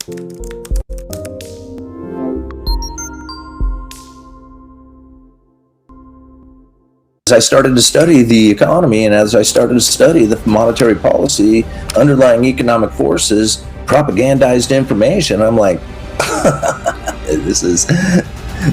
As I started to study the economy and as I started to study the monetary policy, underlying economic forces, propagandized information, I'm like,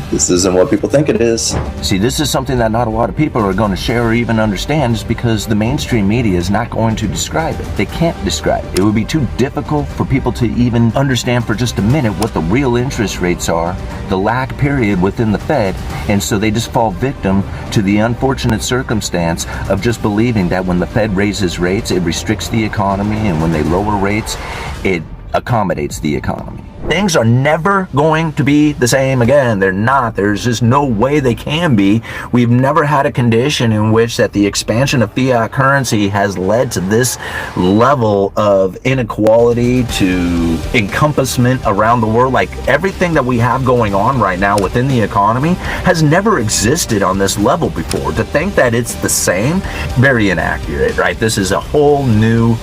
this isn't what people think it is. See, this is something that not a lot of people are going to share or even understand, is because the mainstream media is not going to describe it. They can't describe it. It would be too difficult for people to even understand for just a minute what the real interest rates are, the lag period within the Fed, and so they just fall victim to the unfortunate circumstance of just believing that when the Fed raises rates, it restricts the economy, and when they lower rates, it accommodates the economy. Things are never going to be the same again. They're not. There's just no way they can be. We've never had a condition in which that the expansion of fiat currency has led to this level of inequality, to encompassment around the world. Like, everything that we have going on right now within the economy has never existed on this level before. To think that it's the same, very inaccurate, right? This is a whole new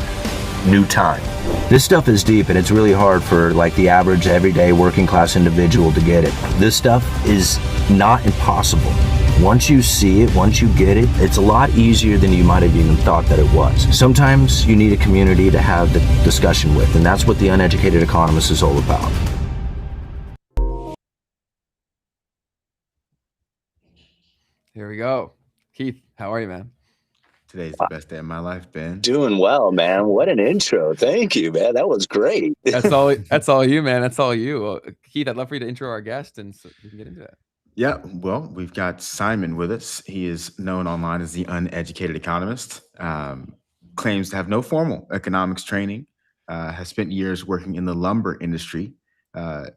time. This stuff is deep, and it's really hard for like the average everyday working class individual to get it. This stuff is not impossible. Once you see it, once you get it, it's a lot easier than you might have even thought that it was. Sometimes you need a community to have the discussion with, and that's what the Uneducated Economist is all about. Here we go. Keith, how are you, man? Today's the best day of my life, Ben. Doing well, man. What an intro. Thank you, man. That was great. That's all you, man. That's all you. Keith, I'd love for you to intro our guest, and so we can get into that. Yeah, well, we've got Simon with us. He is known online as the Uneducated Economist, claims to have no formal economics training, has spent years working in the lumber industry,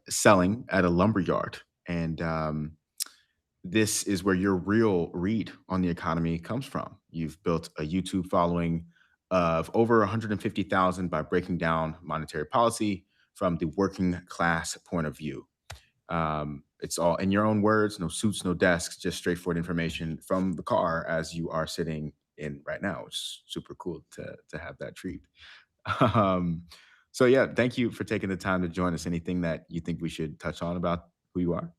selling at a lumber yard. And this is where your real read on the economy comes from. You've built a YouTube following of over 150,000 by breaking down monetary policy from the working class point of view. It's all in your own words, no suits, no desks, just straightforward information from the car as you are sitting in right now, which is super cool to have that treat. So yeah, thank you for taking the time to join us. Anything that you think we should touch on about who you are?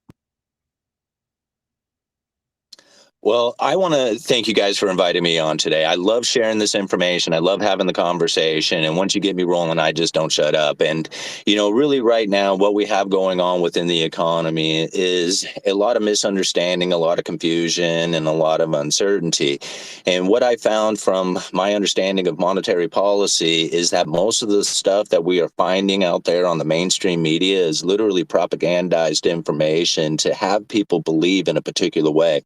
Well, I want to thank you guys for inviting me on today. I love sharing this information. I love having the conversation. And once you get me rolling, I just don't shut up. And, really right now, what we have going on within the economy is a lot of misunderstanding, a lot of confusion, and a lot of uncertainty. And what I found from my understanding of monetary policy is that most of the stuff that we are finding out there on the mainstream media is literally propagandized information to have people believe in a particular way.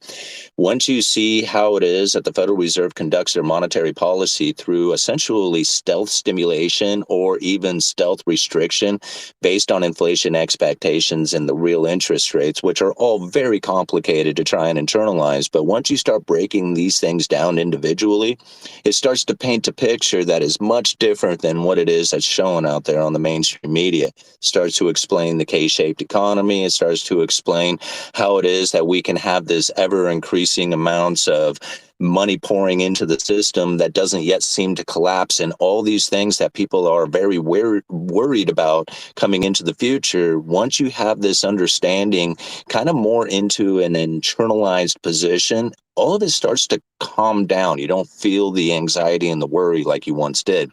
Once you see how it is that the Federal Reserve conducts their monetary policy through essentially stealth stimulation or even stealth restriction based on inflation expectations and the real interest rates, which are all very complicated to try and internalize. But once you start breaking these things down individually, it starts to paint a picture that is much different than what it is that's shown out there on the mainstream media. It starts to explain the K-shaped economy. It starts to explain how it is that we can have this ever-increasing amounts of money pouring into the system that doesn't yet seem to collapse, and all these things that people are very worried about coming into the future. Once you have this understanding kind of more into an internalized position, all of this starts to calm down. You don't feel the anxiety and the worry like you once did.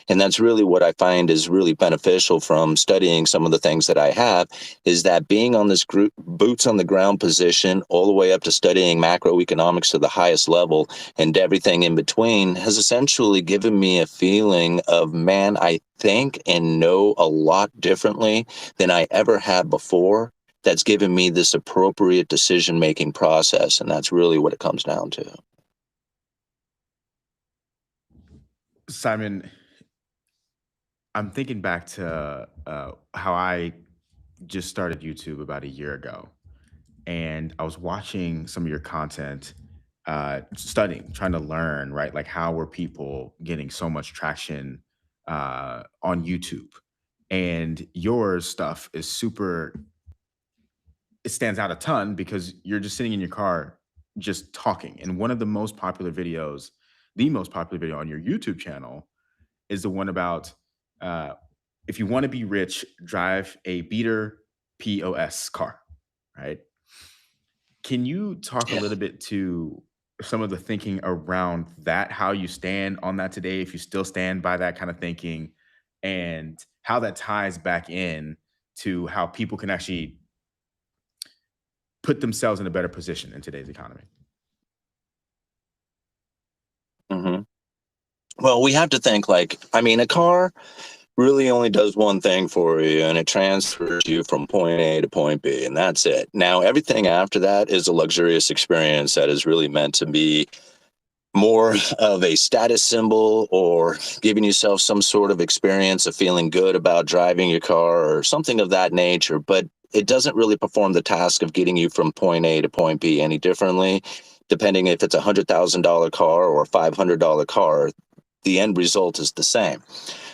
And that's really what I find is really beneficial from studying some of the things that I have, is that being on this group, boots on the ground position, all the way up to studying macroeconomics to the highest level and everything in between, has essentially given me a feeling of, man, I think and know a lot differently than I ever had before. That's given me this appropriate decision-making process. And that's really what it comes down to. Simon, I'm thinking back to how I just started YouTube about a year ago, and I was watching some of your content, studying, trying to learn, right? Like, how were people getting so much traction on YouTube? And your stuff is super, it stands out a ton because you're just sitting in your car just talking. And one of the most popular videos, the most popular video on your YouTube channel, is the one about if you want to be rich, drive a beater POS car, right? Can you talk a Yeah. little bit to some of the thinking around that, how you stand on that today, if you still stand by that kind of thinking, and how that ties back in to how people can actually put themselves in a better position in today's economy? hmm Well, we have to think like, I mean, a car really only does one thing for you, and it transfers you from point A to point B, and that's it. Now, everything after that is a luxurious experience that is really meant to be more of a status symbol or giving yourself some sort of experience of feeling good about driving your car or something of that nature. But it doesn't really perform the task of getting you from point A to point B any differently, depending if it's $100,000 car or a $500 car. The end result is the same.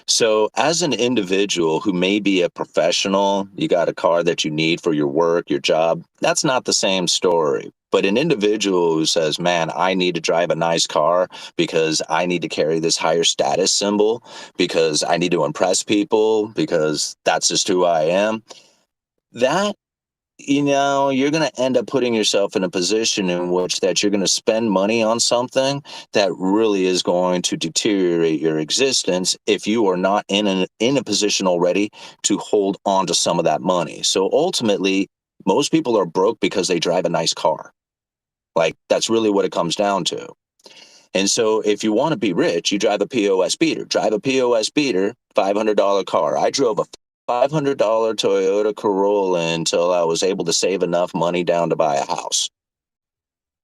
So, as an individual who may be a professional, you got a car that you need for your work, your job, that's not the same story. But an individual who says, man, I need to drive a nice car because I need to carry this higher status symbol, because I need to impress people, because that's just who I am, that you're going to end up putting yourself in a position in which that you're going to spend money on something that really is going to deteriorate your existence if you are not in a position already to hold on to some of that money. So ultimately, most people are broke because they drive a nice car. Like, that's really what it comes down to. And so if you want to be rich, you drive a POS beater. Drive a POS beater, $500 car. I drove a $500 Toyota Corolla until I was able to save enough money down to buy a house.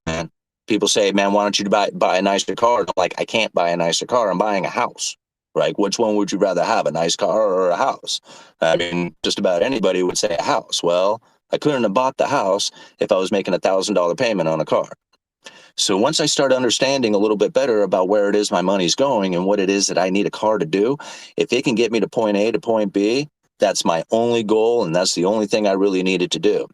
And people say, man, why don't you buy a nicer car? And I'm like, I can't buy a nicer car. I'm buying a house. Right? Which one would you rather have, a nice car or a house? I mean, just about anybody would say a house. Well, I couldn't have bought the house if I was making $1,000 payment on a car. So once I start understanding a little bit better about where it is my money's going and what it is that I need a car to do, if it can get me to point A to point B, that's my only goal, and that's the only thing I really needed to do.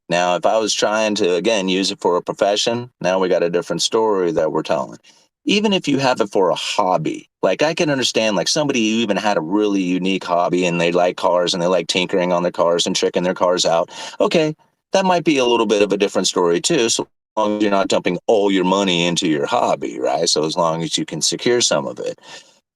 Now, if I was trying to, again, use it for a profession, now we got a different story that we're telling. Even if you have it for a hobby, like I can understand, like somebody who even had a really unique hobby and they like cars and they like tinkering on their cars and tricking their cars out. Okay, that might be a little bit of a different story too. So long as you're not dumping all your money into your hobby, right? So as long as you can secure some of it.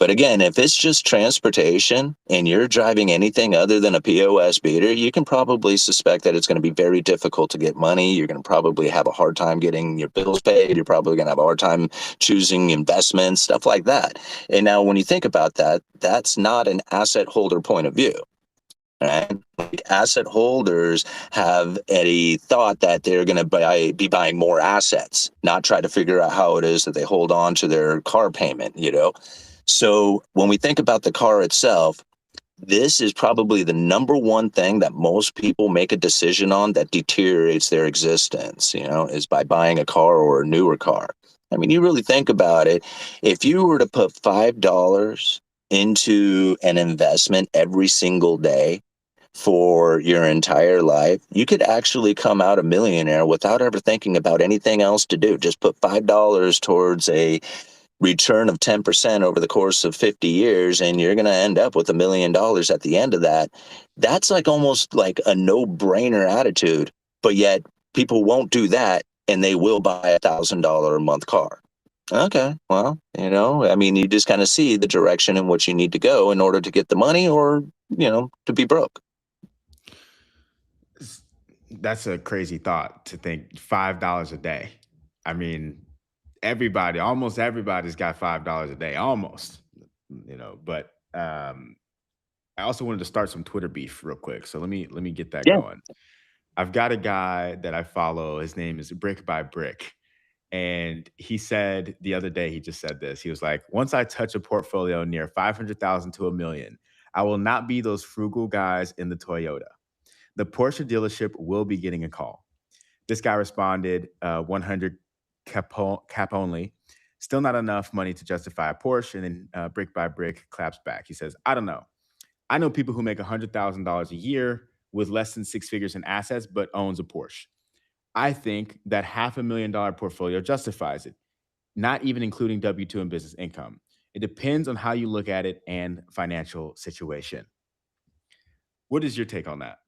But again, if it's just transportation and you're driving anything other than a POS beater, you can probably suspect that it's going to be very difficult to get money. You're going to probably have a hard time getting your bills paid. You're probably going to have a hard time choosing investments, stuff like that. And now when you think about that, that's not an asset holder point of view. Right? Like asset holders have a thought that they're going to be buying more assets, not try to figure out how it is that they hold on to their car payment. So when we think about the car itself, this is probably the number one thing that most people make a decision on that deteriorates their existence, is by buying a car or a newer car. I mean, you really think about it. If you were to put $5 into an investment every single day, for your entire life, you could actually come out a millionaire without ever thinking about anything else to do. Just put $5 towards a return of 10% over the course of 50 years, and you're going to end up with $1 million at the end of that. That's like almost like a no-brainer attitude, but yet people won't do that, and they will buy $1,000 a month car. Okay, well, I mean, you just kind of see the direction in which you need to go in order to get the money or, to be broke. That's a crazy thought to think $5 a day. I mean, almost everybody's got $5 a day, almost, but I also wanted to start some Twitter beef real quick. So let me get that Yeah. going. I've got a guy that I follow. His name is Brick by Brick. And he said the other day, he just said this. He was like, once I touch a portfolio near 500,000 to a million, I will not be those frugal guys in the Toyota. The Porsche dealership will be getting a call. This guy responded, 100 cap only. Still not enough money to justify a Porsche. And then Brick by Brick claps back. He says, I don't know. I know people who make $100,000 a year with less than six figures in assets, but owns a Porsche. I think that $500,000 portfolio justifies it, not even including W-2 and business income. It depends on how you look at it and financial situation. What is your take on that?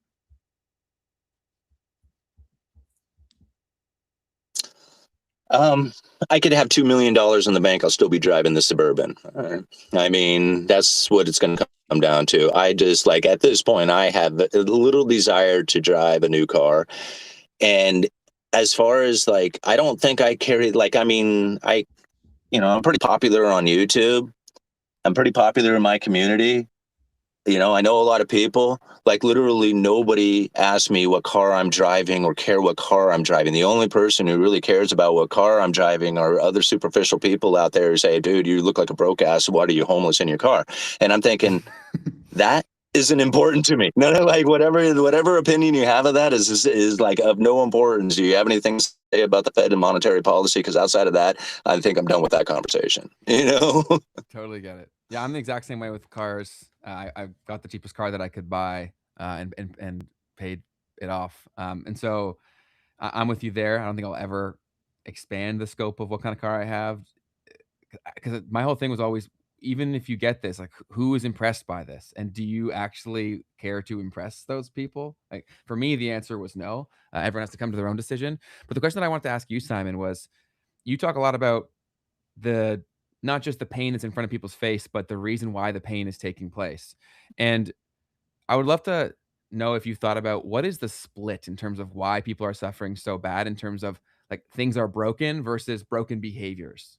I could have $2 million in the bank. I'll still be driving the Suburban. I mean, that's what it's going to come down to. I just like at this point, I have a little desire to drive a new car. And as far as like, I don't think I carry like, I mean, I'm pretty popular on YouTube. I'm pretty popular in my community. I know a lot of people, like literally nobody asks me what car I'm driving or care what car I'm driving. The only person who really cares about what car I'm driving are other superficial people out there who say, dude, you look like a broke ass. Why are you homeless in your car? And I'm thinking that isn't important to me. No, like whatever opinion you have of that is like of no importance. Do you have anything to say about the Fed and monetary policy? Because outside of that, I think I'm done with that conversation. Totally get it. Yeah, I'm the exact same way with cars. I've got the cheapest car that I could buy, and paid it off. And so I'm with you there. I don't think I'll ever expand the scope of what kind of car I have, because my whole thing was always, even if you get this, like, who is impressed by this, and do you actually care to impress those people? Like, for me, the answer was no. Everyone has to come to their own decision. But the question that I wanted to ask you, Simon, was, you talk a lot about the not just the pain that's in front of people's face, but the reason why the pain is taking place. And I would love to know if you thought about what is the split in terms of why people are suffering so bad, in terms of like things are broken versus broken behaviors.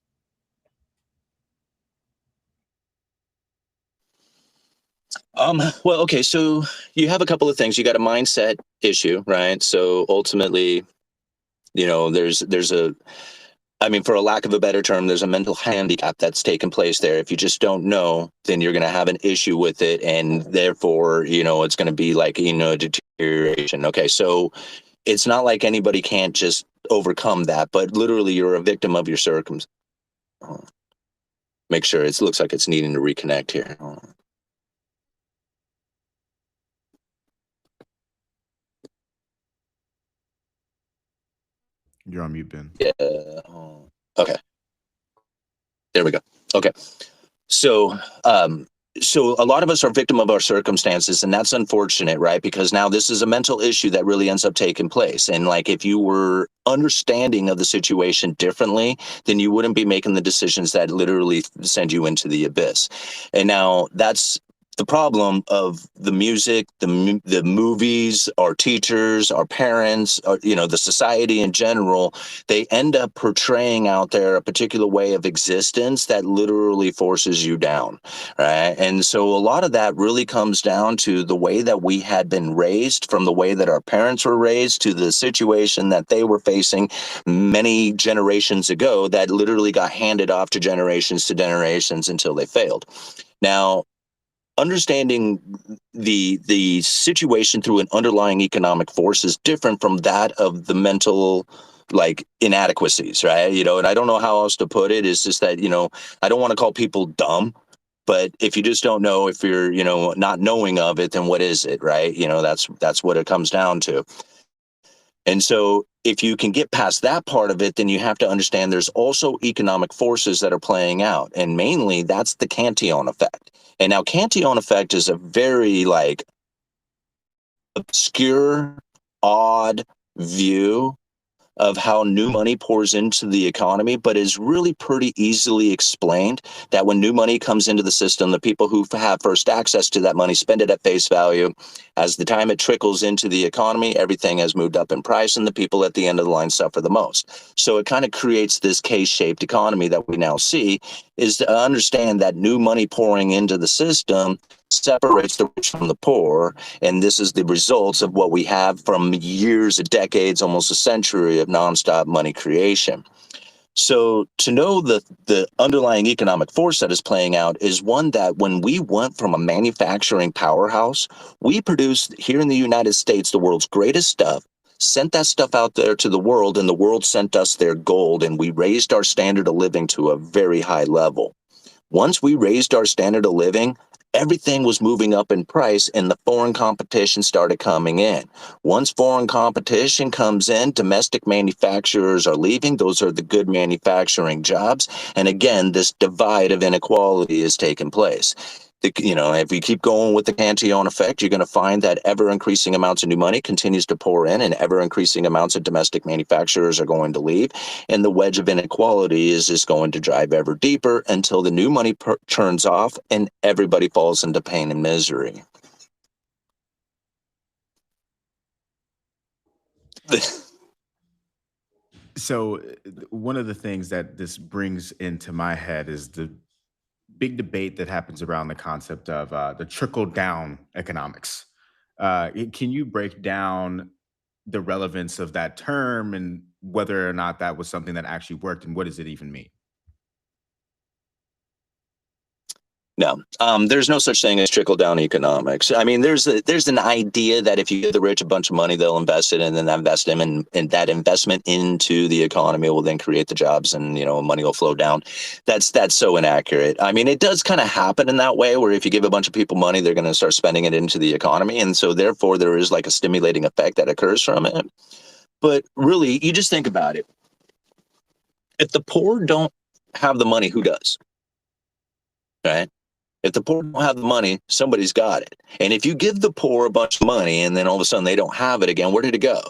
Well, okay, so you have a couple of things. You got a mindset issue, right? So ultimately, there's a I mean, for a lack of a better term, there's a mental handicap that's taken place there. If you just don't know, then you're going to have an issue with it. And therefore, it's going to be like, deterioration. Okay. So it's not like anybody can't just overcome that, but literally you're a victim of your circumstances. Make sure it looks like it's needing to reconnect here. You're on mute, Ben. Yeah. Okay. There we go. Okay. So, so a lot of us are victim of our circumstances, and that's unfortunate, right? Because now this is a mental issue that really ends up taking place. And like, if you were understanding of the situation differently, then you wouldn't be making the decisions that literally send you into the abyss. And now that's the problem of the music, the movies, our teachers, our parents, the society in general. They end up portraying out there a particular way of existence that literally forces you down, right? And so a lot of that really comes down to the way that we had been raised, from the way that our parents were raised to the situation that they were facing many generations ago, that literally got handed off to generations until they failed. Now, understanding the situation through an underlying economic force is different from that of the mental like inadequacies, right? And I don't know how else to put it. It's just that, I don't want to call people dumb, but if you just don't know, if you're, not knowing of it, then what is it, right? That's what it comes down to. And so if you can get past that part of it, then you have to understand there's also economic forces that are playing out. And mainly that's the Cantillon effect. And now Cantillon effect is a very like obscure, odd view of how new money pours into the economy, but is really pretty easily explained that when new money comes into the system, the people who have first access to that money spend it at face value. As the time it trickles into the economy, everything has moved up in price, and the people at the end of the line suffer the most. So it kind of creates this K-shaped economy that we now see. Is to understand that new money pouring into the system separates the rich from the poor, and this is the results of what we have from years, decades, almost a century of nonstop money creation. So to know the underlying economic force that is playing out is one that when we went from a manufacturing powerhouse, we produced here in the United States the world's greatest stuff, sent that stuff out there to the world, and the world sent us their gold, and we raised our standard of living to a very high level. Once we raised our standard of living, everything was moving up in price, and the foreign competition started coming in. Once foreign competition comes in, domestic manufacturers are leaving. Those are the good manufacturing jobs. And again, this divide of inequality is taking place. if you keep going with the Cantillon effect, you're going to find that ever increasing amounts of new money continues to pour in, and ever increasing amounts of domestic manufacturers are going to leave. And the wedge of inequality is just going to drive ever deeper until the new money turns off and everybody falls into pain and misery. So one of the things that this brings into my head is the big debate that happens around the concept of the trickle-down economics. Can you break down the relevance of that term and whether or not that was something that actually worked, and what does it even mean? No, there's no such thing as trickle-down economics. I mean, there's an idea that if you give the rich a bunch of money, they'll invest it, and then invest them, and that investment into the economy will then create the jobs, and money will flow down. That's so inaccurate. I mean, it does kind of happen in that way, where if you give a bunch of people money, they're going to start spending it into the economy, and so therefore there is like a stimulating effect that occurs from it. But really, you just think about it. If the poor don't have the money, who does? Right? If the poor don't have the money, somebody's got it. And if you give the poor a bunch of money and then all of a sudden they don't have it again, where did it go?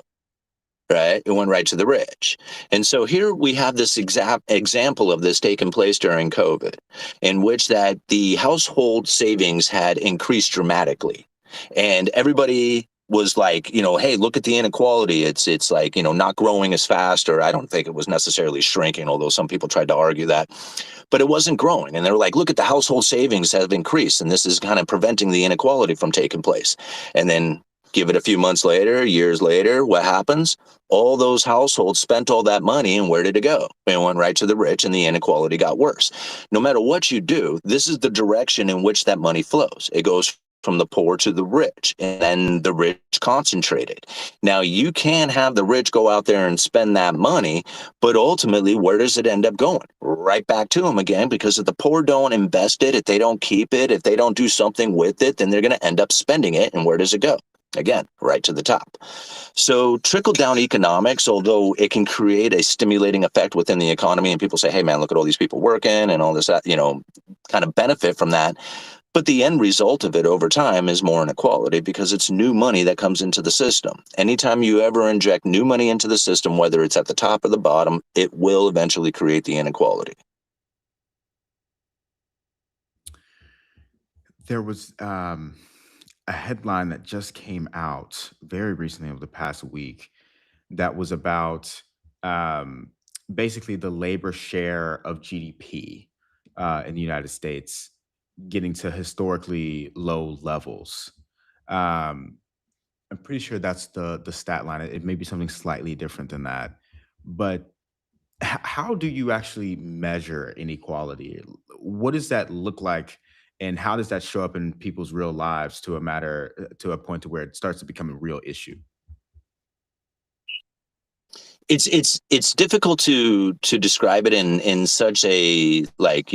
Right? It went right to the rich. And so here we have this exact example of this taking place during COVID, in which that the household savings had increased dramatically. And everybody was like, hey, look at the inequality. It's like, not growing as fast, or I don't think it was necessarily shrinking, although some people tried to argue that. But it wasn't growing. And they were like, look at the household savings have increased, and this is kind of preventing the inequality from taking place. And then give it a few months later, years later, what happens? All those households spent all that money, and where did it go? It went right to the rich, and the inequality got worse. No matter what you do, this is the direction in which that money flows. It goes from the poor to the rich, and then the rich concentrated. Now, you can have the rich go out there and spend that money, but ultimately, where does it end up going? Right back to them again, because if the poor don't invest it, if they don't keep it, if they don't do something with it, then they're going to end up spending it, and where does it go? Again, right to the top. So trickle-down economics, although it can create a stimulating effect within the economy, and people say, hey, man, look at all these people working and all this, kind of benefit from that. But the end result of it over time is more inequality, because it's new money that comes into the system. Anytime you ever inject new money into the system, whether it's at the top or the bottom, it will eventually create the inequality. There was a headline that just came out very recently, over the past week, that was about um, basically the labor share of GDP in the United States getting to historically low levels. Um, I'm pretty sure that's the stat line. It may be something slightly different than that, but how do you actually measure inequality? What does that look like, and how does that show up in people's real lives to a matter to a point to where it starts to become a real issue? It's difficult to describe it in such a, like,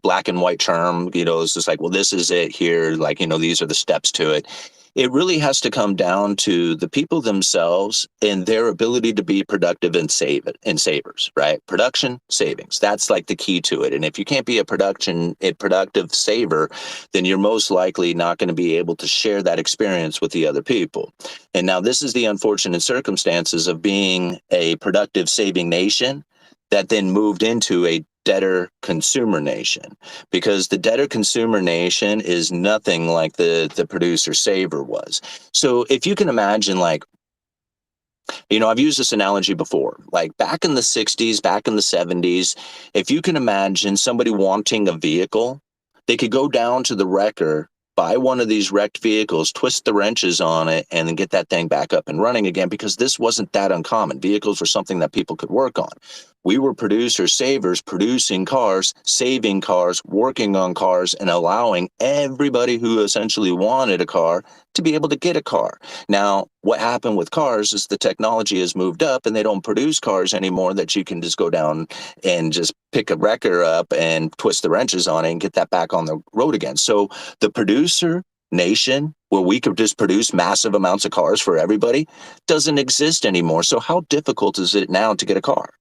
black and white term. It's just like, well, this is it here, like, these are the steps to it. It really has to come down to the people themselves and their ability to be productive and savers, right? Production, savings. That's like the key to it. And if you can't be a productive saver, then you're most likely not going to be able to share that experience with the other people. And now this is the unfortunate circumstances of being a productive saving nation that then moved into a debtor consumer nation, because the debtor consumer nation is nothing like the producer saver was. So if you can imagine, like, I've used this analogy before, like back in the 60s, back in the 70s, if you can imagine somebody wanting a vehicle, they could go down to the wrecker, buy one of these wrecked vehicles, twist the wrenches on it, and then get that thing back up and running again, because this wasn't that uncommon. Vehicles were something that people could work on. We were producers, savers, producing cars, saving cars, working on cars, and allowing everybody who essentially wanted a car to be able to get a car. Now, what happened with cars is the technology has moved up, and they don't produce cars anymore that you can just go down and just pick a wrecker up and twist the wrenches on it and get that back on the road again. So the producer nation, where we could just produce massive amounts of cars for everybody, doesn't exist anymore. So how difficult is it now to get a car?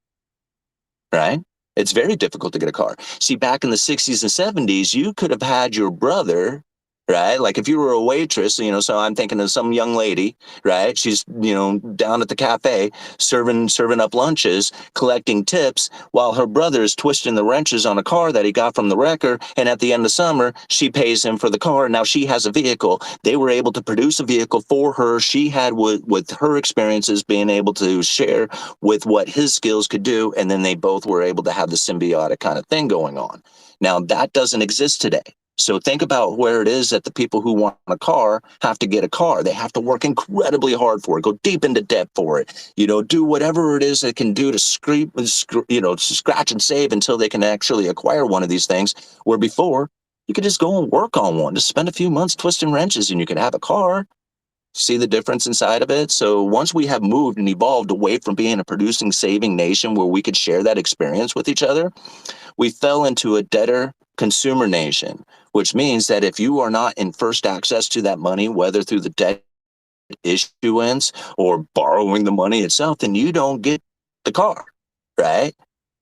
Right? It's very difficult to get a car. See, back in the 60s and 70s, you could have had your brother, right? Like if you were a waitress, so I'm thinking of some young lady, right? She's, down at the cafe serving up lunches, collecting tips while her brother is twisting the wrenches on a car that he got from the wrecker. And at the end of summer, she pays him for the car. Now she has a vehicle. They were able to produce a vehicle for her. She had with her experiences being able to share with what his skills could do. And then they both were able to have the symbiotic kind of thing going on. Now that doesn't exist today. So think about where it is that the people who want a car have to get a car. They have to work incredibly hard for it, go deep into debt for it, do whatever it is they can do to scratch and save until they can actually acquire one of these things. Where before, you could just go and work on one, just spend a few months twisting wrenches and you could have a car. See the difference inside of it? So once we have moved and evolved away from being a producing, saving nation where we could share that experience with each other, we fell into a debtor consumer nation, which means that if you are not in first access to that money, whether through the debt issuance or borrowing the money itself, then you don't get the car, right?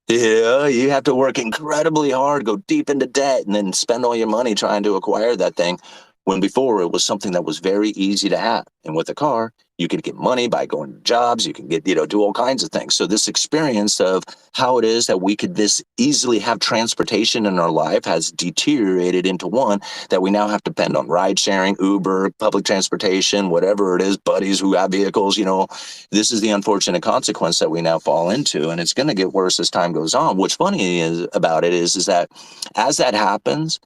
Yeah, you have to work incredibly hard, go deep into debt, and then spend all your money trying to acquire that thing. When before it was something that was very easy to have. And with a car, you could get money by going to jobs, you can get, do all kinds of things. So this experience of how it is that we could this easily have transportation in our life has deteriorated into one that we now have to depend on ride sharing, Uber, public transportation, whatever it is, buddies who have vehicles, this is the unfortunate consequence that we now fall into. And it's going to get worse as time goes on. What's funny about it is that as that happens,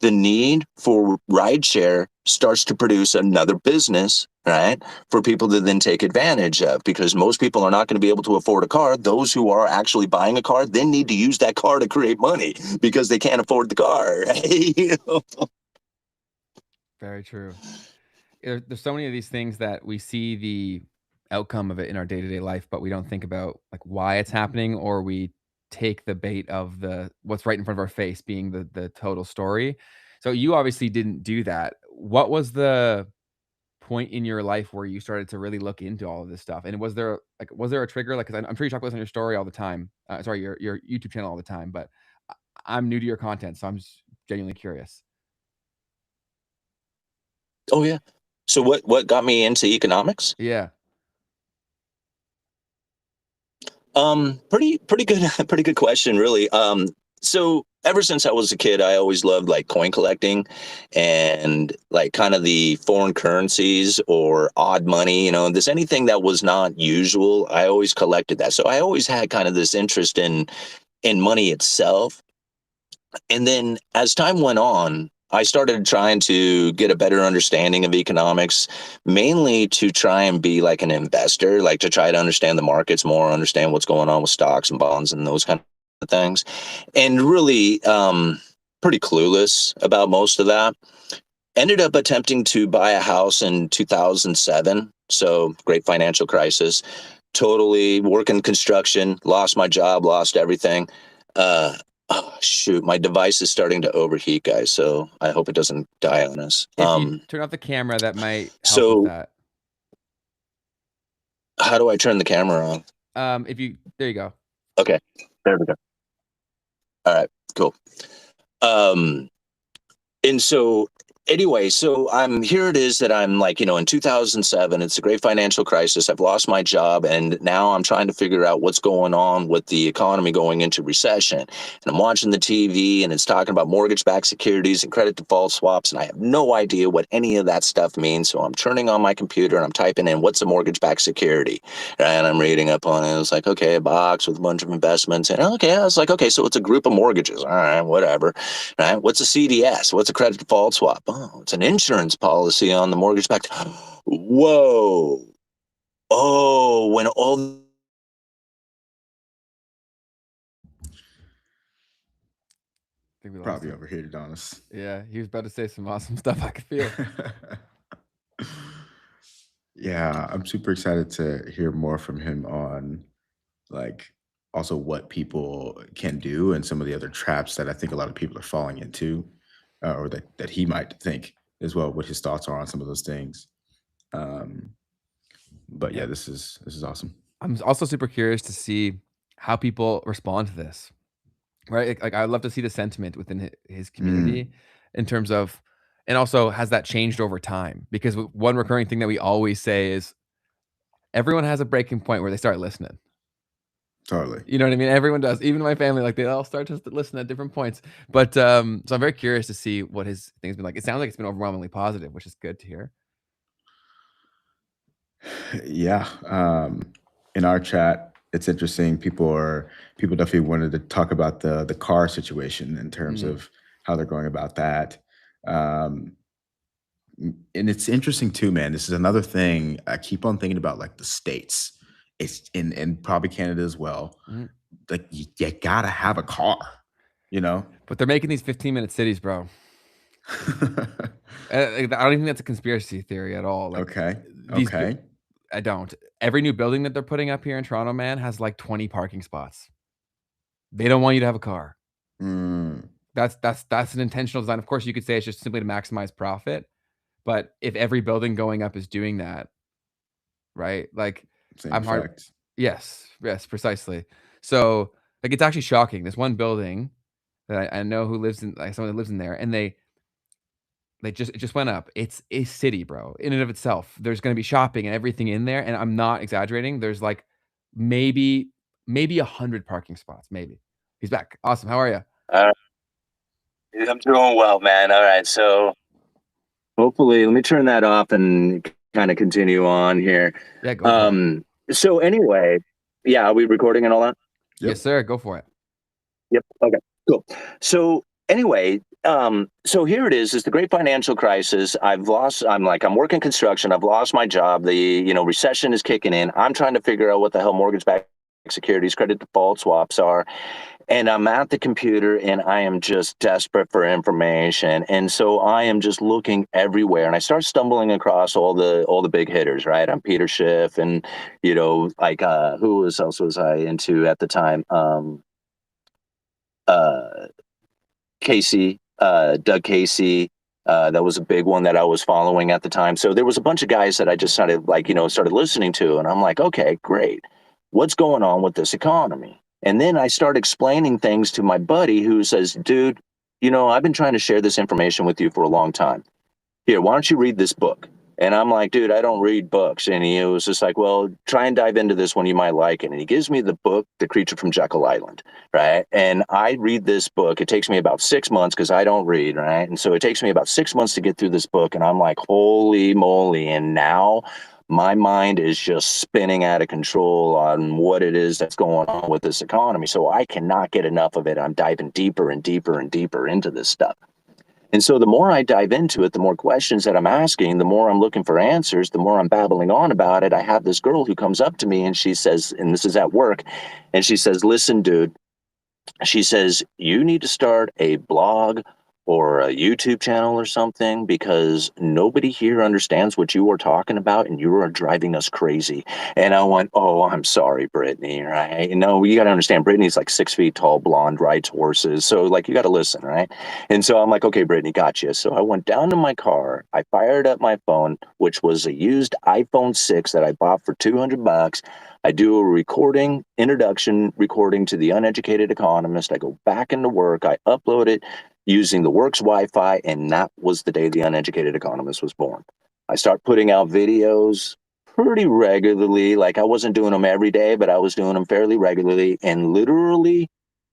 the need for rideshare starts to produce another business, right, for people to then take advantage of, because most people are not going to be able to afford a car. Those who are actually buying a car then need to use that car to create money because they can't afford the car. Right? Very true. There's so many of these things that we see the outcome of it in our day-to-day life, but we don't think about like why it's happening, or we take the bait of the what's right in front of our face being the total story. So you obviously didn't do that. What was the point in your life where you started to really look into all of this stuff? And was there a trigger? Like, 'cause I'm sure you talk about this on your story all the time. Sorry, your YouTube channel all the time, but I'm new to your content, so I'm just genuinely curious. Oh yeah. So what got me into economics? Yeah. Pretty good, pretty good question, really. So ever since I was a kid, I always loved like coin collecting and like kind of the foreign currencies or odd money, this anything that was not usual. I always collected that. So I always had kind of this interest in money itself. And then as time went on, I started trying to get a better understanding of economics, mainly to try and be like an investor, like to try to understand the markets more, understand what's going on with stocks and bonds and those kind of things. And really pretty clueless about most of that. Ended up attempting to buy a house in 2007. So great financial crisis, totally working construction, lost my job, lost everything. Uh, oh, shoot, my device is starting to overheat, guys. So I hope it doesn't die on us. If you turn off the camera, that might help with So that. how do I turn the camera on? There you go. Okay, there we go. All right, cool. Um, and so anyway, so here it is that I'm like, in 2007, it's a great financial crisis. I've lost my job, and now I'm trying to figure out what's going on with the economy going into recession. And I'm watching the TV, and it's talking about mortgage-backed securities and credit default swaps, and I have no idea what any of that stuff means. So I'm turning on my computer, and I'm typing in, what's a mortgage-backed security? And I'm reading up on it. It's like, okay, a box with a bunch of investments. And okay, I was like, okay, so it's a group of mortgages. All right, whatever. Right? What's a CDS? What's a credit default swap? Oh, it's an insurance policy on the mortgage backed. Whoa. Oh, when all I think we lost Probably him. overheated on us. Yeah, he was about to say some awesome stuff I could feel. Yeah, I'm super excited to hear more from him on like also what people can do and some of the other traps that I think a lot of people are falling into, or that he might think as well, what his thoughts are on some of those things. Um, but yeah, Yeah. this is awesome. I'm also super curious to see how people respond to this. right? Like I'd love to see the sentiment within his community in terms of, and also has that changed over time? Because one recurring thing that we always say is everyone has a breaking point where they start listening. Totally. You know what I mean? Everyone does. Even my family, like they all start to listen at different points. But so I'm very curious to see what his thing's been like. It sounds like it's been overwhelmingly positive, which is good to hear. Yeah. In our chat, it's interesting. People definitely wanted to talk about the car situation in terms of how they're going about that. Um, and it's interesting too, man. This is another thing I keep on thinking about, like the states. It's in probably Canada as well. Mhm. Like you gotta have a car, you know? But they're making these 15-minute cities, bro. I don't even think that's a conspiracy theory at all. Like Okay. these, Okay. I don't. Every new building that they're putting up here in Toronto, man, has like 20 parking spots. They don't want you to have a car. Mm, That's an intentional design. Of course, you could say it's just simply to maximize profit, but if every building going up is doing that, right? Like same I'm hard. effect. Yes, precisely. So like it's actually shocking. This one building that I know who lives in, like someone that lives in there, and it just went up. It's a city, bro, in and of itself. There's gonna be shopping and everything in there, and I'm not exaggerating. There's like maybe 100 parking spots, maybe. He's back. Awesome. How are you? Uh, I'm doing well, man. All right, so hopefully, let me turn that off and kind of continue on here. Yeah, go for it. So anyway, yeah, are we recording and all that? Yep. Yes, sir. Go for it. Yep. Okay. Cool. So anyway, so here it is the great financial crisis. I'm working construction. I've lost my job. The recession is kicking in. I'm trying to figure out what the hell mortgage-backed securities, credit default swaps are. And I'm at the computer and I am just desperate for information. And so I am just looking everywhere and I start stumbling across all the big hitters, right? I'm Peter Schiff and, who else was I into at the time? Uh, Casey, Doug Casey. That was a big one that I was following at the time. So there was a bunch of guys that I just started listening to. And I'm like, okay, great. What's going on with this economy? And then I start explaining things to my buddy who says, dude, I've been trying to share this information with you for a long time. Here, why don't you read this book? And I'm like, dude, I don't read books. And he was just like, well, try and dive into this one. You might like it. And he gives me the book, The Creature from Jekyll Island, right? And I read this book. It takes me about 6 months because I don't read, right? And so it takes me about 6 months to get through this book. And I'm like, holy moly. And now my mind is just spinning out of control on what it is that's going on with this economy. So I cannot get enough of it. I'm diving deeper and deeper and deeper into this stuff. And so the more I dive into it, the more questions that I'm asking, the more I'm looking for answers, the more I'm babbling on about it. I have this girl who comes up to me and she says, and this is at work, and she says, listen, dude, she says, you need to start a blog or a YouTube channel or something because nobody here understands what you are talking about and you are driving us crazy. And I went, oh, I'm sorry, Brittany, right? You got to understand, Brittany's like 6 feet tall, blonde, rides horses. So you got to listen, right? And so I'm like, okay, Brittany, gotcha. So I went down to my car. I fired up my phone, which was a used iPhone 6 that I bought for $200. I do a introduction recording to the Uneducated Economist. I go back into work. I upload it using the works Wi-Fi, and that was the day the Uneducated Economist was born. I start putting out videos pretty regularly. Like I wasn't doing them every day, but I was doing them fairly regularly, and literally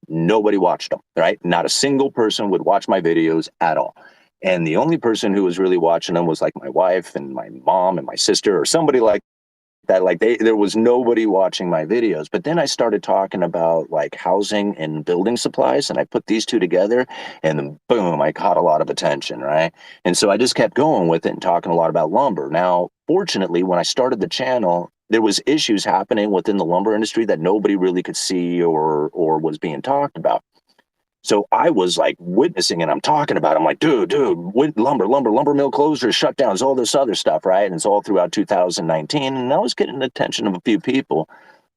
nobody watched them, right? Not a single person would watch my videos at all. And the only person who was really watching them was like my wife and my mom and my sister or somebody like that. There was nobody watching my videos. But then I started talking about like housing and building supplies, and I put these two together, and then boom, I caught a lot of attention, right? And so I just kept going with it and talking a lot about lumber. Now, fortunately, when I started the channel, there was issues happening within the lumber industry that nobody really could see or was being talked about. So I was like witnessing and I'm talking about it. I'm like, dude, lumber mill closures, shutdowns, all this other stuff, right? And it's all throughout 2019. And I was getting the attention of a few people.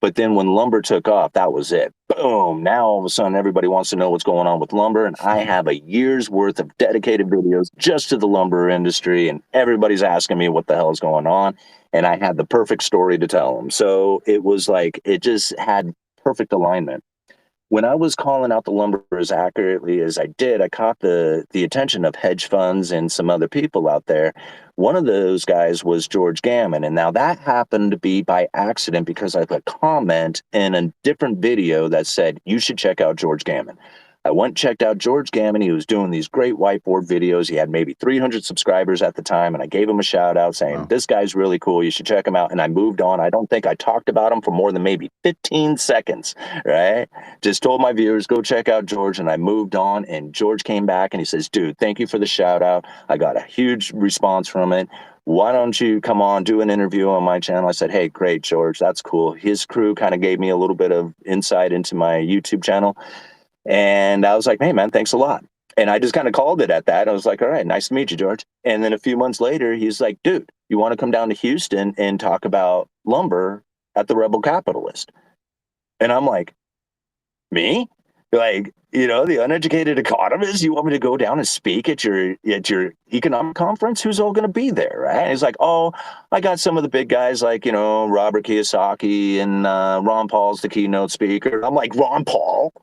But then when lumber took off, that was it. Boom. Now all of a sudden, everybody wants to know what's going on with lumber. And I have a year's worth of dedicated videos just to the lumber industry. And everybody's asking me what the hell is going on. And I had the perfect story to tell them. So it was like, it just had perfect alignment. when I was calling out the lumber as accurately as I did, I caught the attention of hedge funds and some other people out there. One of those guys was George Gammon, and now that happened to be by accident because I had a comment in a different video that said you should check out George Gammon. I went and checked out George Gammon. He was doing these great whiteboard videos. He had maybe 300 subscribers at the time, and I gave him a shout out saying, Wow. this guy's really cool. You should check him out. And I moved on. I don't think I talked about him for more than maybe 15 seconds, right? Just told my viewers, go check out George, and I moved on. And George came back and he says, dude, thank you for the shout out. I got a huge response from it. Why don't you come on, do an interview on my channel? I said, hey, great, George. That's cool. His crew kind of gave me a little bit of insight into my YouTube channel. And I was like, hey, man, thanks a lot. And I just kind of called it at that. I was like, all right, nice to meet you, George. And then a few months later, he's like, dude, you want to come down to Houston and talk about lumber at the Rebel Capitalist? And I'm like, me? Like, the Uneducated Economist, you want me to go down and speak at your economic conference? Who's all going to be there, right? And he's like, oh, I got some of the big guys like, Robert Kiyosaki and Ron Paul's the keynote speaker. I'm like, Ron Paul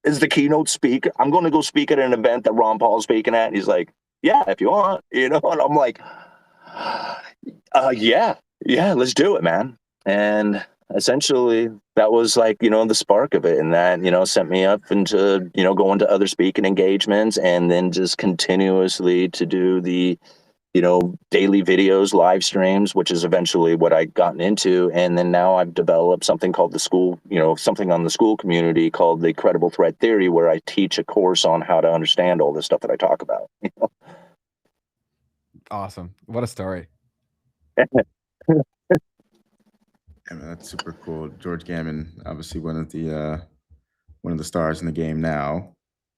is the keynote speaker? I'm going to go speak at an event that Ron Paul's speaking at. And he's like, yeah, if you want, and I'm like, yeah, let's do it, man. And essentially that was like, the spark of it. And that, sent me up into, going to other speaking engagements and then just continuously to do the, daily videos, live streams, which is eventually what I gotten into. And then now I've developed something called the school, something on the school community called the credible threat theory, where I teach a course on how to understand all this stuff that I talk about. Awesome. What a story. Yeah, man, that's super cool. George Gammon, obviously one of the stars in the game now.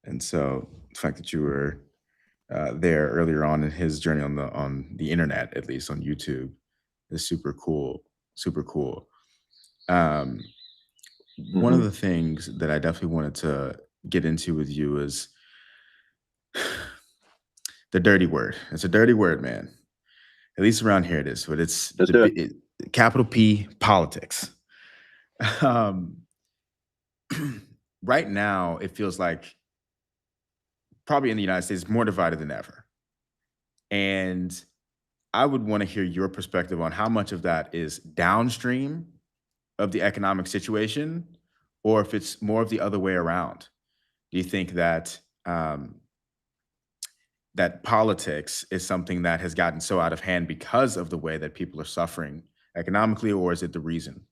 And so the fact that you were there earlier on in his journey on the internet, at least on YouTube, is super cool. Super cool. One of the things that I definitely wanted to get into with you is the dirty word. It's a dirty word, man. At least around here it is, but it's capital P, politics. Right now, it feels like probably in the United States, more divided than ever. And I would want to hear your perspective on how much of that is downstream of the economic situation, or if it's more of the other way around. Do you think that that politics is something that has gotten so out of hand because of the way that people are suffering economically, or is it the reason?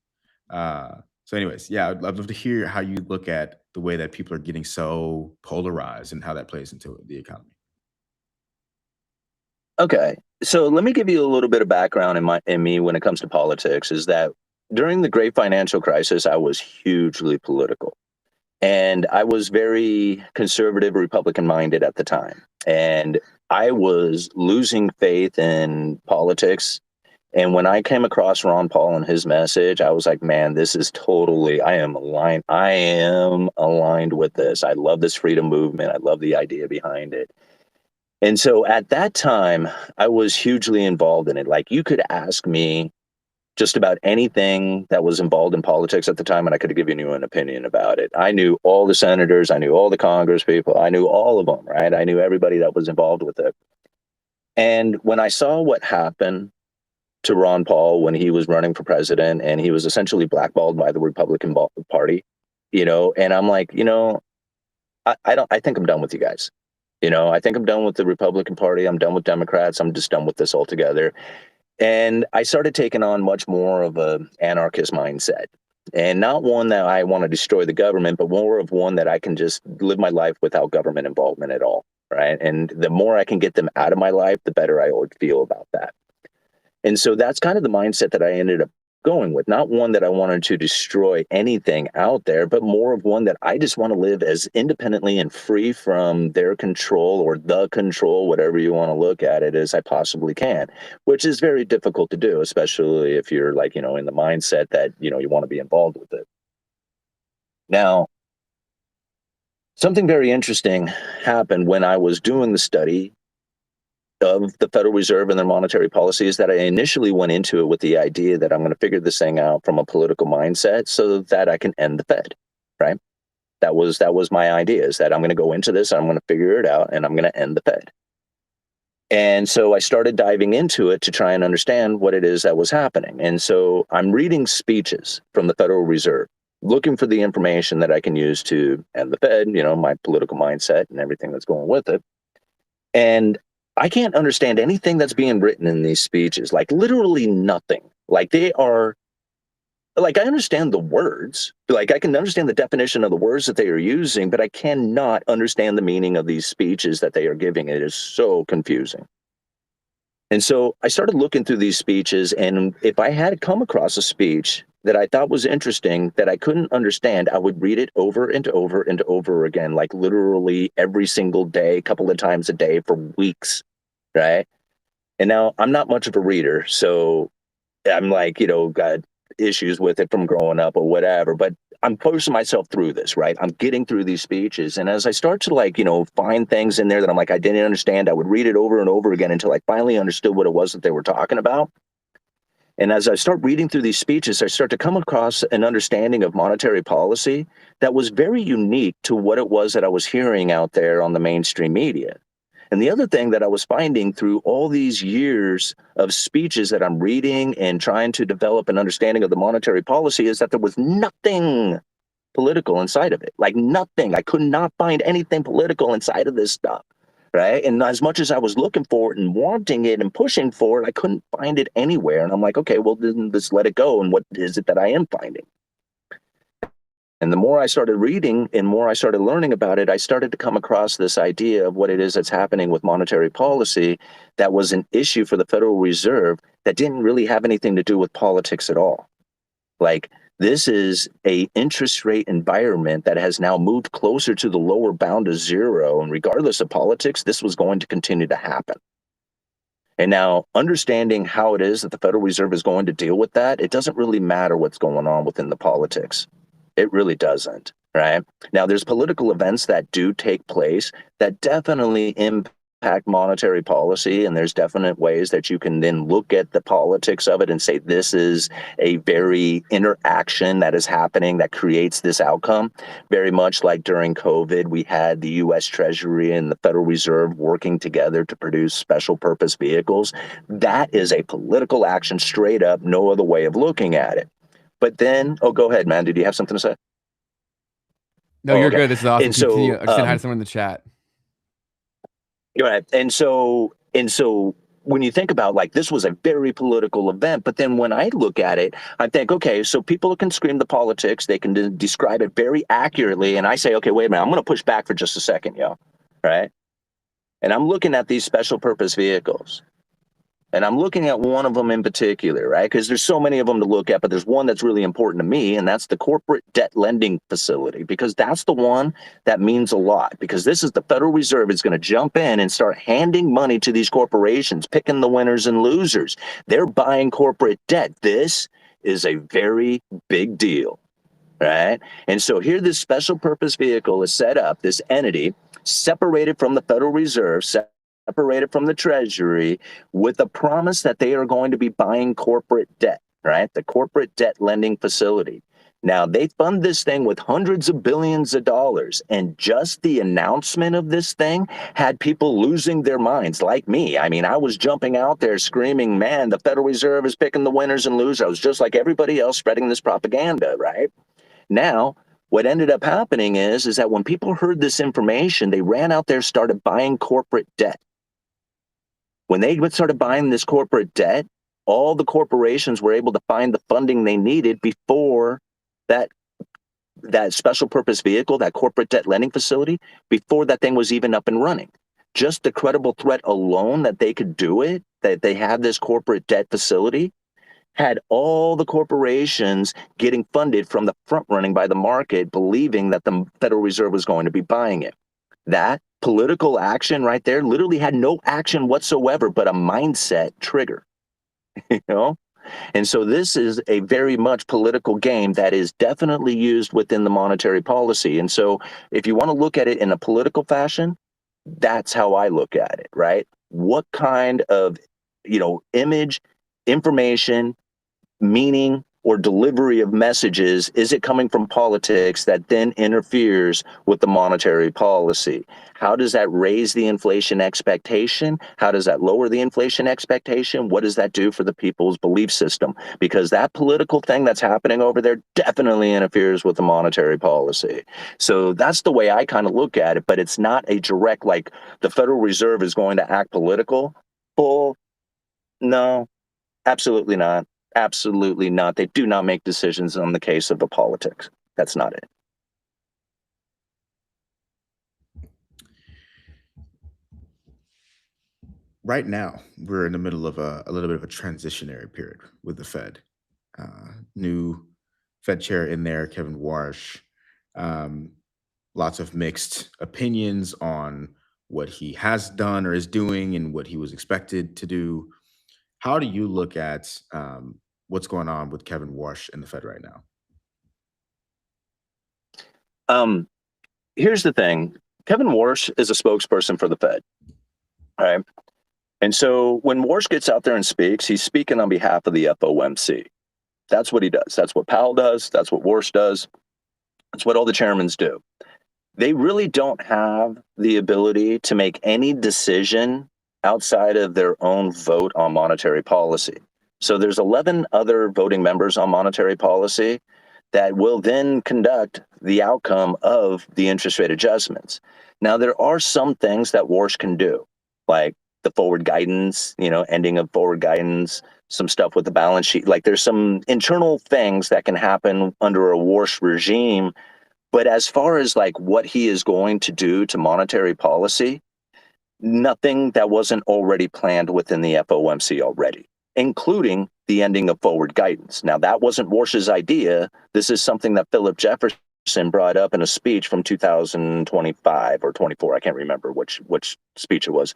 So anyways, yeah, I'd love to hear how you look at the way that people are getting so polarized and how that plays into the economy. Okay. So let me give you a little bit of background in me when it comes to politics, is that during the great financial crisis, I was hugely political. And I was very conservative, Republican minded at the time. And I was losing faith in politics. And when I came across Ron Paul and his message, I was like, man, this is totally, I am aligned with this. I love this freedom movement. I love the idea behind it. And so at that time, I was hugely involved in it. Like, you could ask me just about anything that was involved in politics at the time, and I could have given you an opinion about it. I knew all the senators, I knew all the Congress people, I knew all of them, right? I knew everybody that was involved with it. And when I saw what happened to Ron Paul when he was running for president, and he was essentially blackballed by the Republican Party, and I'm like, I think I'm done with you guys. I think I'm done with the Republican Party. I'm done with Democrats. I'm just done with this altogether. And I started taking on much more of an anarchist mindset, and not one that I want to destroy the government, but more of one that I can just live my life without government involvement at all. Right. And the more I can get them out of my life, the better I would feel about that. And so that's kind of the mindset that I ended up going with, not one that I wanted to destroy anything out there, but more of one that I just want to live as independently and free from their control or the control, whatever you want to look at it, as I possibly can, which is very difficult to do, especially if you're like, in the mindset that, you want to be involved with it. Now, something very interesting happened when I was doing the study of the Federal Reserve and their monetary policy, is that I initially went into it with the idea that I'm going to figure this thing out from a political mindset so that I can end the Fed, right? That was my idea, is that I'm going to go into this, I'm going to figure it out, and I'm going to end the Fed. And so I started diving into it to try and understand what it is that was happening. And so I'm reading speeches from the Federal Reserve, looking for the information that I can use to end the Fed, my political mindset and everything that's going with it. And I can't understand anything that's being written in these speeches, like literally nothing. Like they are, like I understand the words, like I can understand the definition of the words that they are using, but I cannot understand the meaning of these speeches that they are giving. It is so confusing. And so I started looking through these speeches, and if I had come across a speech that I thought was interesting that I couldn't understand, I would read it over and over and over again, like literally every single day, a couple of times a day for weeks, right? And now I'm not much of a reader, so I'm like, got issues with it from growing up or whatever, but I'm forcing myself through this, right? I'm getting through these speeches. And as I start to find things in there that I'm like, I didn't understand, I would read it over and over again until I finally understood what it was that they were talking about. And as I start reading through these speeches, I start to come across an understanding of monetary policy that was very unique to what it was that I was hearing out there on the mainstream media. And the other thing that I was finding through all these years of speeches that I'm reading and trying to develop an understanding of the monetary policy is that there was nothing political inside of it. Like nothing. I could not find anything political inside of this stuff. Right. And as much as I was looking for it and wanting it and pushing for it, I couldn't find it anywhere. And I'm like, okay, well, then just let it go. And what is it that I am finding? And the more I started reading and more I started learning about it, I started to come across this idea of what it is that's happening with monetary policy that was an issue for the Federal Reserve that didn't really have anything to do with politics at all. Like, this is a interest rate environment that has now moved closer to the lower bound of zero. And regardless of politics, this was going to continue to happen. And now, understanding how it is that the Federal Reserve is going to deal with that, it doesn't really matter what's going on within the politics. It really doesn't, right? Now, there's political events that do take place that definitely impact monetary policy, and there's definite ways that you can then look at the politics of it and say this is a very interaction that is happening that creates this outcome. Very much like during COVID, we had the U.S. Treasury and the Federal Reserve working together to produce special purpose vehicles. That is a political action straight up, no other way of looking at it. But then, go ahead, man. Did you have something to say? No, you're good. This is awesome. And so, Continue. I just saying hi to someone in the chat. Go ahead. And so when you think about, like, this was a very political event, but then when I look at it, I think, okay, so people can scream the politics, they can describe it very accurately, and I say, okay, wait a minute, I'm going to push back for just a second, right? And I'm looking at these special purpose vehicles. And I'm looking at one of them in particular, right? Because there's so many of them to look at, but there's one that's really important to me, and that's the corporate debt lending facility, because that's the one that means a lot. Because this is the Federal Reserve is going to jump in and start handing money to these corporations, picking the winners and losers. They're buying corporate debt. This is a very big deal, right? And so here this special purpose vehicle is set up, this entity separated from the Federal Reserve, separated from the Treasury, with a promise that they are going to be buying corporate debt, right? The corporate debt lending facility. Now, they fund this thing with hundreds of billions of dollars, and just the announcement of this thing had people losing their minds, like me. I mean, I was jumping out there screaming, man, the Federal Reserve is picking the winners and losers. I was just like everybody else spreading this propaganda, right? Now, what ended up happening is that when people heard this information, they ran out there, started buying corporate debt. When they started buying this corporate debt, all the corporations were able to find the funding they needed before that special purpose vehicle, that corporate debt lending facility, before that thing was even up and running. Just the credible threat alone that they could do it, that they have this corporate debt facility, had all the corporations getting funded from the front running by the market, believing that the Federal Reserve was going to be buying it. That political action right there literally had no action whatsoever but a mindset trigger, And so this is a very much political game that is definitely used within the monetary policy. And so if you want to look at it in a political fashion, that's how I look at it, right? What kind of, image, information, meaning, or delivery of messages, is it coming from politics that then interferes with the monetary policy? How does that raise the inflation expectation? How does that lower the inflation expectation? What does that do for the people's belief system? Because that political thing that's happening over there definitely interferes with the monetary policy. So that's the way I kind of look at it, but it's not a direct, like the Federal Reserve is going to act political. Well, no, absolutely not. Absolutely not. They do not make decisions on the case of the politics. That's not it. Right now, we're in the middle of a little bit of a transitionary period with the Fed. New Fed chair in there, Kevin Warsh. Um, Lots of mixed opinions on what he has done or is doing and what he was expected to do. How do you look at what's going on with Kevin Warsh in the Fed right now? Um, Here's the thing. Kevin Warsh is a spokesperson for the Fed. All right. And so when Warsh gets out there and speaks, he's speaking on behalf of the FOMC. That's what he does. That's what Powell does. That's what Warsh does. That's what all the chairmen do. They really don't have the ability to make any decision outside of their own vote on monetary policy. So there's 11 other voting members on monetary policy that will then conduct the outcome of the interest rate adjustments. Now, there are some things that Warsh can do, like the forward guidance, ending of forward guidance, some stuff with the balance sheet. Like there's some internal things that can happen under a Warsh regime. But as far as like what he is going to do to monetary policy, nothing that wasn't already planned within the FOMC already, including the ending of forward guidance. Now, that wasn't Warsh's idea. This is something that Philip Jefferson brought up in a speech from 2025 or 24. I can't remember which speech it was.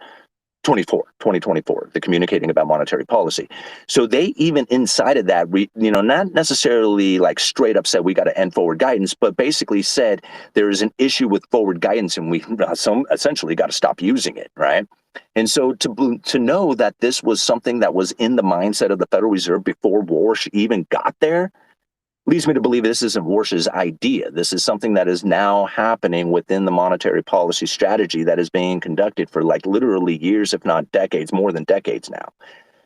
2024, the communicating about monetary policy. So they even inside of that, not necessarily like straight up said we got to end forward guidance, but basically said there is an issue with forward guidance and we essentially got to stop using it, right? And so to know that this was something that was in the mindset of the Federal Reserve before Warsh even got there, leads me to believe this isn't Warsh's idea. This is something that is now happening within the monetary policy strategy that is being conducted for like literally years, if not decades, more than decades now.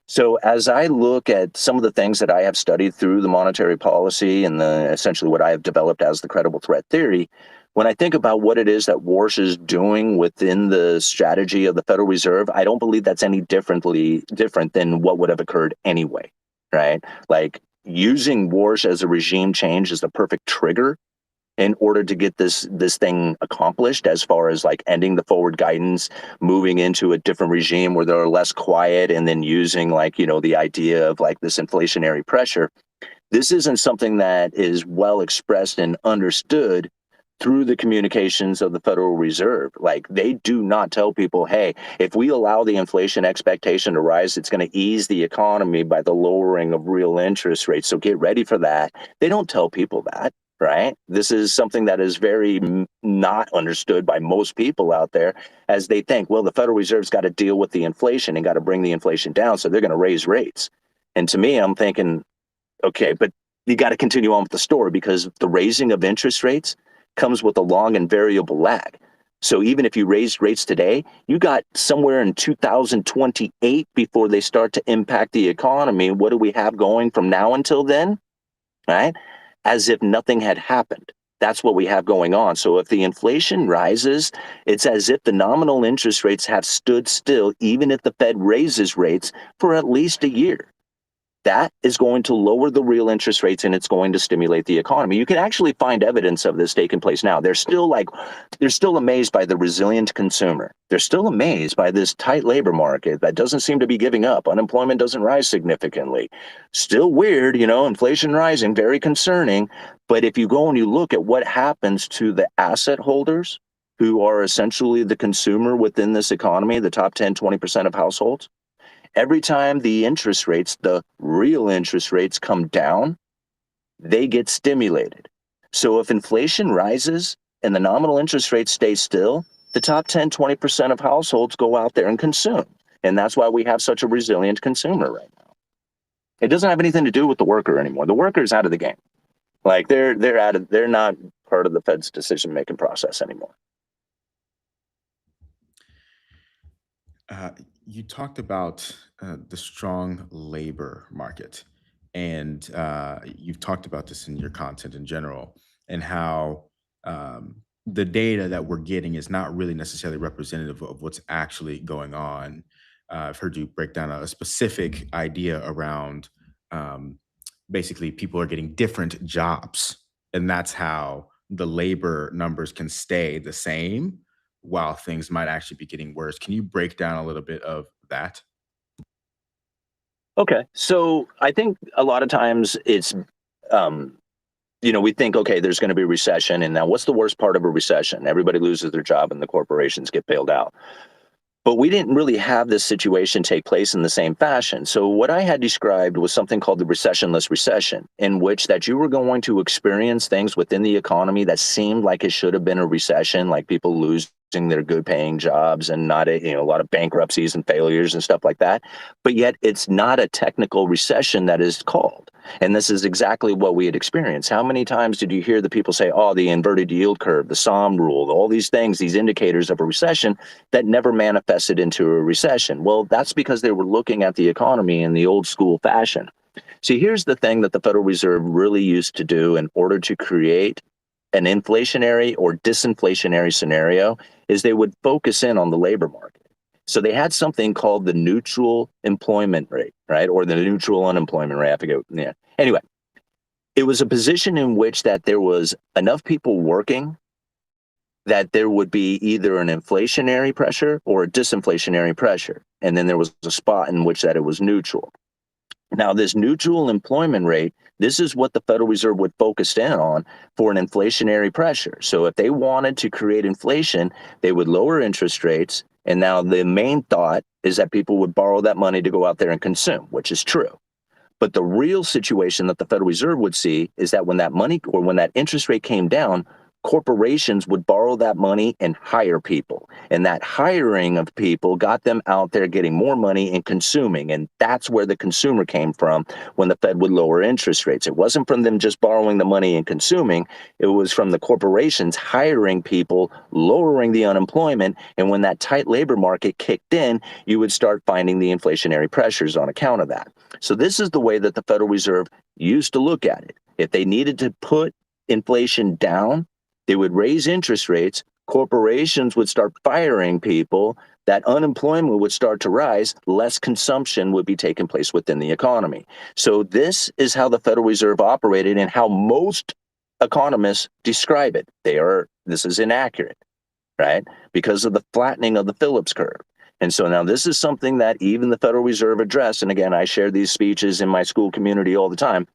So as I look at some of the things that I have studied through the monetary policy and essentially what I have developed as the credible threat theory, when I think about what it is that Warsh is doing within the strategy of the Federal Reserve, I don't believe that's any different than what would have occurred anyway, right? Like, using Warsh as a regime change is the perfect trigger in order to get this thing accomplished, as far as like ending the forward guidance, moving into a different regime where they're less quiet, and then using like, the idea of like this inflationary pressure. This isn't something that is well expressed and understood through the communications of the Federal Reserve. Like, they do not tell people, hey, if we allow the inflation expectation to rise, it's going to ease the economy by the lowering of real interest rates. So get ready for that. They don't tell people that, right? This is something that is very not understood by most people out there, as they think, well, the Federal Reserve's got to deal with the inflation and got to bring the inflation down, so they're going to raise rates. And to me, I'm thinking, okay, but you got to continue on with the story, because the raising of interest rates comes with a long and variable lag. So even if you raised rates today, you got somewhere in 2028 before they start to impact the economy. What do we have going from now until then? Right? As if nothing had happened. That's what we have going on. So if the inflation rises, it's as if the nominal interest rates have stood still, even if the Fed raises rates for at least a year. That is going to lower the real interest rates, and it's going to stimulate the economy. You can actually find evidence of this taking place now. They're still amazed by the resilient consumer. They're still amazed by this tight labor market that doesn't seem to be giving up. Unemployment doesn't rise significantly. Still weird, inflation rising, very concerning. But if you go and you look at what happens to the asset holders, who are essentially the consumer within this economy, the top 10, 20% of households, every time the interest rates, the real interest rates, come down, they get stimulated. So if inflation rises and the nominal interest rate stays still, the top 10, 20% of households go out there and consume. And that's why we have such a resilient consumer right now. It doesn't have anything to do with the worker anymore. The worker's out of the game. Like they're not part of the Fed's decision-making process anymore. You talked about the strong labor market, and you've talked about this in your content in general, and how the data that we're getting is not really necessarily representative of what's actually going on. I've heard you break down a specific idea around um, basically people are getting different jobs, and that's how the labor numbers can stay the same while things might actually be getting worse. Can you break down a little bit of that? Okay, so I think a lot of times it's, um, we think, okay, there's going to be a recession, and now what's the worst part of a recession? Everybody loses their job, and the corporations get bailed out. But we didn't really have this situation take place in the same fashion. So what I had described was something called the recessionless recession, in which that you were going to experience things within the economy that seemed like it should have been a recession, like people losing their good paying jobs and not a lot of bankruptcies and failures and stuff like that. But yet it's not a technical recession that is called. And this is exactly what we had experienced. How many times did you hear the people say, oh, the inverted yield curve, the SOM rule, all these things, these indicators of a recession that never manifested into a recession? Well, that's because they were looking at the economy in the old school fashion. See, here's the thing that the Federal Reserve really used to do in order to create an inflationary or disinflationary scenario is they would focus in on the labor market. So they had something called the neutral employment rate, right? Or the neutral unemployment rate. I forget. Yeah. Anyway, it was a position in which that there was enough people working that there would be either an inflationary pressure or a disinflationary pressure. And then there was a spot in which that it was neutral. Now, this neutral employment rate, this is what the Federal Reserve would focus in on for an inflationary pressure. So if they wanted to create inflation, they would lower interest rates. And now the main thought is that people would borrow that money to go out there and consume, which is true. But the real situation that the Federal Reserve would see is that when that money or when that interest rate came down, corporations would borrow that money and hire people. And that hiring of people got them out there getting more money and consuming. And that's where the consumer came from when the Fed would lower interest rates. It wasn't from them just borrowing the money and consuming. It was from the corporations hiring people, lowering the unemployment. And when that tight labor market kicked in, you would start finding the inflationary pressures on account of that. So this is the way that the Federal Reserve used to look at it. If they needed to put inflation down, they would raise interest rates, corporations would start firing people, that unemployment would start to rise, less consumption would be taking place within the economy. So this is how the Federal Reserve operated and how most economists describe it. This is inaccurate, right? Because of the flattening of the Phillips curve. And so now this is something that even the Federal Reserve addressed. And again, I share these speeches in my school community all the time.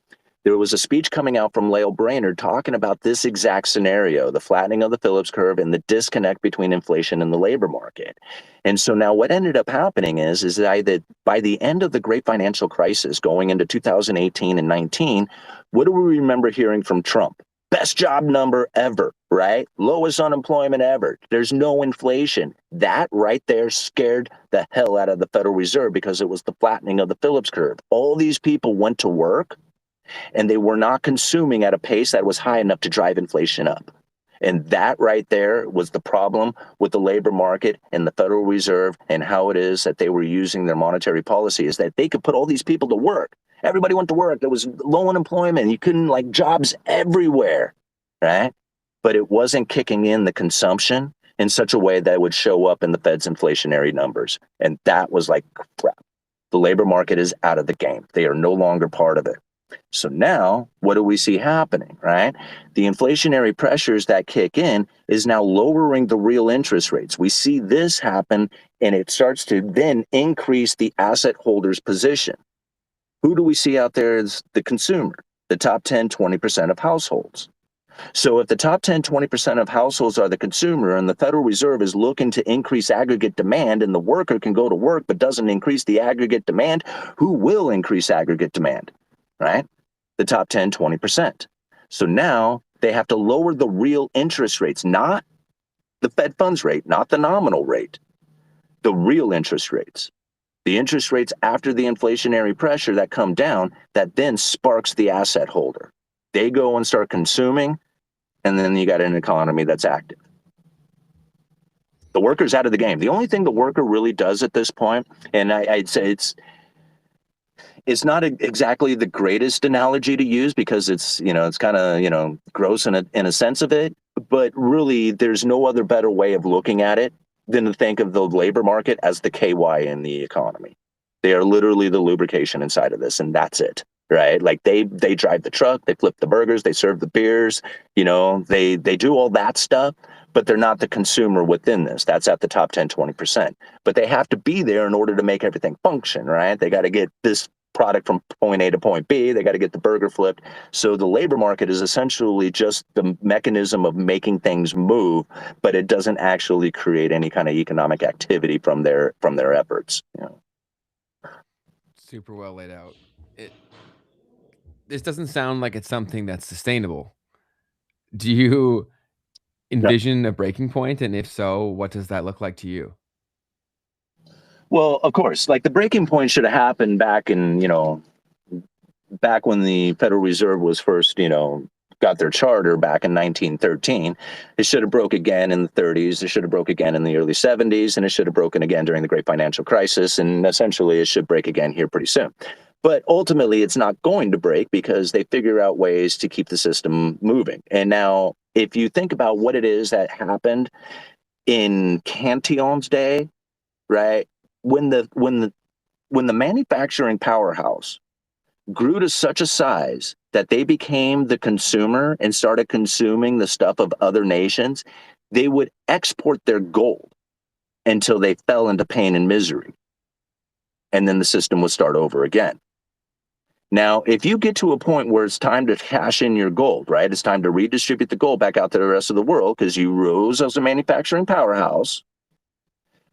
There was a speech coming out from Lael Brainerd talking about this exact scenario, the flattening of the Phillips curve and the disconnect between inflation and the labor market. And so now what ended up happening is that by the end of the great financial crisis going into 2018 and 19, what do we remember hearing from Trump? Best job number ever, right? Lowest unemployment ever. There's no inflation. That right there scared the hell out of the Federal Reserve because it was the flattening of the Phillips curve. All these people went to work and they were not consuming at a pace that was high enough to drive inflation up. And that right there was the problem with the labor market and the Federal Reserve and how it is that they were using their monetary policy is that they could put all these people to work. Everybody went to work. There was low unemployment. You couldn't jobs everywhere, right? But it wasn't kicking in the consumption in such a way that it would show up in the Fed's inflationary numbers. And that was like crap. The labor market is out of the game. They are no longer part of it. So now what do we see happening, right? The inflationary pressures that kick in is now lowering the real interest rates. We see this happen and it starts to then increase the asset holder's position. Who do we see out there as the consumer? The top 10, 20% of households. So if the top 10, 20% of households are the consumer and the Federal Reserve is looking to increase aggregate demand and the worker can go to work but doesn't increase the aggregate demand, who will increase aggregate demand? Right? The top 10, 20%. So now they have to lower the real interest rates, not the Fed funds rate, not the nominal rate, the real interest rates. The interest rates after the inflationary pressure that come down, that then sparks the asset holder. They go and start consuming, and then you got an economy that's active. The worker's out of the game. The only thing the worker really does at this point, and I'd say it's not exactly the greatest analogy to use because it's kind of gross in a sense of it, but really there's no other better way of looking at it than to think of the labor market as the KY in the economy. They are literally the lubrication inside of this, and that's it, right? Like they drive the truck, they flip the burgers, they serve the beers, they do all that stuff, but they're not the consumer within this. That's at the top 10, 20%. But they have to be there in order to make everything function, right? They got to get this product from point A to point B. They got to get the burger flipped. So the labor market is essentially just the mechanism of making things move, but it doesn't actually create any kind of economic activity from their efforts. Super well laid out. This doesn't sound like it's something that's sustainable. Do you envision a breaking point? And if so, what does that look like to you? Well, of course, like the breaking point should have happened back when the Federal Reserve was first, got their charter back in 1913. It should have broke again in the 30s. It should have broke again in the early 70s, and it should have broken again during the Great Financial Crisis. And essentially, it should break again here pretty soon. But ultimately, it's not going to break because they figure out ways to keep the system moving. And now, if you think about what it is that happened in Cantillon's day, right? When the manufacturing powerhouse grew to such a size that they became the consumer and started consuming the stuff of other nations, they would export their gold until they fell into pain and misery. And then the system would start over again. Now, if you get to a point where it's time to cash in your gold, right? It's time to redistribute the gold back out to the rest of the world because you rose as a manufacturing powerhouse,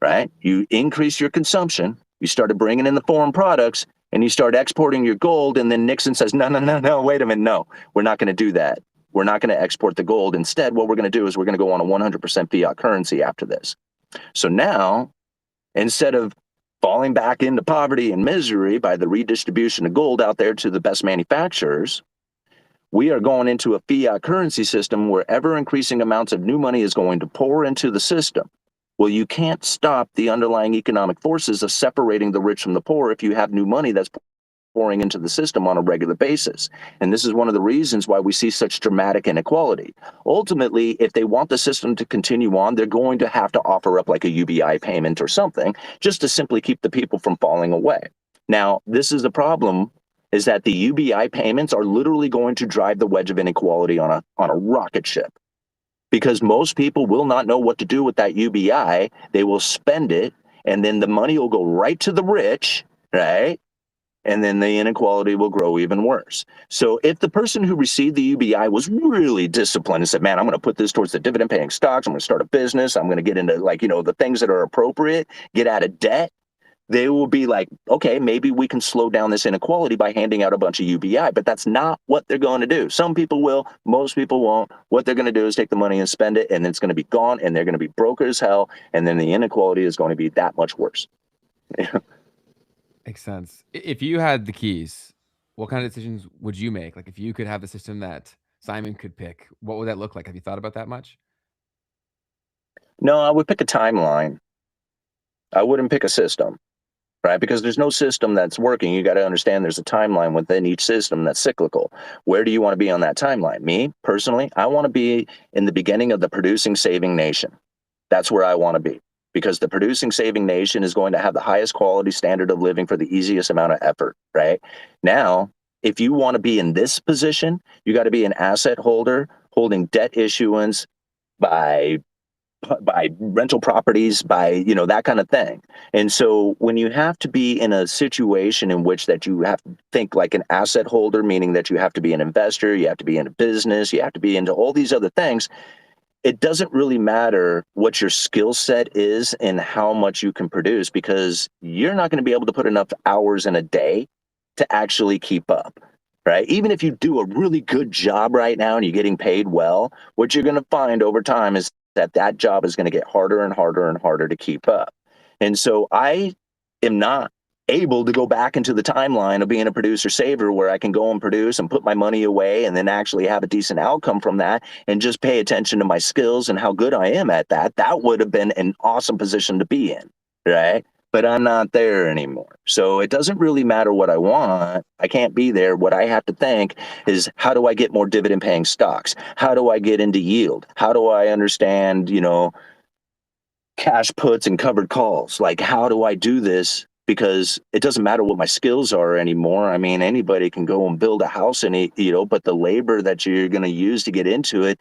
right? You increase your consumption. You started bringing in the foreign products and you start exporting your gold. And then Nixon says, no, wait a minute. No, we're not going to do that. We're not going to export the gold. Instead, what we're going to do is we're going to go on a 100% fiat currency after this. So now, instead of falling back into poverty and misery by the redistribution of gold out there to the best manufacturers, we are going into a fiat currency system where ever increasing amounts of new money is going to pour into the system. Well, you can't stop the underlying economic forces of separating the rich from the poor if you have new money that's pouring into the system on a regular basis. And this is one of the reasons why we see such dramatic inequality. Ultimately, if they want the system to continue on, they're going to have to offer up like a UBI payment or something just to simply keep the people from falling away. Now, this is the problem, is that the UBI payments are literally going to drive the wedge of inequality on a rocket ship. Because most people will not know what to do with that UBI. They will spend it, and then the money will go right to the rich, right? And then the inequality will grow even worse. So if the person who received the UBI was really disciplined and said, man, I'm going to put this towards the dividend paying stocks, I'm going to start a business, I'm going to get into the things that are appropriate, get out of debt, they will be like, okay, maybe we can slow down this inequality by handing out a bunch of UBI, but that's not what they're going to do. Some people will, most people won't. What they're going to do is take the money and spend it, and it's going to be gone, and they're going to be broke as hell, and then the inequality is going to be that much worse. Makes sense. If you had the keys, what kind of decisions would you make? Like if you could have the system that Simon could pick, what would that look like? Have you thought about that much? No, I would pick a timeline. I wouldn't pick a system, right? Because there's no system that's working. You got to understand there's a timeline within each system that's cyclical. Where do you want to be on that timeline? Me, personally, I want to be in the beginning of the producing, saving nation. That's where I want to be. Because the producing, saving nation is going to have the highest quality standard of living for the easiest amount of effort, right? Now, if you want to be in this position, you got to be an asset holder holding debt issuance by rental properties, by, that kind of thing. And so when you have to be in a situation in which that you have to think like an asset holder, meaning that you have to be an investor, you have to be in a business, you have to be into all these other things, it doesn't really matter what your skill set is and how much you can produce, because you're not going to be able to put enough hours in a day to actually keep up, right? Even if you do a really good job right now and you're getting paid well, what you're going to find over time is that job is going to get harder and harder and harder to keep up. And so I am not able to go back into the timeline of being a producer saver where I can go and produce and put my money away and then actually have a decent outcome from that and just pay attention to my skills and how good I am at that, that would have been an awesome position to be in, right? But I'm not there anymore. So it doesn't really matter what I want. I can't be there. What I have to think is, how do I get more dividend paying stocks? How do I get into yield? How do I understand, cash puts and covered calls? Like, how do I do this? Because it doesn't matter what my skills are anymore. I mean, anybody can go and build a house and, but the labor that you're going to use to get into it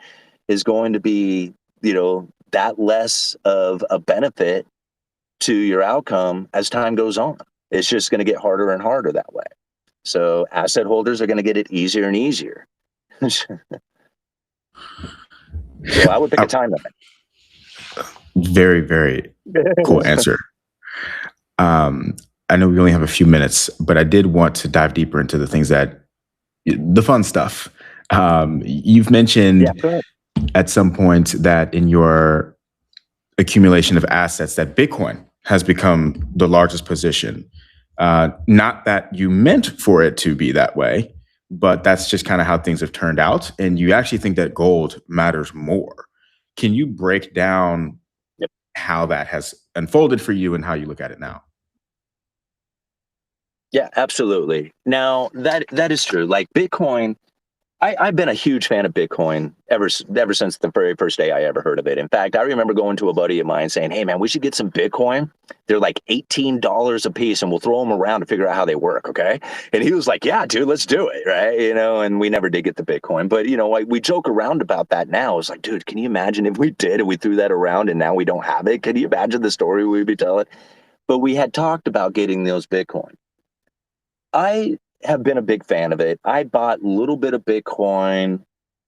is going to be, that less of a benefit to your outcome as time goes on. It's just going to get harder and harder that way. So asset holders are going to get it easier and easier. So I would pick a time limit. Very, very cool answer. I know we only have a few minutes, but I did want to dive deeper into the fun stuff. You've mentioned at some point that in your accumulation of assets that Bitcoin has become the largest position. Not that you meant for it to be that way, but that's just kind of how things have turned out. And you actually think that gold matters more. Can you break down how that has unfolded for you and how you look at it now? Yeah, absolutely. Now that is true. Like Bitcoin, I've been a huge fan of Bitcoin ever since the very first day I ever heard of it. In fact, I remember going to a buddy of mine saying, "Hey man, we should get some Bitcoin. They're like $18 a piece and we'll throw them around to figure out how they work, okay?" And he was like, "Yeah, dude, let's do it," right? And we never did get the Bitcoin. But, like we joke around about that now. It's like, dude, can you imagine if we did and we threw that around and now we don't have it? Can you imagine the story we'd be telling? But we had talked about getting those Bitcoin. I have been a big fan of it. I bought a little bit of Bitcoin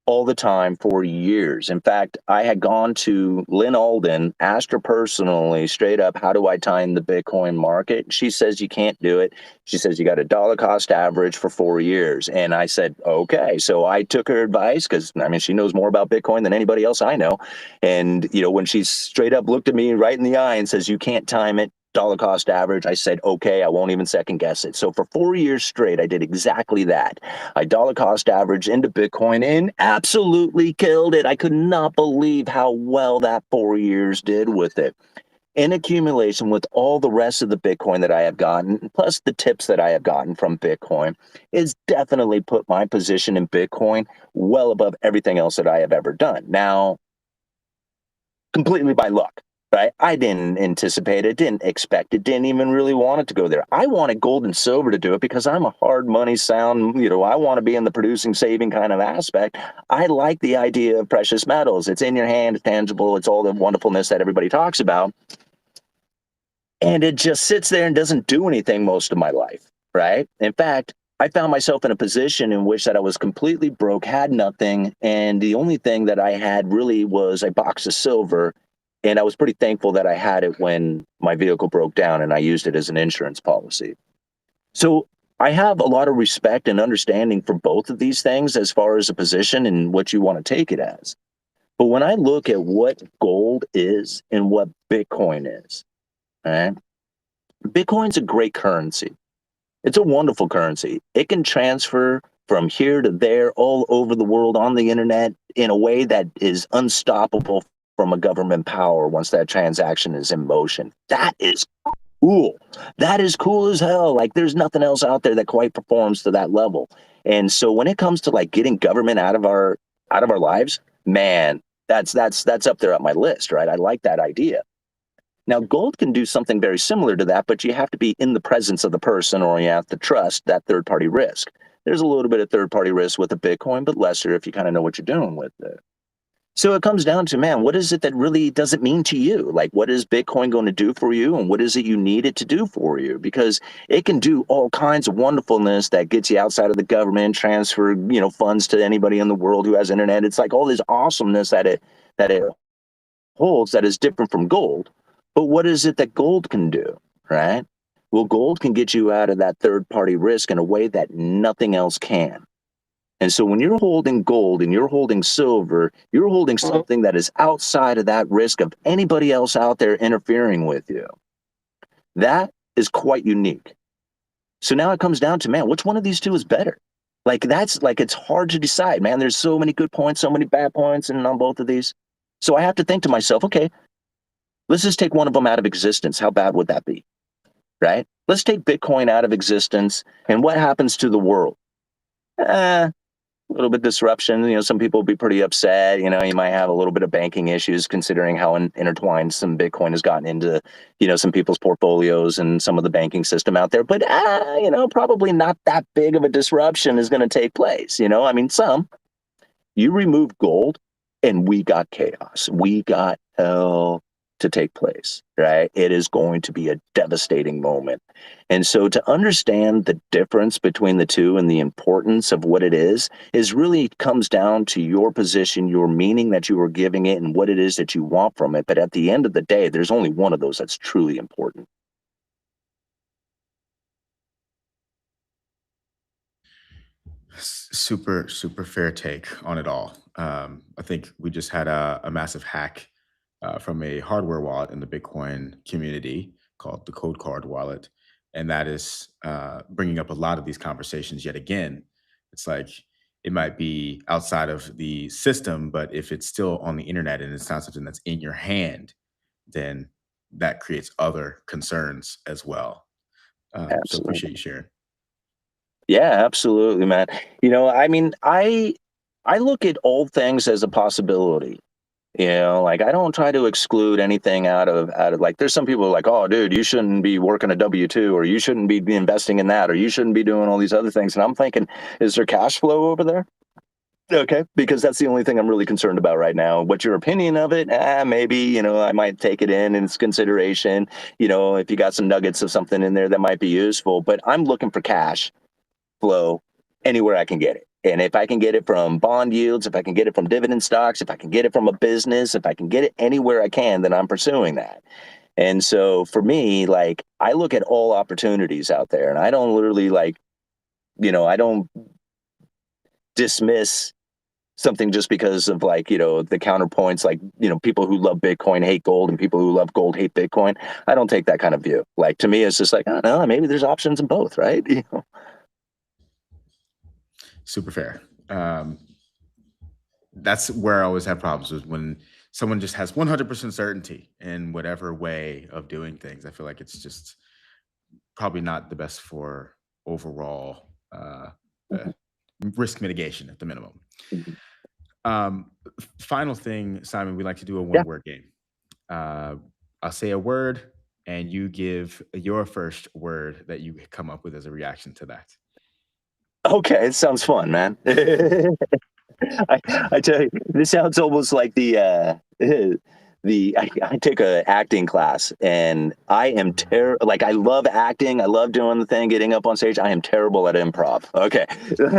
all the time for years. In fact, I had gone to Lynn Alden, asked her personally, straight up, how do I time the Bitcoin market? She says you can't do it. She says you got a dollar cost average for 4 years. And I said, okay. So I took her advice because, she knows more about Bitcoin than anybody else I know. And, when she straight up looked at me right in the eye and says, you can't time it, dollar cost average, I said, okay, I won't even second guess it. So for 4 years straight, I did exactly that. I dollar cost average into Bitcoin and absolutely killed it. I could not believe how well that 4 years did with it. In accumulation with all the rest of the Bitcoin that I have gotten, plus the tips that I have gotten from Bitcoin, is definitely put my position in Bitcoin well above everything else that I have ever done. Now, completely by luck. Right? I didn't anticipate it, didn't expect it, didn't even really want it to go there. I wanted gold and silver to do it because I'm a hard money sound, I want to be in the producing, saving kind of aspect. I like the idea of precious metals. It's in your hand, it's tangible, it's all the wonderfulness that everybody talks about. And it just sits there and doesn't do anything most of my life, right? In fact, I found myself in a position in which that I was completely broke, had nothing, and the only thing that I had really was a box of silver. And I was pretty thankful that I had it when my vehicle broke down and I used it as an insurance policy. So I have a lot of respect and understanding for both of these things as far as a position and what you want to take it as. But when I look at what gold is and what Bitcoin is, right? Bitcoin's a great currency. It's a wonderful currency. It can transfer from here to there all over the world on the internet in a way that is unstoppable from a government power once that transaction is in motion. That is cool. That is cool as hell. Like there's nothing else out there that quite performs to that level. And so when it comes to like getting government out of our lives, man, that's up there on my list, right? I like that idea. Now, gold can do something very similar to that, but you have to be in the presence of the person or you have to trust that third-party risk. There's a little bit of third-party risk with a Bitcoin, but lesser if you kind of know what you're doing with it. So it comes down to, man, what is it that really doesn't mean to you? Like, what is Bitcoin going to do for you? And what is it you need it to do for you? Because it can do all kinds of wonderfulness that gets you outside of the government, transfer, funds to anybody in the world who has internet. It's like all this awesomeness that it holds that is different from gold. But what is it that gold can do, right? Well, gold can get you out of that third-party risk in a way that nothing else can. And so when you're holding gold and you're holding silver, you're holding something that is outside of that risk of anybody else out there interfering with you. That is quite unique. So now it comes down to, man, which one of these two is better? Like that's like it's hard to decide, man. There's so many good points, so many bad points, and on both of these. So I have to think to myself, okay, let's just take one of them out of existence. How bad would that be? Right? Let's take Bitcoin out of existence, and what happens to the world? A little bit disruption. Some people will be pretty upset. You might have a little bit of banking issues considering how intertwined some Bitcoin has gotten into, some people's portfolios and some of the banking system out there. But, probably not that big of a disruption is going to take place. I mean, you remove gold and we got chaos. We got hell to take place, right? It is going to be a devastating moment. And so to understand the difference between the two and the importance of what it is really comes down to your position, your meaning that you are giving it, and what it is that you want from it. But at the end of the day, there's only one of those that's truly important. Super, super fair take on it all. I think we just had a massive hack from a hardware wallet in the Bitcoin community called the Code Card wallet. And that is bringing up a lot of these conversations yet again. It's like it might be outside of the system, but if it's still on the internet and it's not something that's in your hand, then that creates other concerns as well. So Absolutely. appreciate you sharing. Yeah, absolutely, man. I mean, I look at all things as a possibility. Like I don't try to exclude anything out of like there's some people who are like, oh dude, you shouldn't be working a W-2, or you shouldn't be investing in that, or you shouldn't be doing all these other things. And I'm thinking, is there cash flow over there? Okay, because that's the only thing I'm really concerned about right now. What's your opinion of it? Maybe, I might take it in its consideration. If you got some nuggets of something in there that might be useful, but I'm looking for cash flow anywhere I can get it. And if I can get it from bond yields, if I can get it from dividend stocks, if I can get it from a business, if I can get it anywhere I can, then I'm pursuing that. And so for me, like I look at all opportunities out there, and I don't literally I don't dismiss something just because of the counterpoints, people who love Bitcoin hate gold and people who love gold hate Bitcoin. I don't take that kind of view. Like to me, it's just like, I don't know, maybe there's options in both, right? Super fair. That's where I always have problems with when someone just has 100% certainty in whatever way of doing things. I feel like it's just probably not the best for overall uh, risk mitigation at the minimum. Mhm. Um, Final thing, Simon, we like to do a Yeah. one word game. Uh, I'll say a word and you give your first word that you come up with as a reaction to that. Okay, it sounds fun, man. I tell you, this sounds almost like I take a acting class, and I am like I love acting, I love doing the thing, getting up on stage. I am terrible at improv. Okay,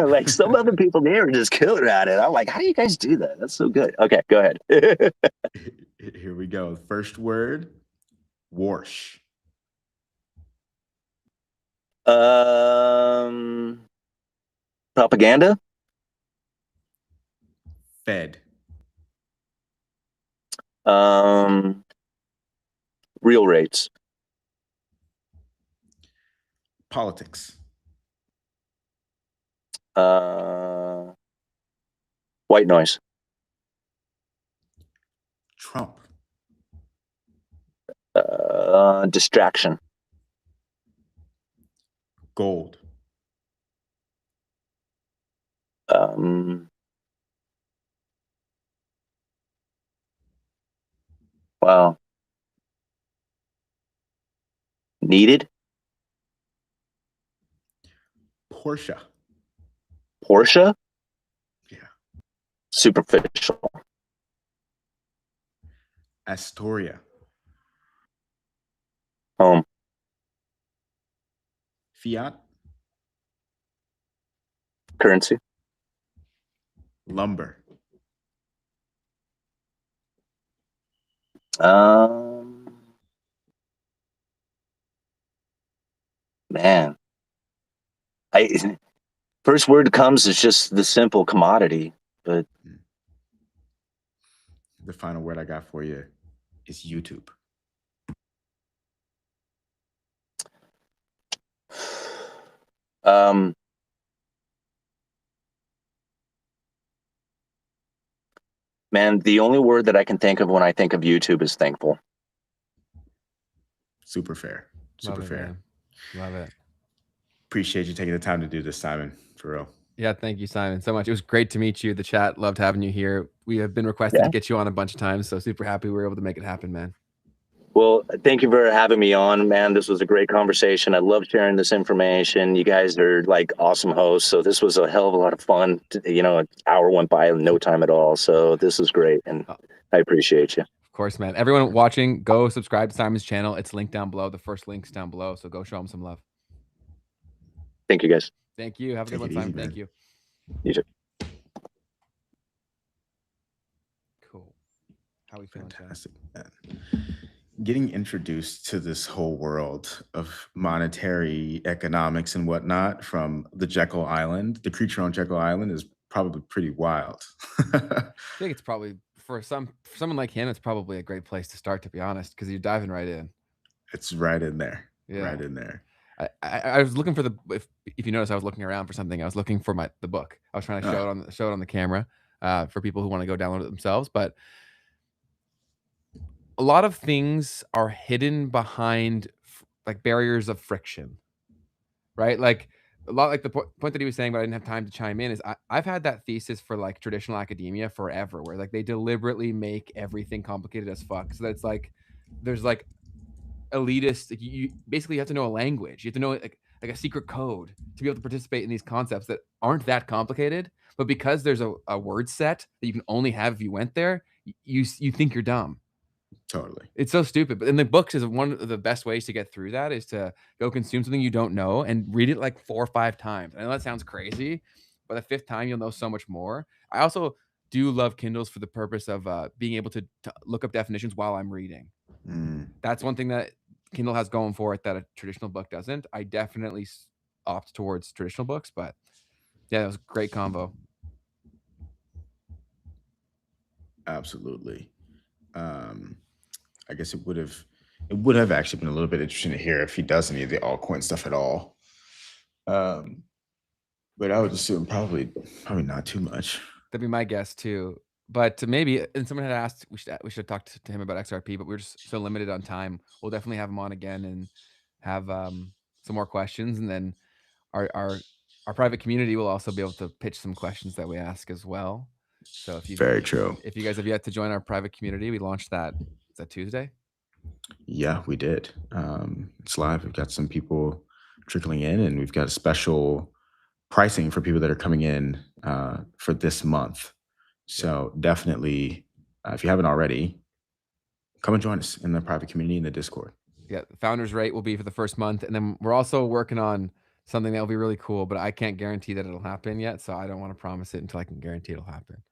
like some other people there are just killer at it. I'm like, how do you guys do that? That's so good. Okay, go ahead. Here we go. First word, wash. um, Propaganda. Fed. Um, Real rates. Politics. Uh, White noise. Trump. Distraction. Gold. Um, wow. Needed. Porsche. Porsche. Yeah. Superficial. Astoria. Home. Fiat. Currency. Lumber. Um, Man, I first word comes is just the simple commodity, but The final word I got for you is YouTube. Man, the only word that I can think of when I think of YouTube is thankful. Super fair. Super Love it, fair. man. Love it. Appreciate you taking the time to do this, Simon, for real. Yeah, thank you, Simon, so much. It was great to meet you. The chat loved having you here. We have been requested to get you on a bunch of times, so super happy we were able to make it happen, man. Well, thank you for having me on, man. This was a great conversation. I love sharing this information. You guys are like awesome hosts. So this was a hell of a lot of fun. An hour went by in no time at all. So this is great. And I appreciate you. Of course, man. Everyone watching, go subscribe to Simon's channel. It's linked down below. The first link's down below. So go show him some love. Thank you, guys. Thank you. Have a good one, Simon. Thank you. You too. Cool. How are we feeling, Fantastic. Getting introduced to this whole world of monetary economics and whatnot from the Jekyll Island, the creature on Jekyll Island, is probably pretty wild. I think it's probably for someone like him, it's probably a great place to start, to be honest, because you're diving right in. It's right in there. Yeah. Right in there. I was looking for if you notice, I was looking around for something. I was looking for the book. I was trying to show it on the camera for people who want to go download it themselves. But a lot of things are hidden behind like barriers of friction, right? Like a lot like the point that he was saying, but I didn't have time to chime in, is I've had that thesis for like traditional academia forever, where like they deliberately make everything complicated as fuck. So that's like there's like elitist, like you basically have to know a language. You have to know like a secret code to be able to participate in these concepts that aren't that complicated. But because there's a word set that you can only have if you went there, you think you're dumb. Totally. It's so stupid. But in the books is one of the best ways to get through that is to go consume something you don't know and read it like 4 or 5 times. I know that sounds crazy, but the 5th time you'll know so much more. I also do love Kindles for the purpose of being able to look up definitions while I'm reading. That's one thing that Kindle has going for it that a traditional book doesn't. I definitely opt towards traditional books, but yeah, it was a great combo. Absolutely. I guess it would have actually been a little bit interesting to hear if he does any of the altcoin stuff at all. But I would assume probably not too much. That'd be my guess too. But maybe, and someone had asked, we should have talked to him about XRP, but we're just so limited on time. We'll definitely have him on again and have some more questions, and then our private community will also be able to pitch some questions that we ask as well. So very true. If you guys have yet to join our private community, we launched that. Is that Tuesday? Yeah, we did. It's live. We've got some people trickling in, and we've got a special pricing for people that are coming in for this month. So definitely, if you haven't already, come and join us in the private community in the Discord. Yeah, the founders rate will be for the first month, and then we're also working on something that will be really cool, but I can't guarantee that it'll happen yet, so I don't want to promise it until I can guarantee it'll happen.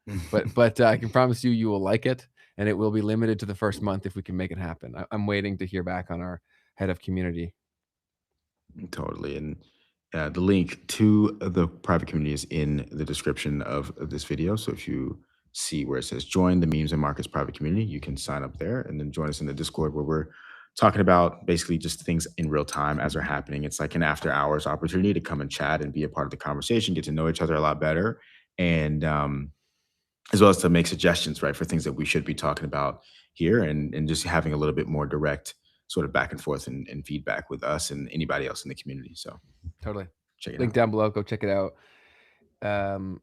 but I can promise you will like it, and it will be limited to the first month if we can make it happen. I'm waiting to hear back on our head of community. Totally, and the link to the private community is in the description of this video. So if you see where it says join the Memes and Markets private community, you can sign up there and then join us in the Discord, where we're talking about basically just things in real time as they're happening. It's like an after hours opportunity to come and chat and be a part of the conversation, get to know each other a lot better, and as well as to make suggestions, right, for things that we should be talking about here, and just having a little bit more direct sort of back and forth and feedback with us and anybody else in the community. So totally. Check it Link out. down below. Go check it out. Do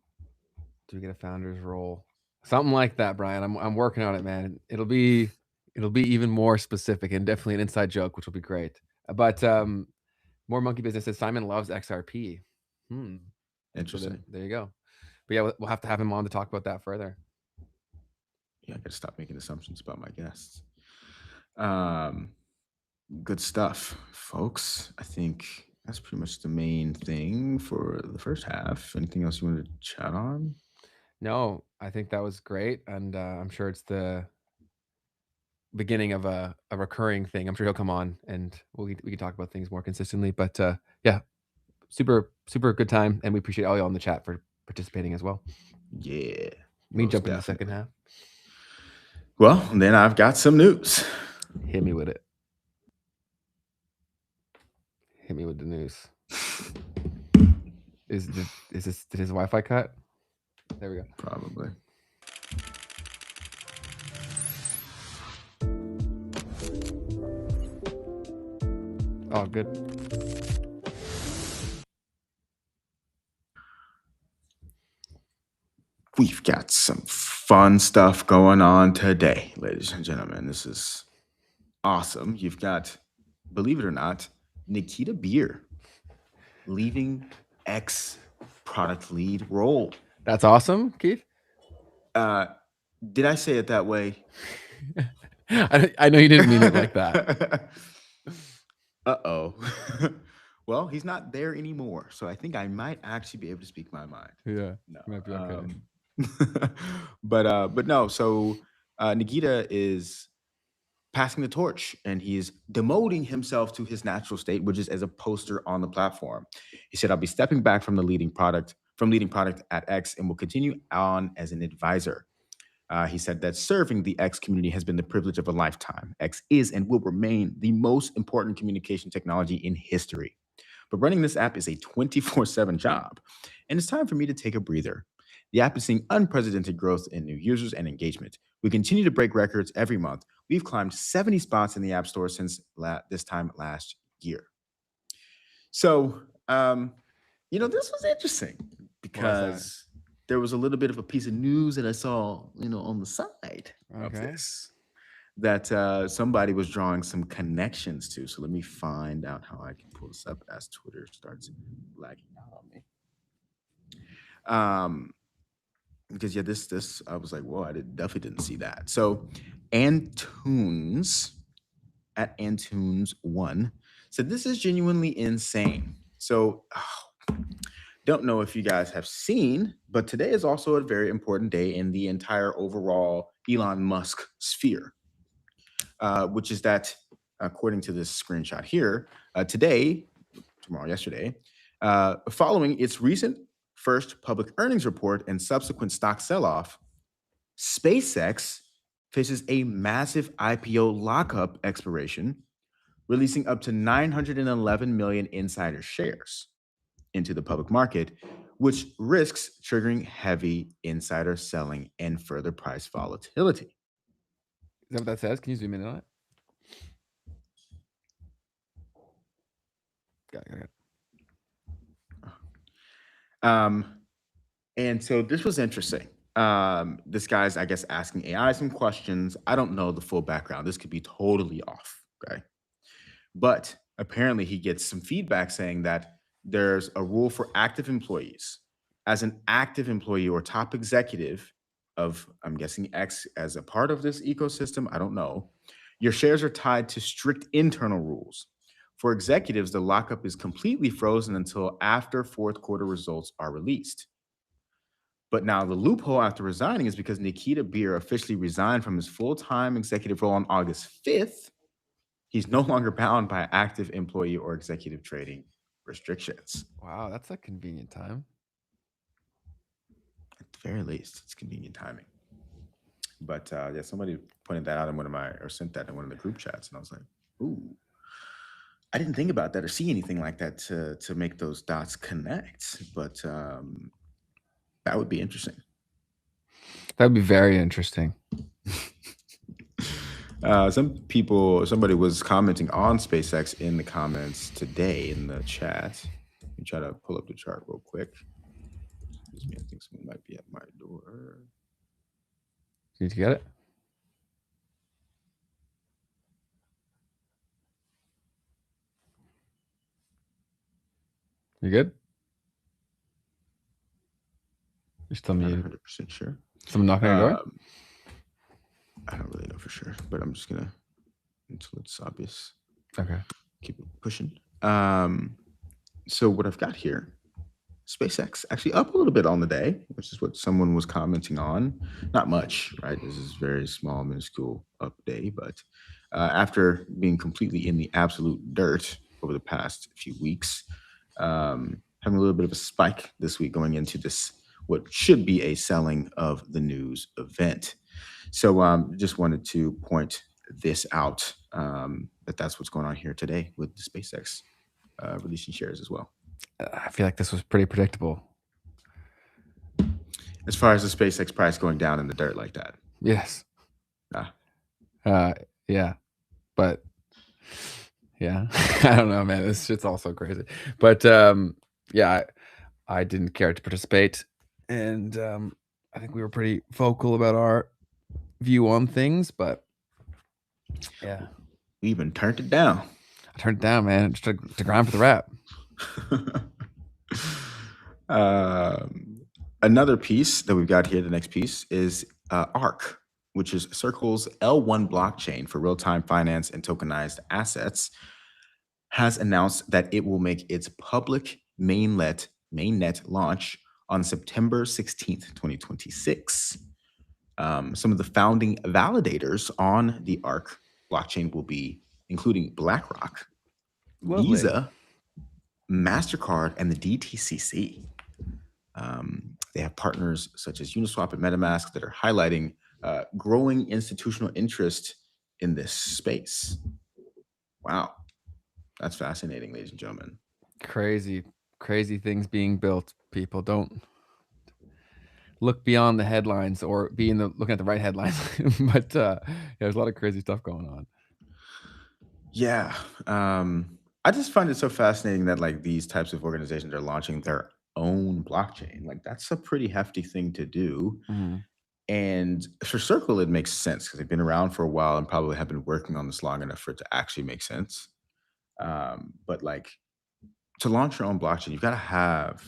we get a founder's role? Something like that, Brian. I'm working on it, man. It'll be even more specific and definitely an inside joke, which will be great. But more monkey business says Simon loves XRP. Interesting. So there you go. But yeah, we'll have to have him on to talk about that further. Yeah, I got to stop making assumptions about my guests. Good stuff, folks. I think that's pretty much the main thing for the first half. Anything else you wanted to chat on? No, I think that was great, and I'm sure it's the beginning of a recurring thing. I'm sure he'll come on and we can talk about things more consistently. But yeah, super good time, and we appreciate all y'all in the chat for participating as well. Yeah, Me jump in the second half. Well, then I've got some news. Hit me with it. Hit me with the news. Did his Wi-Fi cut? There we go. Probably. Oh, good. We've got some fun stuff going on today, ladies and gentlemen. This is awesome. You've got, believe it or not, Nikita Beer leaving X product lead role. That's awesome, Keith. Did I say it that way? I know you didn't mean it like that. Uh-oh. Well, he's not there anymore, so I think I might actually be able to speak my mind. Yeah, No, might be okay. but no. So Nikita is passing the torch, and he's demoting himself to his natural state, which is as a poster on the platform. He said, "I'll be stepping back from leading product at X, and will continue on as an advisor." He said that serving the X community has been the privilege of a lifetime. X is and will remain the most important communication technology in history. But running this app is a 24/7 job, and it's time for me to take a breather. The app is seeing unprecedented growth in new users and engagement. We continue to break records every month. We've climbed 70 spots in the App Store since this time last year. So, this was interesting because there was a little bit of a piece of news that I saw, on the side of this that somebody was drawing some connections to. So let me find out how I can pull this up as Twitter starts lagging out on me. Because this I was like, whoa, I definitely didn't see that. So Antunes at Antunes1 said this is genuinely insane. So don't know if you guys have seen, but today is also a very important day in the entire overall Elon Musk sphere, which is that, according to this screenshot here, yesterday, following its recent first public earnings report and subsequent stock sell-off, SpaceX faces a massive IPO lockup expiration, releasing up to 911 million insider shares into the public market, which risks triggering heavy insider selling and further price volatility. Is that what that says? Can you zoom in on it? Got it. And so this was interesting. This guy's, I guess, asking AI some questions. I don't know the full background. This could be totally off, okay? But apparently he gets some feedback saying that there's a rule for active employees. As an active employee or top executive of, I'm guessing, X as a part of this ecosystem, I don't know, your shares are tied to strict internal rules. For executives, the lockup is completely frozen until after fourth quarter results are released. But now the loophole after resigning is because Nikita Beer officially resigned from his full-time executive role on August 5th. He's no longer bound by active employee or executive trading restrictions. Wow, that's a convenient time. At the very least, it's convenient timing. But somebody pointed that out in sent that in one of the group chats, and I was like, ooh, I didn't think about that or see anything like that to make those dots connect. But that would be interesting. That would be very interesting. Somebody was commenting on SpaceX in the comments today in the chat. Let me try to pull up the chart real quick. Excuse me, I think someone might be at my door. Did you get it? You good? You're still muted. 100% sure. Someone knocking on your door? I don't really know for sure, but I'm just gonna, until it's obvious. Okay. Keep it pushing. So what I've got here, SpaceX actually up a little bit on the day, which is what someone was commenting on. Not much, right? This is very small, minuscule up day, but after being completely in the absolute dirt over the past few weeks, having a little bit of a spike this week going into this, what should be a selling of the news event. So just wanted to point this out, that's what's going on here today with the SpaceX releasing shares as well. I feel like this was pretty predictable. As far as the SpaceX price going down in the dirt like that. Yes. Ah. Yeah. But yeah, I don't know, man. This shit's all so crazy. But yeah, I didn't care to participate, and I think we were pretty vocal about our view on things. But yeah, We even turned it down. I turned it down, man, just to grind for the rap. Another piece that we've got here, the next piece, is ARC, which is Circle's L1 blockchain for real-time finance and tokenized assets, has announced that it will make its public mainnet launch on September 16th, 2026. Some of the founding validators on the ARC blockchain will be including BlackRock, Lovely. Visa, MasterCard, and the DTCC. They have partners such as Uniswap and MetaMask that are highlighting growing institutional interest in this space. Wow. That's fascinating, ladies and gentlemen. Crazy things being built. People don't look beyond the headlines or looking at the right headlines. But yeah, there's a lot of crazy stuff going on. Yeah. I just find it so fascinating that like these types of organizations are launching their own blockchain. Like that's a pretty hefty thing to do. And for Circle, it makes sense because they've been around for a while and probably have been working on this long enough for it to actually make sense. But like to launch your own blockchain, you've got to have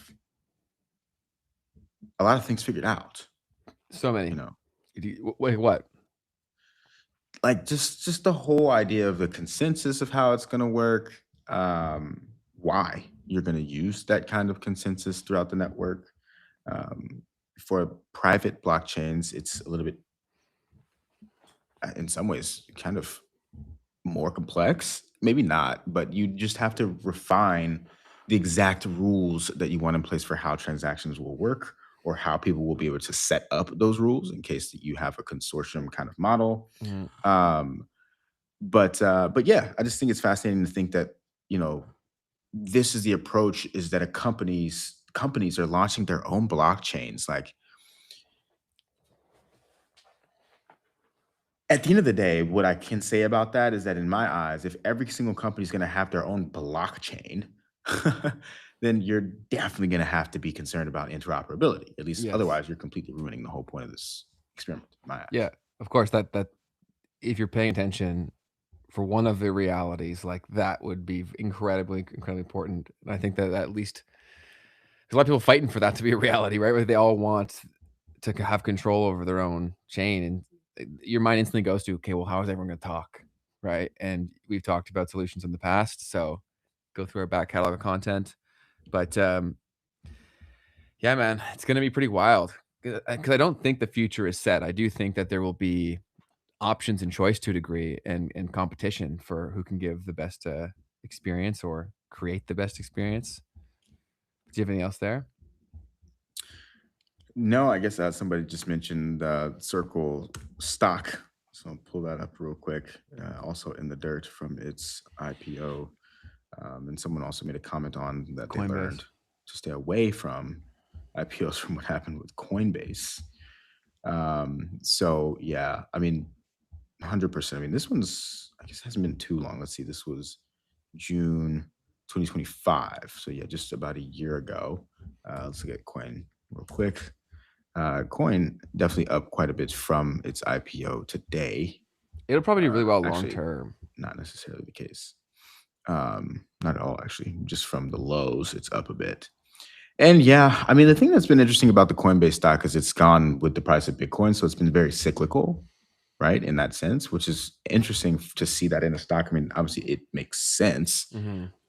a lot of things figured out. So many. You know, Wait, what? like just the whole idea of the consensus of how it's going to work, why you're going to use that kind of consensus throughout the network. For private blockchains, it's a little bit, in some ways, kind of more complex. Maybe not, but you just have to refine the exact rules that you want in place for how transactions will work or how people will be able to set up those rules in case that you have a consortium kind of model. But yeah, I just think it's fascinating to think that, you know, this is the approach, is that companies are launching their own blockchains. Like at the end of the day, what I can say about that is that in my eyes, if every single company is going to have their own blockchain, then you're definitely going to have to be concerned about interoperability. At least Yes. otherwise, you're completely ruining the whole point of this experiment, in my eyes. Yeah, of course. That if you're paying attention for one of the realities, like that would be incredibly important. And I think that at least there's a lot of people fighting for that to be a reality, right? Where they all want to have control over their own chain, and your mind instantly goes to, okay, well, how is everyone going to talk, right? And we've talked about solutions in the past, so go through our back catalog of content. But yeah, man, it's going to be pretty wild because I don't think the future is set. I do think that there will be options and choice to a degree, and competition for who can give the best experience or create the best experience. Do you have anything else there? No, I guess somebody just mentioned Circle stock. So I'll pull that up real quick. Also in the dirt from its IPO. And someone also made a comment on that they Coinbase. learned to stay away from IPOs from what happened with Coinbase. So yeah, I mean, 100%. I mean, this one's, I guess, hasn't been too long. Let's see, this was June 2025. So yeah, just about a year ago. Let's look at Coin real quick. Coin definitely up quite a bit from its IPO today. It'll probably do really well long actually, term. Not necessarily the case. Not at all, actually. Just from the lows, it's up a bit. And yeah, I mean, the thing that's been interesting about the Coinbase stock is it's gone with the price of Bitcoin. So it's been very cyclical, right? In that sense, which is interesting to see that in a stock. I mean, obviously it makes sense,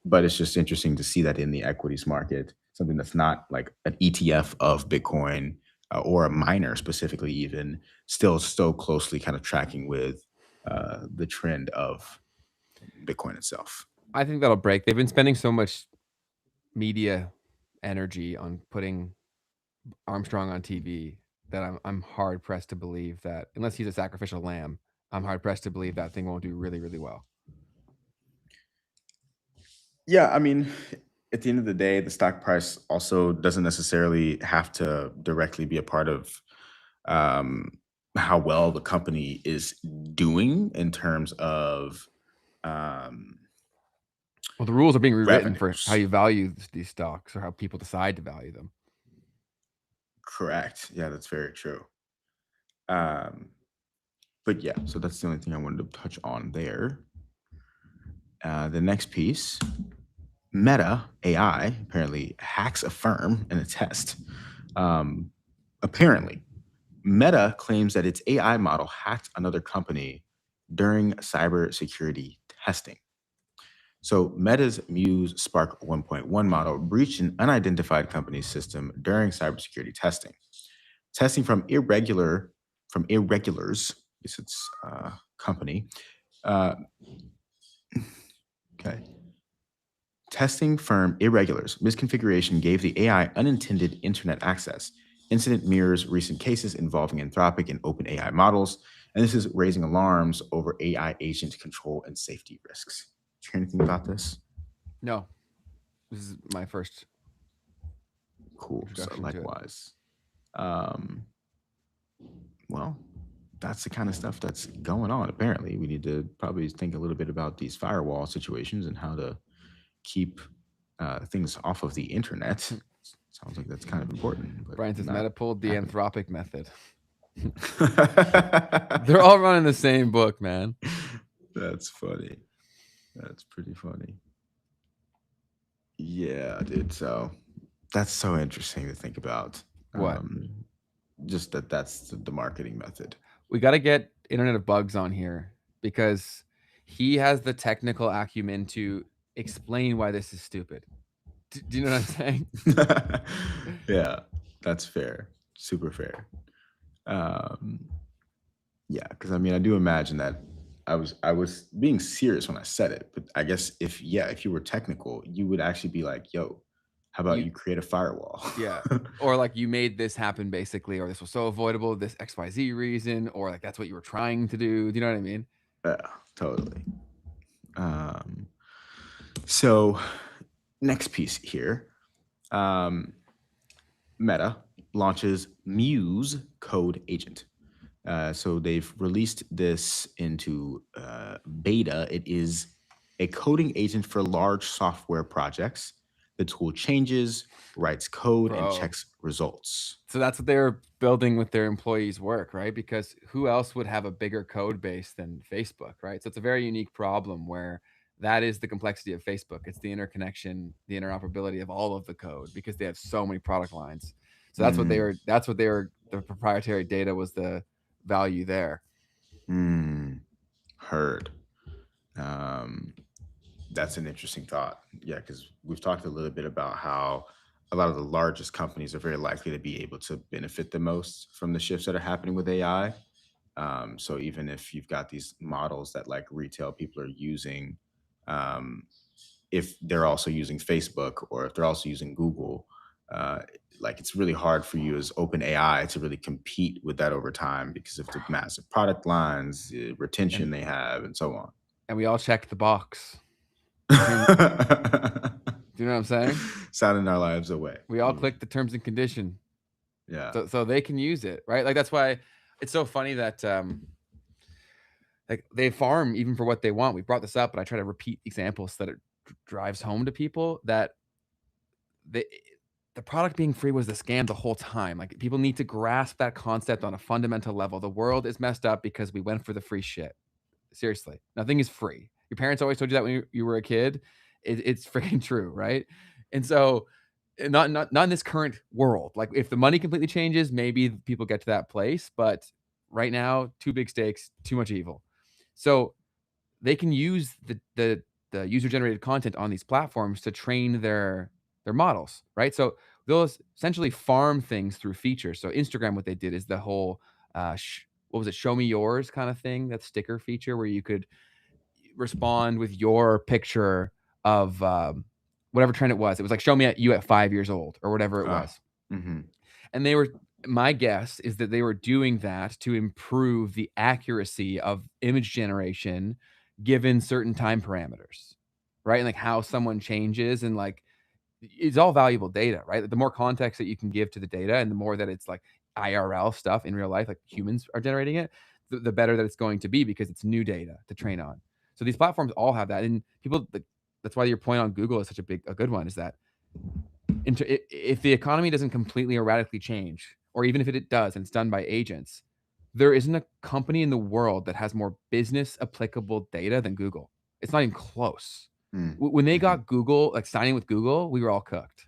but it's just interesting to see that in the equities market, something that's not like an ETF of Bitcoin or a miner specifically, even still so closely kind of tracking with the trend of Bitcoin itself. I think that'll break. They've been spending so much media energy on putting Armstrong on TV that I'm hard pressed to believe that, unless he's a sacrificial lamb, I'm hard pressed to believe that thing won't do really, really well. Yeah, I mean, at the end of the day, the stock price also doesn't necessarily have to directly be a part of um, how well the company is doing in terms of um, Well, the rules are being rewritten for how revenues. you value these stocks or how people decide to value them. Correct. Yeah, that's very true. Um, but yeah, so that's the only thing I wanted to touch on there. The next piece, Meta AI apparently hacks a firm in a test. Um, apparently, Meta claims that its AI model hacked another company during cybersecurity testing. So, Meta's Muse Spark 1.1 model breached an unidentified company's system during cybersecurity testing. Testing from irregulars, I guess it's company. Uh, okay. Testing firm Irregulars misconfiguration gave the AI unintended internet access. Incident mirrors recent cases involving Anthropic and OpenAI models, and this is raising alarms over AI agent control and safety risks. Did you hear anything about this? No, this is my first Cool. So introduction to it. likewise. Um, well, that's the kind of stuff that's going on. Apparently, we need to probably think a little bit about these firewall situations and how to keep things off of the internet. Sounds like that's kind of important. But Brian says not Meta pulled the happening. Anthropic method. They're all running the same book, man. That's funny. That's pretty funny. Yeah, dude. So that's so interesting to think about. What? Just that's the marketing method. We got to get Internet of Bugs on here because he has the technical acumen to explain why this is stupid. Do you know what I'm saying? Yeah, that's fair. Super fair. Um, yeah, because I mean, I do imagine that I was being serious when I said it, but I guess if you were technical, you would actually be like, "Yo, how about you create a firewall?" Yeah. Or like you made this happen basically, or this was so avoidable, this XYZ reason, or like that's what you were trying to do. Do you know what I mean? Yeah, totally. Um, so next piece here, um, Meta launches Muse Code Agent. So they've released this into beta. It is a coding agent for large software projects. The tool changes, writes code, and Bro. checks results. So that's what they're building with their employees' work, right? Because who else would have a bigger code base than Facebook, right? So it's a very unique problem where that is the complexity of Facebook. It's the interconnection, the interoperability of all of the code because they have so many product lines. So that's what they were. That's what they were. The proprietary data was the value there. Heard. Um, that's an interesting thought. Yeah, because we've talked a little bit about how a lot of the largest companies are very likely to be able to benefit the most from the shifts that are happening with AI. So even if you've got these models that like retail people are using, um, if they're also using Facebook or if they're also using Google, uh, like it's really hard for you as open AI to really compete with that over time because of the massive product lines, the retention they have, and so on. And we all check the box. Do you know what I'm saying? Sounding our lives away. We all click the terms and condition. Yeah. So they can use it, right? Like that's why it's so funny that like they farm even for what they want. We brought this up, but I try to repeat examples so that it drives home to people that the product being free was the scam the whole time. Like people need to grasp that concept on a fundamental level. The world is messed up because we went for the free shit. Seriously, nothing is free. Your parents always told you that when you were a kid. It's freaking true, right? And so, not in this current world. Like if the money completely changes, maybe people get to that place. But right now, too big stakes, too much evil. So they can use the user generated content on these platforms to train their models, right? So they'll essentially farm things through features. So Instagram, what they did is the whole what was it, show me yours kind of thing, that sticker feature where you could respond with your picture of whatever trend it was. It was like show me you at 5 years old or whatever it was. Mm-hmm. And they were, my guess is that they were doing that to improve the accuracy of image generation given certain time parameters, right? And like how someone changes and like it's all valuable data, right? The more context that you can give to the data, and the more that it's like IRL stuff in real life, like humans are generating it, the better that it's going to be, because it's new data to train on. So these platforms all have that, and people. That's why your point on Google is such a good one. Is that if the economy doesn't completely or radically change, or even if it does and it's done by agents, there isn't a company in the world that has more business applicable data than Google. It's not even close. When they got Google, like signing with Google, we were all cooked,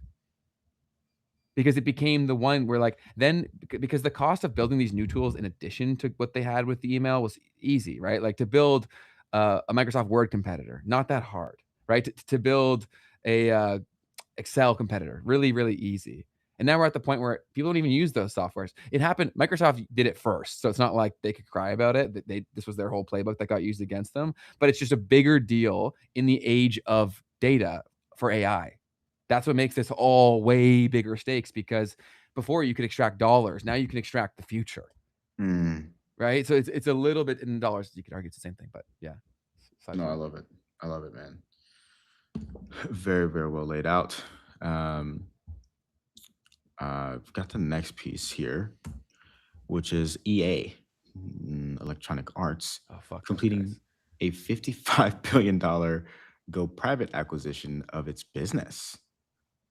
because it became the one where like then, because the cost of building these new tools in addition to what they had with the email was easy, right? Like to build a Microsoft Word competitor, not that hard, right? To build a Excel competitor, really, really easy. And now we're at the point where people don't even use those softwares. It happened. Microsoft did it first, so it's not like they could cry about it. This was their whole playbook that got used against them. But it's just a bigger deal in the age of data for AI. That's what makes this all way bigger stakes, because before you could extract dollars, now you can extract the future, right? So it's a little bit in dollars. You could argue it's the same thing, but yeah. No, I love it. I love it, man. Very, very well laid out. I've got the next piece here, which is EA, Electronic Arts, completing a $55 billion go private acquisition of its business.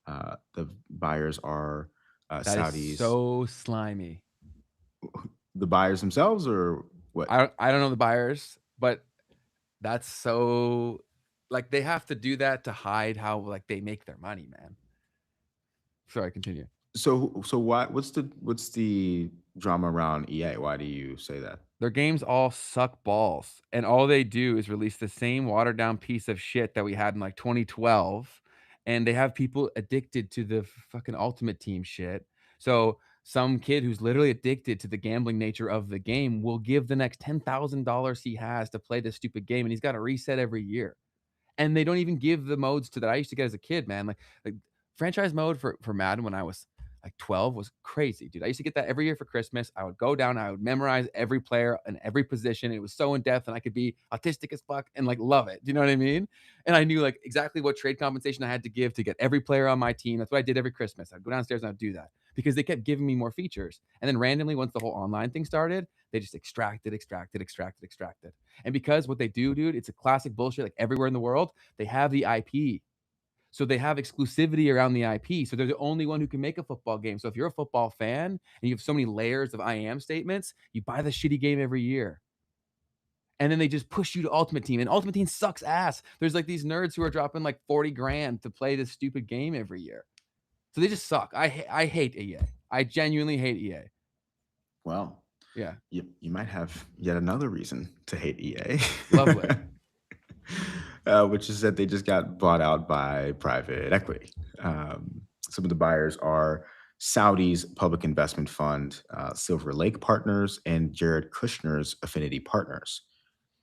The buyers are That Saudis. is so slimy. The buyers themselves, or what? I don't know the buyers, but that's so, like, they have to do that to hide how like they make their money, man. Sorry, continue. So why? What's the drama around EA? Why do you say that? Their games all suck balls, and all they do is release the same watered down piece of shit that we had in like 2012, and they have people addicted to the fucking Ultimate Team shit. So some kid who's literally addicted to the gambling nature of the game will give the next $10,000 he has to play this stupid game, and he's got to reset every year. And they don't even give the modes to that I used to get as a kid, man. Like franchise mode for Madden when I was like 12 was crazy, dude. I used to get that every year for Christmas. I would go down, I would memorize every player and every position. It was so in depth, and I could be autistic as fuck and like love it. Do you know what I mean? And I knew like exactly what trade compensation I had to give to get every player on my team. That's what I did every Christmas. I'd go downstairs and I'd do that because they kept giving me more features. And then randomly, once the whole online thing started, they just extracted. And because what they do, dude, it's a classic bullshit. Like everywhere in the world, they have the IP. So they have exclusivity around the IP. So they're the only one who can make a football game. So if you're a football fan and you have so many layers of I am statements, you buy the shitty game every year. And then they just push you to Ultimate Team. And Ultimate Team sucks ass. There's like these nerds who are dropping like 40 grand to play this stupid game every year. So they just suck. I hate EA. I genuinely hate EA. Well, yeah. You might have yet another reason to hate EA. Lovely. Which is that they just got bought out by private equity. Some of the buyers are Saudi's public investment fund, Silver Lake Partners, and Jared Kushner's Affinity Partners.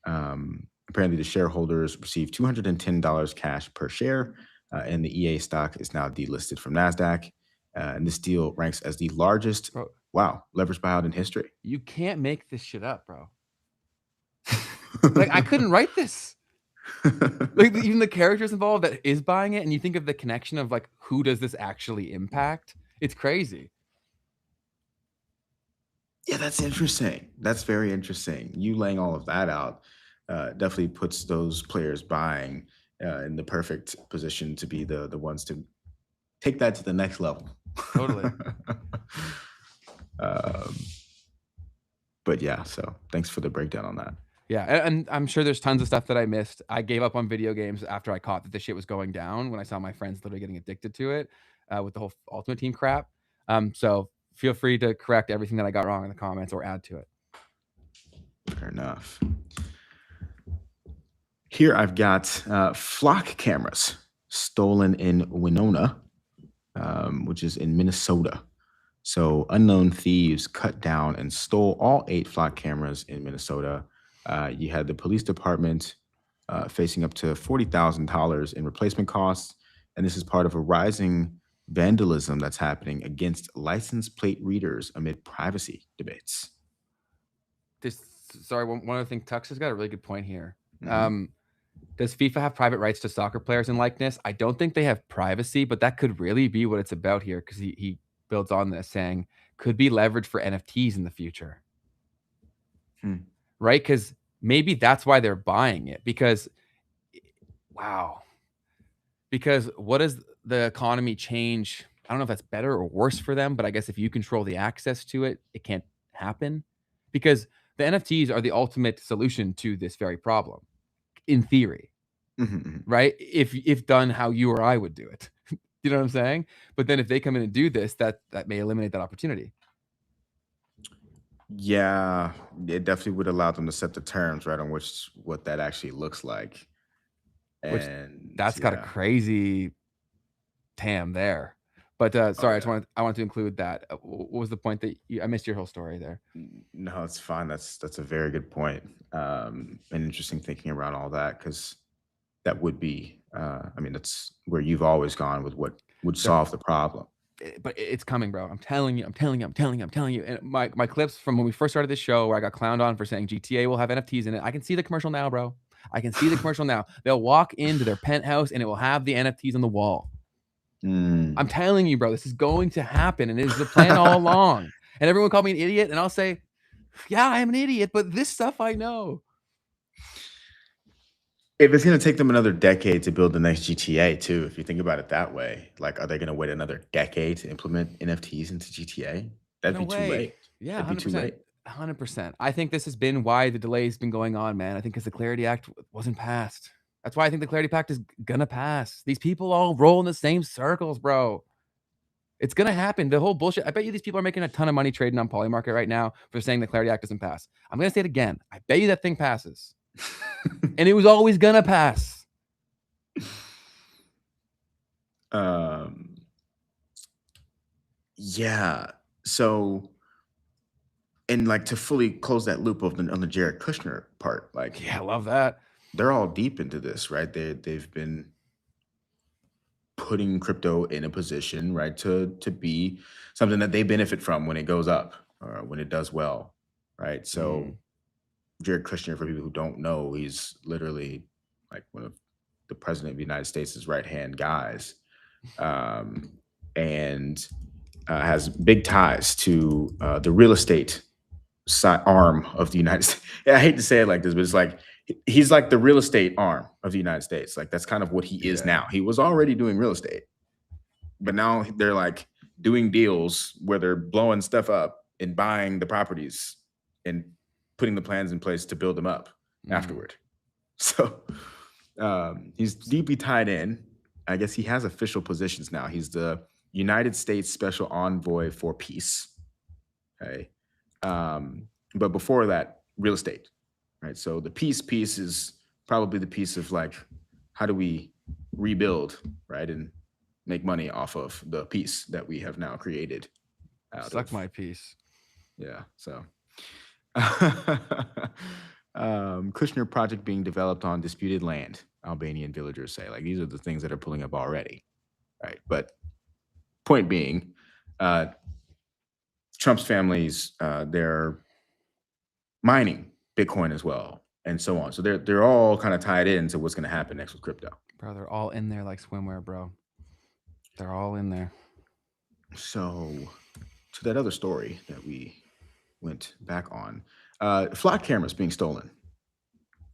Apparently, the shareholders received $210 cash per share, and the EA stock is now delisted from NASDAQ. And this deal ranks as the largest, leverage buyout in history. You can't make this shit up, bro. Like, I couldn't write this. Like, even the characters involved that is buying it, and you think of the connection of like, who does this actually impact? It's crazy. Yeah, that's interesting. That's very interesting. You laying all of that out definitely puts those players buying in the perfect position to be the ones to take that to the next level. Totally. But yeah, so thanks for the breakdown on that. Yeah, and I'm sure there's tons of stuff that I missed. I gave up on video games after I caught that the shit was going down when I saw my friends literally getting addicted to it with the whole Ultimate Team crap. So feel free to correct everything that I got wrong in the comments or add to it. Fair enough. Here I've got flock cameras stolen in Winona, which is in Minnesota. So unknown thieves cut down and stole all 8 flock cameras in Minnesota. You had the police department facing up to $40,000 in replacement costs. And this is part of a rising vandalism that's happening against license plate readers amid privacy debates. One other thing, Tux has got a really good point here. Does FIFA have private rights to soccer players and likeness? I don't think they have privacy, but that could really be what it's about here, because he builds on this saying could be leveraged for NFTs in the future. Right? Because maybe that's why they're buying it. Because, wow. Because what does the economy change? I don't know if that's better or worse for them, but I guess if you control the access to it, it can't happen. Because the NFTs are the ultimate solution to this very problem, in theory. Right? If done how you or I would do it. You know what I'm saying? But then if they come in and do this, that may eliminate that opportunity. Yeah, it definitely would allow them to set the terms, right, on what that actually looks like. Which And that's got a crazy TAM there. But sorry, I wanted to include that. What was the point that I missed your whole story there? No, it's fine. That's a very good point. And interesting thinking around all that, because that would be, I mean, that's where you've always gone with what would solve the problem. But it's coming, bro. I'm telling you. And my clips from when we first started this show, where I got clowned on for saying GTA will have NFTs in it. I can see the commercial now, bro. I can see the commercial now. They'll walk into their penthouse and it will have the NFTs on the wall. I'm telling you, bro, this is going to happen, and it is the plan all along. And everyone called me an idiot, and I'll say, yeah, I'm an idiot, but this stuff I know. If it's going to take them another decade to build the next GTA, too, if you think about it that way, like, are they going to wait another decade to implement NFTs into GTA? That'd be too late. Yeah, that'd be too late. 100%. I think this has been why the delay's been going on, man. I think because the Clarity Act wasn't passed. That's why I think the Clarity Pact is gonna pass. These people all roll in the same circles, bro. It's gonna happen. The whole bullshit. I bet you these people are making a ton of money trading on Polymarket right now for saying the Clarity Act doesn't pass. I'm gonna say it again. I bet you that thing passes. And it was always gonna pass. Yeah. So, and like, to fully close that loop on the Jared Kushner part, like, Yeah, I love that. they're all deep into this, right? They've been putting crypto in a position, right, to be something that they benefit from when it goes up or when it does well, right? So Jared Kushner, for people who don't know, he's literally like one of the president of the United States' right-hand guys, and has big ties to the real estate arm of the United States. I hate to say it like this, but it's like he's like the real estate arm of the United States. Like, that's kind of what he is now. He was already doing real estate, but now they're like doing deals where they're blowing stuff up and buying the properties and putting the plans in place to build them up afterward. So he's deeply tied in. I guess he has official positions now. He's the United States Special Envoy for Peace. Okay. But before that, real estate, right? So the peace piece is probably the piece of like, how do we rebuild, right, and make money off of the peace that we have now created. Suck my piece. Yeah. So Kushner project being developed on disputed land, Albanian villagers say. Like, these are the things that are pulling up already, right? But point being, Trump's families, they're mining Bitcoin as well, and so on. So they're all kind of tied into what's going to happen next with crypto. Bro, they're all in there like swimwear, bro. They're all in there. So to that other story that we went back on, flock cameras being stolen,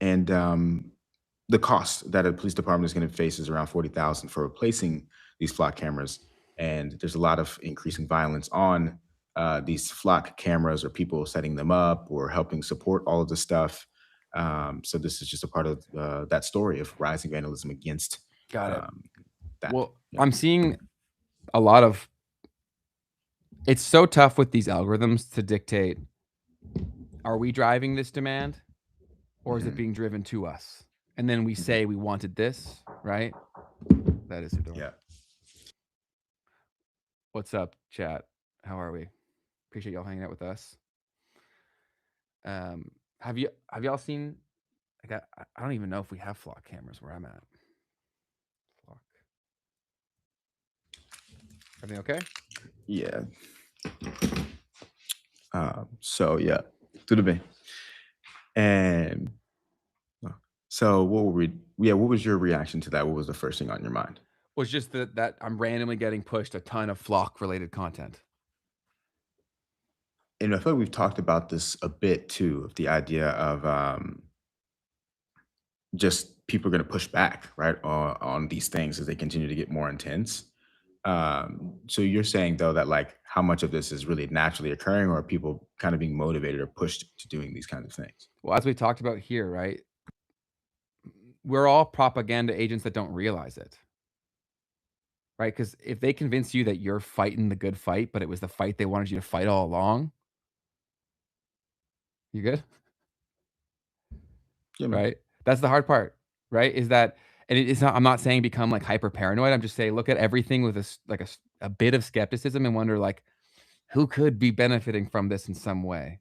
and the cost that a police department is going to face is around $40,000 for replacing these flock cameras. And there's a lot of increasing violence on these flock cameras, or people setting them up or helping support all of this stuff. So this is just a part of that story of rising vandalism against that. Well, yeah. I'm seeing a lot of, it's so tough with these algorithms to dictate, are we driving this demand, or is it being driven to us? And then we say we wanted this, right? That is the door. Yeah. What's up, chat? How are we? Appreciate y'all hanging out with us. Have y'all seen? Like, I don't even know if we have flock cameras where I'm at. Flock. Everything okay? Yeah. So yeah, tudo bem. And So what was your reaction to that? What was the first thing on your mind? Was just that I'm randomly getting pushed a ton of flock related content. And I feel like we've talked about this a bit too, of the idea of just people are going to push back, right, on these things as they continue to get more intense. So you're saying though that like how much of this is really naturally occurring, or are people kind of being motivated or pushed to doing these kinds of things? Well, as we talked about here, right? We're all propaganda agents that don't realize it. Right? Because if they convince you that you're fighting the good fight, but it was the fight they wanted you to fight all along, you good? Yeah, man. Right? That's the hard part, right? Is that, and it's not, I'm not saying become like hyper paranoid. I'm just saying look at everything with a bit of skepticism and wonder like, who could be benefiting from this in some way?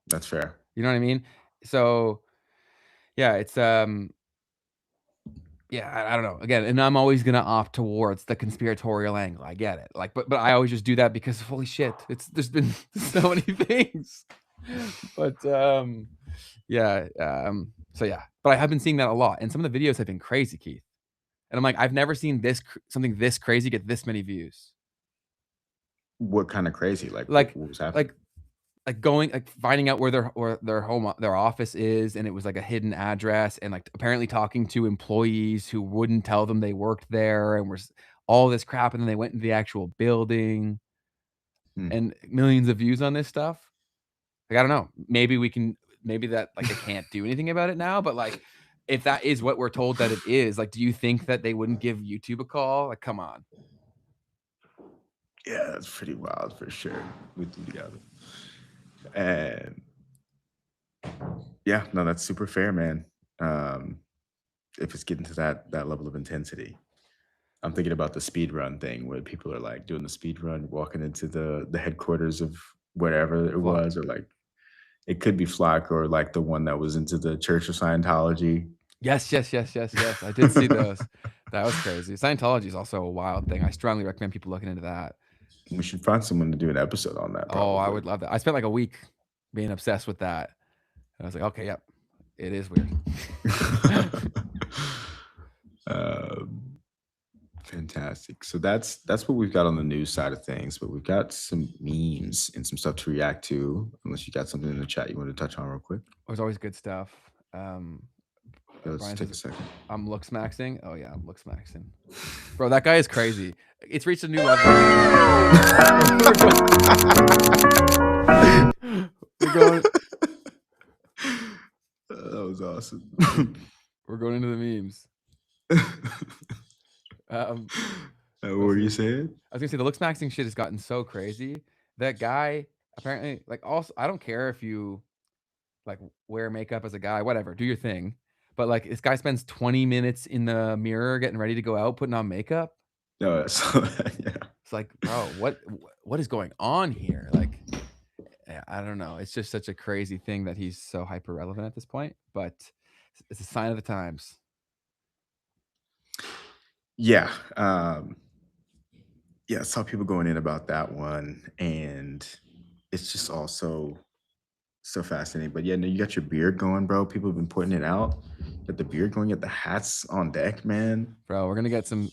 That's fair. You know what I mean? So yeah, it's yeah, I don't know. Again, and I'm always gonna opt towards the conspiratorial angle. I get it. Like, but I always just do that because holy shit, there's been so many things. But yeah, so yeah. But I have been seeing that a lot, and some of the videos have been crazy, Keith. And I'm like, I've never seen something this crazy get this many views. What kind of crazy? Like Like, what was happening? like finding out where their office is, and it was like a hidden address, and like apparently talking to employees who wouldn't tell them they worked there, and all this crap, and then they went into the actual building, Hmm. and millions of views on this stuff. Like, I don't know. Maybe that like they can't do anything about it now, but like if that is what we're told that it is, like, do you think that they wouldn't give YouTube a call? Like, come on. Yeah, that's pretty wild for sure. We do together. And yeah, no, that's super fair, man. If it's getting to that level of intensity. I'm thinking about the speed run thing where people are like doing the speed run, walking into the headquarters of whatever it Flock. was, or like it could be Flock or like the one that was into the Church of Scientology. Yes. I did see those. That was crazy. Scientology is also a wild thing. I strongly recommend people looking into that. We should find someone to do an episode on that. Oh, I Probably. would love that. I spent like a week being obsessed with that. And I was like, okay, yep, it is weird. Fantastic. So that's what we've got on the news side of things, but we've got some memes and some stuff to react to. Unless you got something in the chat you want to touch on real quick. There's always good stuff. Let's Brian take a says, second. I'm looks maxing. Oh yeah, I'm looks maxing. Bro, that guy is crazy. It's reached a new level. We're going. That was awesome. We're going into the memes. What were you saying? I was gonna say the looks maxing shit has gotten so crazy. That guy apparently, like, also, I don't care if you like wear makeup as a guy, whatever, do your thing. But like this guy spends 20 minutes in the mirror getting ready to go out, putting on makeup. No, yeah. It's like, bro, what is going on here? Like, I don't know. It's just such a crazy thing that he's so hyper relevant at this point, but it's a sign of the times. Yeah. Yeah, I saw people going in about that one, and it's just also so fascinating. But yeah, no, you got your beard going, bro. People have been pointing it out. You got the beard going, you got the hats on deck, man. Bro, we're gonna get some.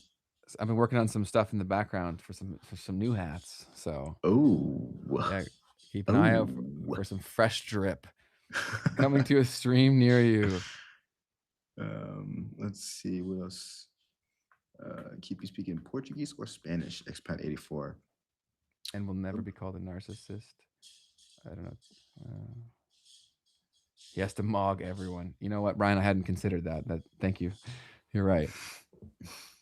I've been working on some stuff in the background for some new hats. So yeah, keep an eye out for some fresh drip coming to a stream near you. Let's see what else. Keep you speaking Portuguese or Spanish? Expat 84. And will never be called a narcissist. I don't know. He has to mog everyone. You know what, Brian? I hadn't considered that. Thank you. You're right.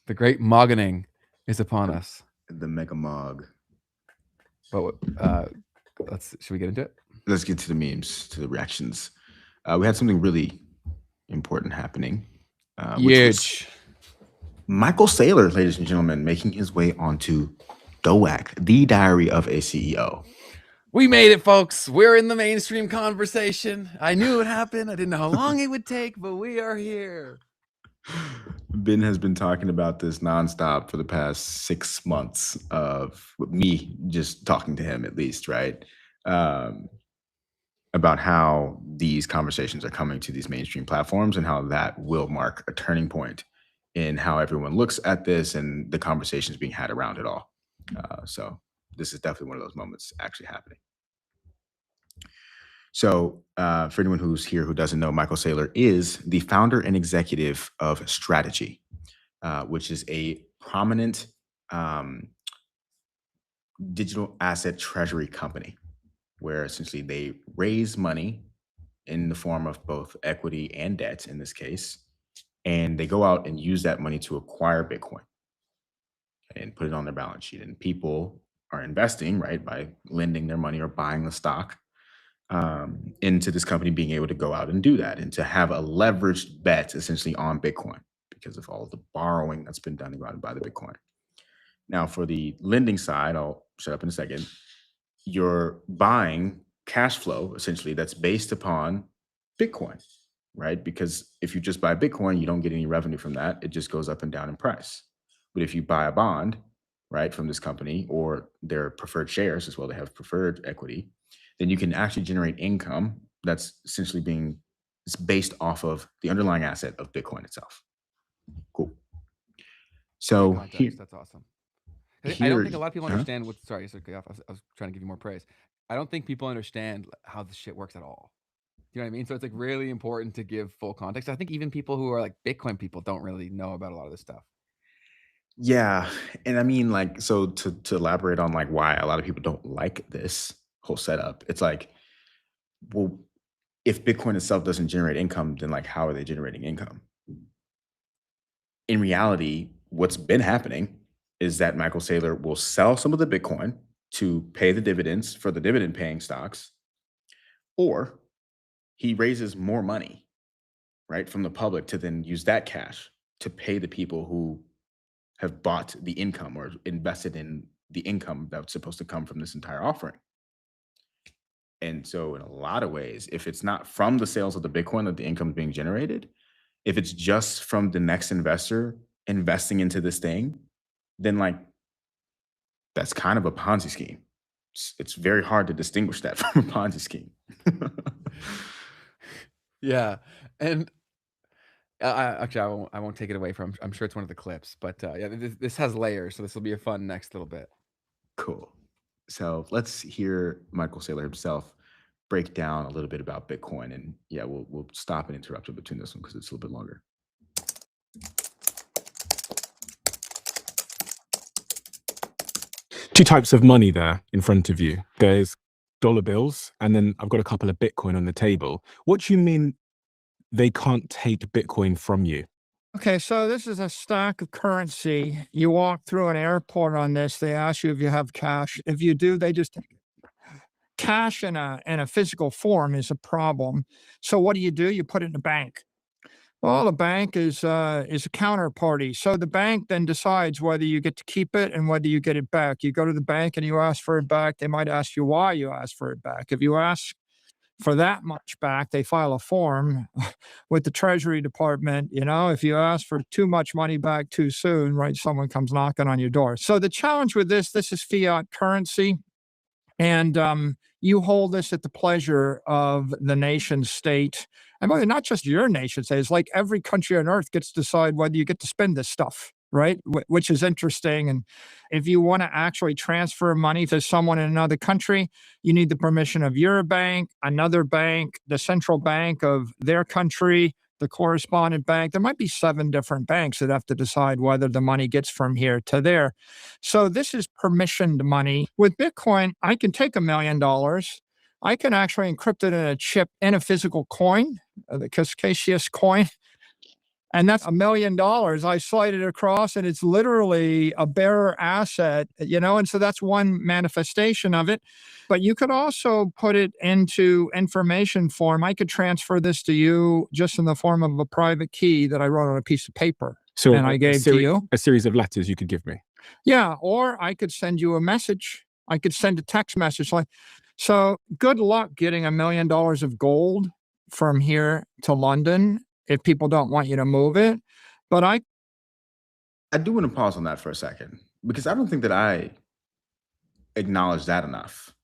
The great mogging is upon us. The mega mog. But should we get into it? Let's get to the memes, to the reactions. We had something really important happening. Huge. Michael Saylor, ladies and gentlemen, making his way onto DOAC, the Diary of a CEO. We made it, folks. We're in the mainstream conversation. I knew it would happen. I didn't know how long it would take, but we are here. Ben has been talking about this nonstop for the past 6 months of me just talking to him, at least, right? about how these conversations are coming to these mainstream platforms and how that will mark a turning point in how everyone looks at this and the conversations being had around it all. So this is definitely one of those moments actually happening. So for anyone who's here who doesn't know, Michael Saylor is the founder and executive of Strategy, which is a prominent digital asset treasury company where essentially they raise money in the form of both equity and debt in this case, and they go out and use that money to acquire Bitcoin and put it on their balance sheet. And people are investing, right, by lending their money or buying the stock into this company being able to go out and do that and to have a leveraged bet essentially on Bitcoin because of all the borrowing that's been done by the Bitcoin. Now, for the lending side, I'll shut up in a second. You're buying cash flow essentially that's based upon Bitcoin, right? Because if you just buy Bitcoin, you don't get any revenue from that. It just goes up and down in price. But if you buy a bond, right, from this company or their preferred shares as well, they have preferred equity, then you can actually generate income that's essentially it's based off of the underlying asset of Bitcoin itself. Cool. So Great context. here, That's awesome. I don't think a lot of people uh-huh. understand what. Sorry, I was trying to give you more praise. I don't think people understand how this shit works at all. You know what I mean? So it's like really important to give full context. I think even people who are like Bitcoin people don't really know about a lot of this stuff. Yeah, and I mean, like, so to elaborate on like why a lot of people don't like this whole setup, it's like, well, if Bitcoin itself doesn't generate income, then like, how are they generating income? In reality, what's been happening is that Michael Saylor will sell some of the Bitcoin to pay the dividends for the dividend paying stocks, or he raises more money, right, from the public to then use that cash to pay the people who have bought the income or invested in the income that's supposed to come from this entire offering. And so, in a lot of ways, if it's not from the sales of the Bitcoin that the income is being generated, if it's just from the next investor investing into this thing, then like that's kind of a Ponzi scheme. It's very hard to distinguish that from a Ponzi scheme. Yeah, and I won't take it away from. I'm sure it's one of the clips, but yeah, this has layers, so this will be a fun next little bit. Cool. So let's hear Michael Saylor himself break down a little bit about Bitcoin, and yeah, we'll stop and interrupt in between this one because it's a little bit longer. Two types of money there in front of you. There's dollar bills, and then I've got a couple of Bitcoin on the table. What do you mean they can't take Bitcoin from you? Okay, so this is a stack of currency. You walk through an airport on this, they ask you if you have cash. If you do, they just take it. Cash in a physical form is a problem. So what do? You put it in a bank. Well, the bank is a counterparty. So the bank then decides whether you get to keep it and whether you get it back. You go to the bank and you ask for it back. They might ask you why you ask for it back. If you ask for that much back, they file a form with the Treasury Department. You know, if you ask for too much money back too soon, right, someone comes knocking on your door. So the challenge with this is fiat currency. And you hold this at the pleasure of the nation state. And by the way, not just your nation state, it's like every country on earth gets to decide whether you get to spend this stuff, right? Which is interesting. And if you want to actually transfer money to someone in another country, you need the permission of your bank, another bank, the central bank of their country, the correspondent bank. There might be 7 different banks that have to decide whether the money gets from here to there. So this is permissioned money. With Bitcoin, I can take $1 million. I can actually encrypt it in a chip in a physical coin, the Cascacius coin. And that's $1 million. I slide it across and it's literally a bearer asset, you know, and so that's one manifestation of it. But you could also put it into information form. I could transfer this to you just in the form of a private key that I wrote on a piece of paper. So and I gave to you. A series of letters you could give me. Yeah, or I could send you a message. I could send a text message. So good luck getting $1 million of gold from here to London if people don't want you to move it. But I do want to pause on that for a second because I don't think that I acknowledge that enough.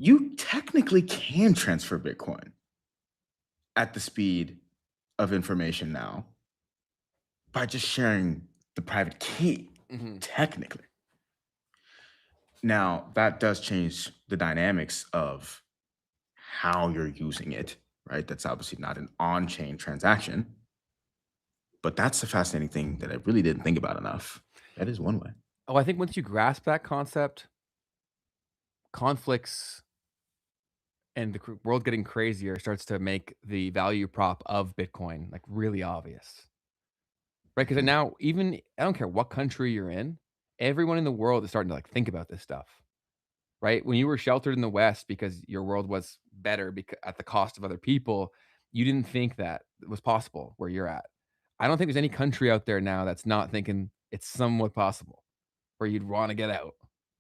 you technically can transfer Bitcoin at the speed of information now by just sharing the private key, technically. Now, that does change the dynamics of how you're using it, right? That's obviously not an on-chain transaction, but that's a fascinating thing that I really didn't think about enough. That is one way. Oh, I think once you grasp that concept, conflicts and the world getting crazier starts to make the value prop of Bitcoin like really obvious, right? Because now, even I don't care what country you're in, everyone in the world is starting to like think about this stuff, right? When you were sheltered in the West because your world was better at the cost of other people, you didn't think that it was possible where you're at. I don't think there's any country out there now that's not thinking it's somewhat possible where you'd want to get out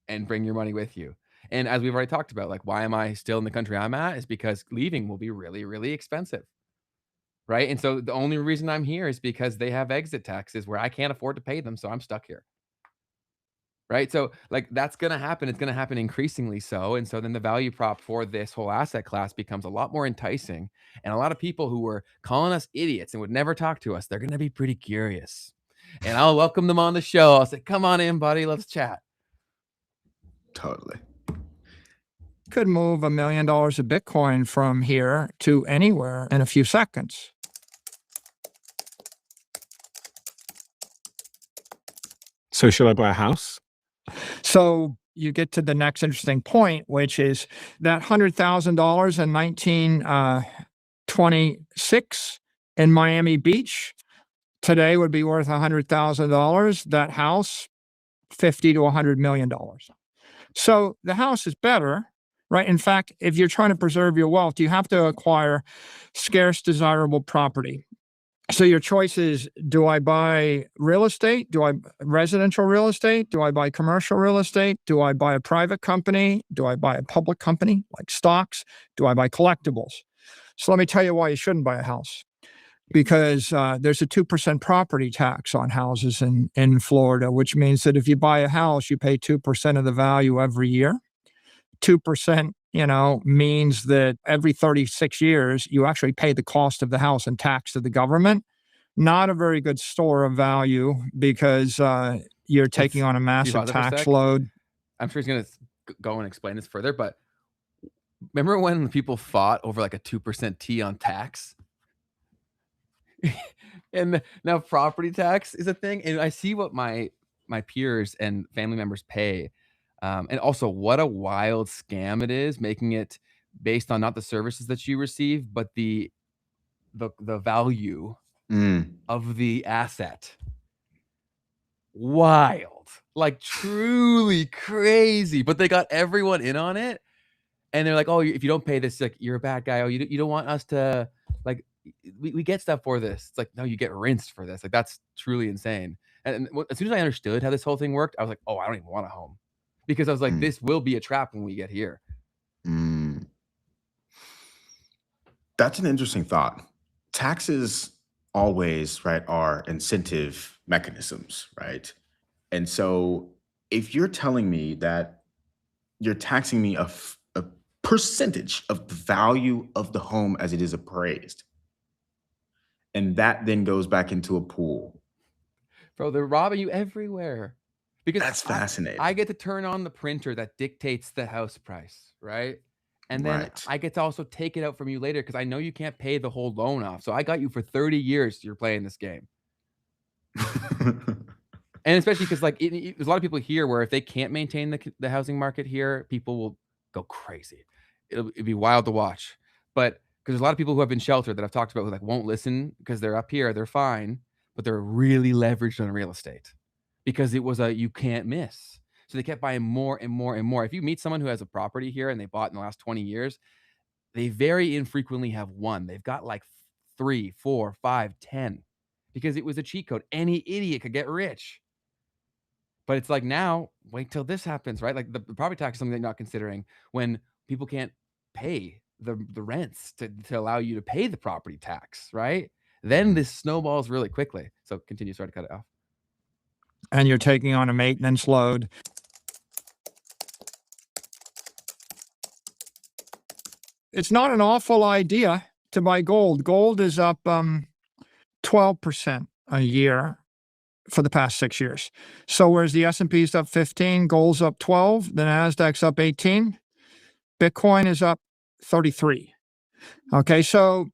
and bring your money with you. And as we've already talked about, like, why am I still in the country I'm at is because leaving will be really, really expensive, right? And so the only reason I'm here is because they have exit taxes where I can't afford to pay them, so I'm stuck here, right? So, like, that's gonna happen. It's gonna happen increasingly so, and so then the value prop for this whole asset class becomes a lot more enticing, and a lot of people who were calling us idiots and would never talk to us, they're gonna be pretty curious. And I'll welcome them on the show. I'll say, "Come on in, buddy, let's chat." Totally. Could move $1 million of Bitcoin from here to anywhere in a few seconds. So should I buy a house? So you get to the next interesting point, which is that $100,000 in 1926 in Miami Beach today would be worth $100,000. That house, $50 to $100 million. So the house is better, right? In fact, if you're trying to preserve your wealth, you have to acquire scarce, desirable property. So your choice is, do I buy real estate? Do I residential real estate? Do I buy commercial real estate? Do I buy a private company? Do I buy a public company like stocks? Do I buy collectibles? So let me tell you why you shouldn't buy a house. Because there's a 2% property tax on houses in Florida, which means that if you buy a house, you pay 2% of the value every year. 2%, means that every 36 years, you actually pay the cost of the house in tax to the government. Not a very good store of value because you're taking on a massive tax load. I'm sure he's going to go and explain this further, but remember when people fought over like a 2% T on tax? And now property tax is a thing. And I see what my peers and family members pay. And also what a wild scam it is, making it based on not the services that you receive, but the value of the asset. Wild, like truly crazy. But they got everyone in on it. And they're like, oh, if you don't pay this, like, you're a bad guy. Oh, you don't want us to, like, we get stuff for this. It's like, no, you get rinsed for this. Like, that's truly insane. And as soon as I understood how this whole thing worked, I was like, oh, I don't even want a home. Because I was like, this will be a trap when we get here. That's an interesting thought. Taxes always, right, are incentive mechanisms, right? And so if you're telling me that you're taxing me a percentage of the value of the home as it is appraised, and that then goes back into a pool. Bro, they're robbing you everywhere. Because that's fascinating. I get to turn on the printer that dictates the house price, right? And then I get to also take it out from you later because I know you can't pay the whole loan off. So I got you for 30 years you're playing this game. And especially because, like, there's a lot of people here where if they can't maintain the housing market here, people will go crazy. It'd be wild to watch. But because there's a lot of people who have been sheltered that I've talked about who, like, won't listen because they're up here, they're fine, but they're really leveraged on real estate because it was you can't miss. So they kept buying more and more and more. If you meet someone who has a property here and they bought in the last 20 years, they very infrequently have one. They've got like 3, 4, 5, 10 because it was a cheat code. Any idiot could get rich. But it's like, now, wait till this happens, right? Like the property tax is something that you're not considering when people can't pay the rents to allow you to pay the property tax, right? Then this snowballs really quickly. So continue, sorry to cut it off. And you're taking on a maintenance load. it's not an awful idea to buy gold. Gold is up 12% a year for the past 6 years. So whereas the S&P is up 15, gold's up 12, the Nasdaq's up 18, Bitcoin is up 33. Okay, so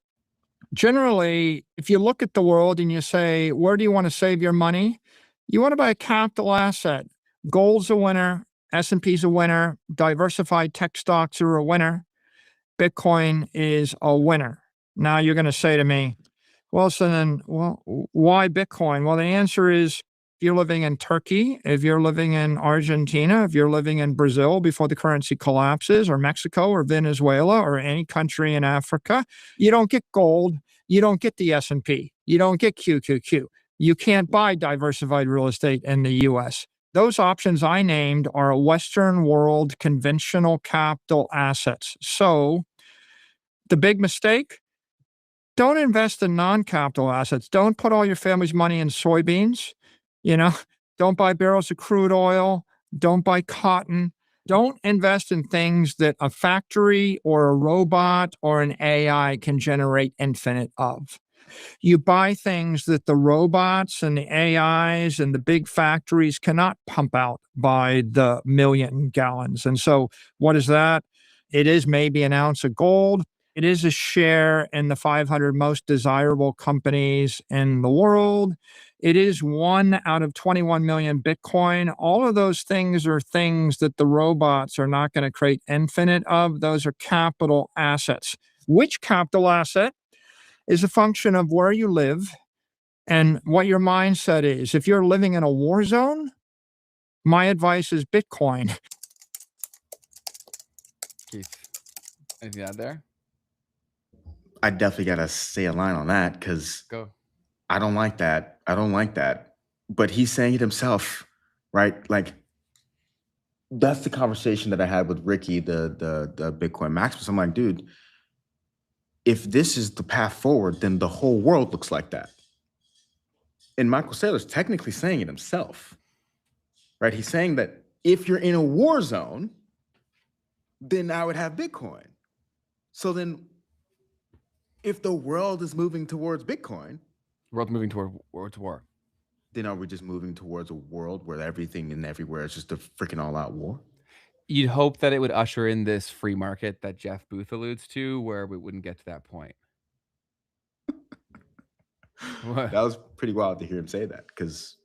generally, if you look at the world and you say, where do you want to save your money? You want to buy a capital asset. Gold's a winner, S&P's a winner, diversified tech stocks are a winner, Bitcoin is a winner. Now you're going to say to me, well, so then, why Bitcoin? Well, the answer is if you're living in Turkey, if you're living in Argentina, if you're living in Brazil before the currency collapses, or Mexico or Venezuela or any country in Africa, you don't get gold, you don't get the S&P, you don't get QQQ. You can't buy diversified real estate in the US. Those options I named are Western world conventional capital assets. So the big mistake, don't invest in non-capital assets. Don't put all your family's money in soybeans. Don't buy barrels of crude oil. Don't buy cotton. Don't invest in things that a factory or a robot or an AI can generate infinite of. You buy things that the robots and the AIs and the big factories cannot pump out by the million gallons. And so what is that? It is maybe an ounce of gold. It is a share in the 500 most desirable companies in the world. It is 1 out of 21 million Bitcoin. All of those things are things that the robots are not going to create infinite of. Those are capital assets. Which capital asset is a function of where you live and what your mindset is. If you're living in a war zone, my advice is Bitcoin. Keith, anything to add there? I definitely got to say a line on that because Go. I don't like that. But he's saying it himself, right? Like, that's the conversation that I had with Ricky, the Bitcoin Maximus. I'm like, dude, if this is the path forward, then the whole world looks like that. And Michael Saylor's technically saying it himself, right? He's saying that if you're in a war zone, then I would have Bitcoin. So then if the world is moving towards Bitcoin, World moving toward war. Then are we just moving towards a world where everything and everywhere is just a freaking all-out war? You'd hope that it would usher in this free market that Jeff Booth alludes to, where we wouldn't get to that point. What? That was pretty wild to hear him say that, because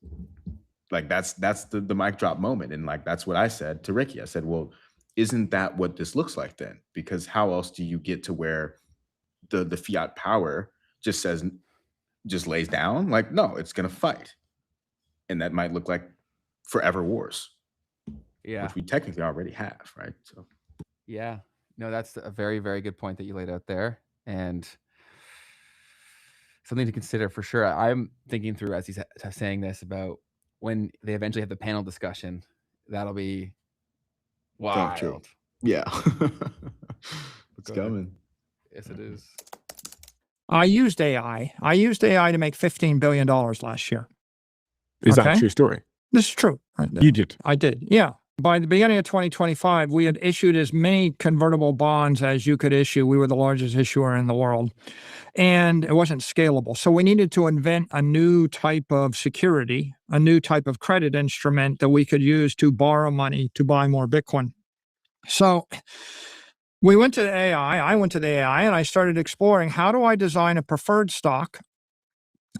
like that's the mic drop moment. And like that's what I said to Ricky. I said, well, isn't that what this looks like then? Because how else do you get to where the fiat power just lays down? Like, no, it's gonna fight. And that might look like forever wars. Yeah. Which we technically already have, right? So yeah. No, that's a very, very good point that you laid out there. And something to consider for sure. I'm thinking through, as he's saying this, about when they eventually have the panel discussion. That'll be wild. true. Yeah. It's coming. Yes, it is. I used AI. I used AI to make $15 billion last year. Is that a true story? This is true. You did? I did, yeah. By the beginning of 2025, we had issued as many convertible bonds as you could issue. We were the largest issuer in the world. And it wasn't scalable. So we needed to invent a new type of security, a new type of credit instrument that we could use to borrow money to buy more Bitcoin. So we went to the AI. I went to the AI and I started exploring, how do I design a preferred stock?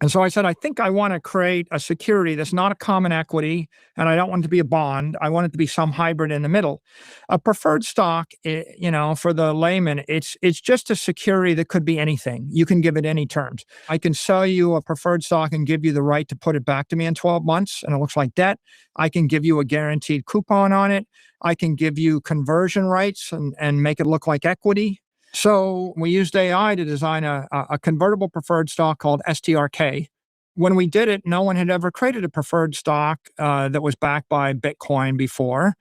And so I said, I think I want to create a security that's not a common equity, and I don't want it to be a bond. I want it to be some hybrid in the middle. A preferred stock, for the layman, it's just a security that could be anything. You can give it any terms. I can sell you a preferred stock and give you the right to put it back to me in 12 months, and it looks like debt. I can give you a guaranteed coupon on it. I can give you conversion rights and make it look like equity. So we used AI to design a convertible preferred stock called STRK. When we did it, no one had ever created a preferred stock that was backed by Bitcoin before,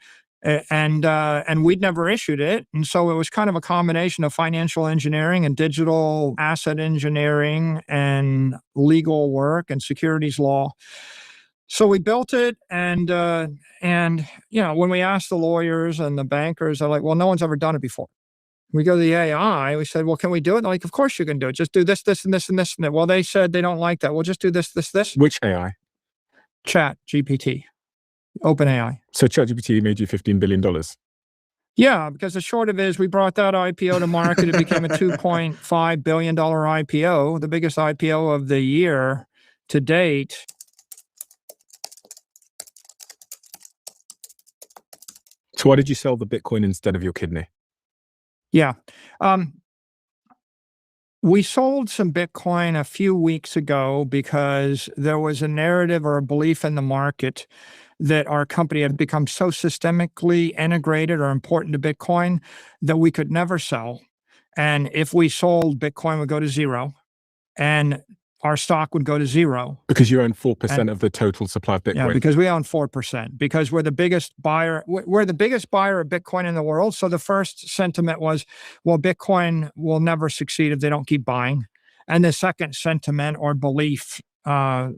and we'd never issued it. And so it was kind of a combination of financial engineering and digital asset engineering and legal work and securities law. So we built it, and when we asked the lawyers and the bankers, they're like, well, no one's ever done it before. We go to the AI. We said, well, can we do it? They're like, of course you can do it. Just do this, this, and this, and this, and that. Well, they said they don't like that. Well, just do this, this, this. Which AI? Chat GPT, OpenAI. So ChatGPT made you $15 billion. Yeah, because the short of it is we brought that IPO to market. It became a $2.5 billion IPO, the biggest IPO of the year to date. So why did you sell the Bitcoin instead of your kidney? Yeah. We sold some Bitcoin a few weeks ago because there was a narrative or a belief in the market that our company had become so systemically integrated or important to Bitcoin that we could never sell. And if we sold, Bitcoin would go to zero and our stock would go to zero. Because you own 4% of the total supply of Bitcoin. Yeah, because we own 4%, because we're the biggest buyer. We're the biggest buyer of Bitcoin in the world. So the first sentiment was, well, Bitcoin will never succeed if they don't keep buying. And the second sentiment or belief,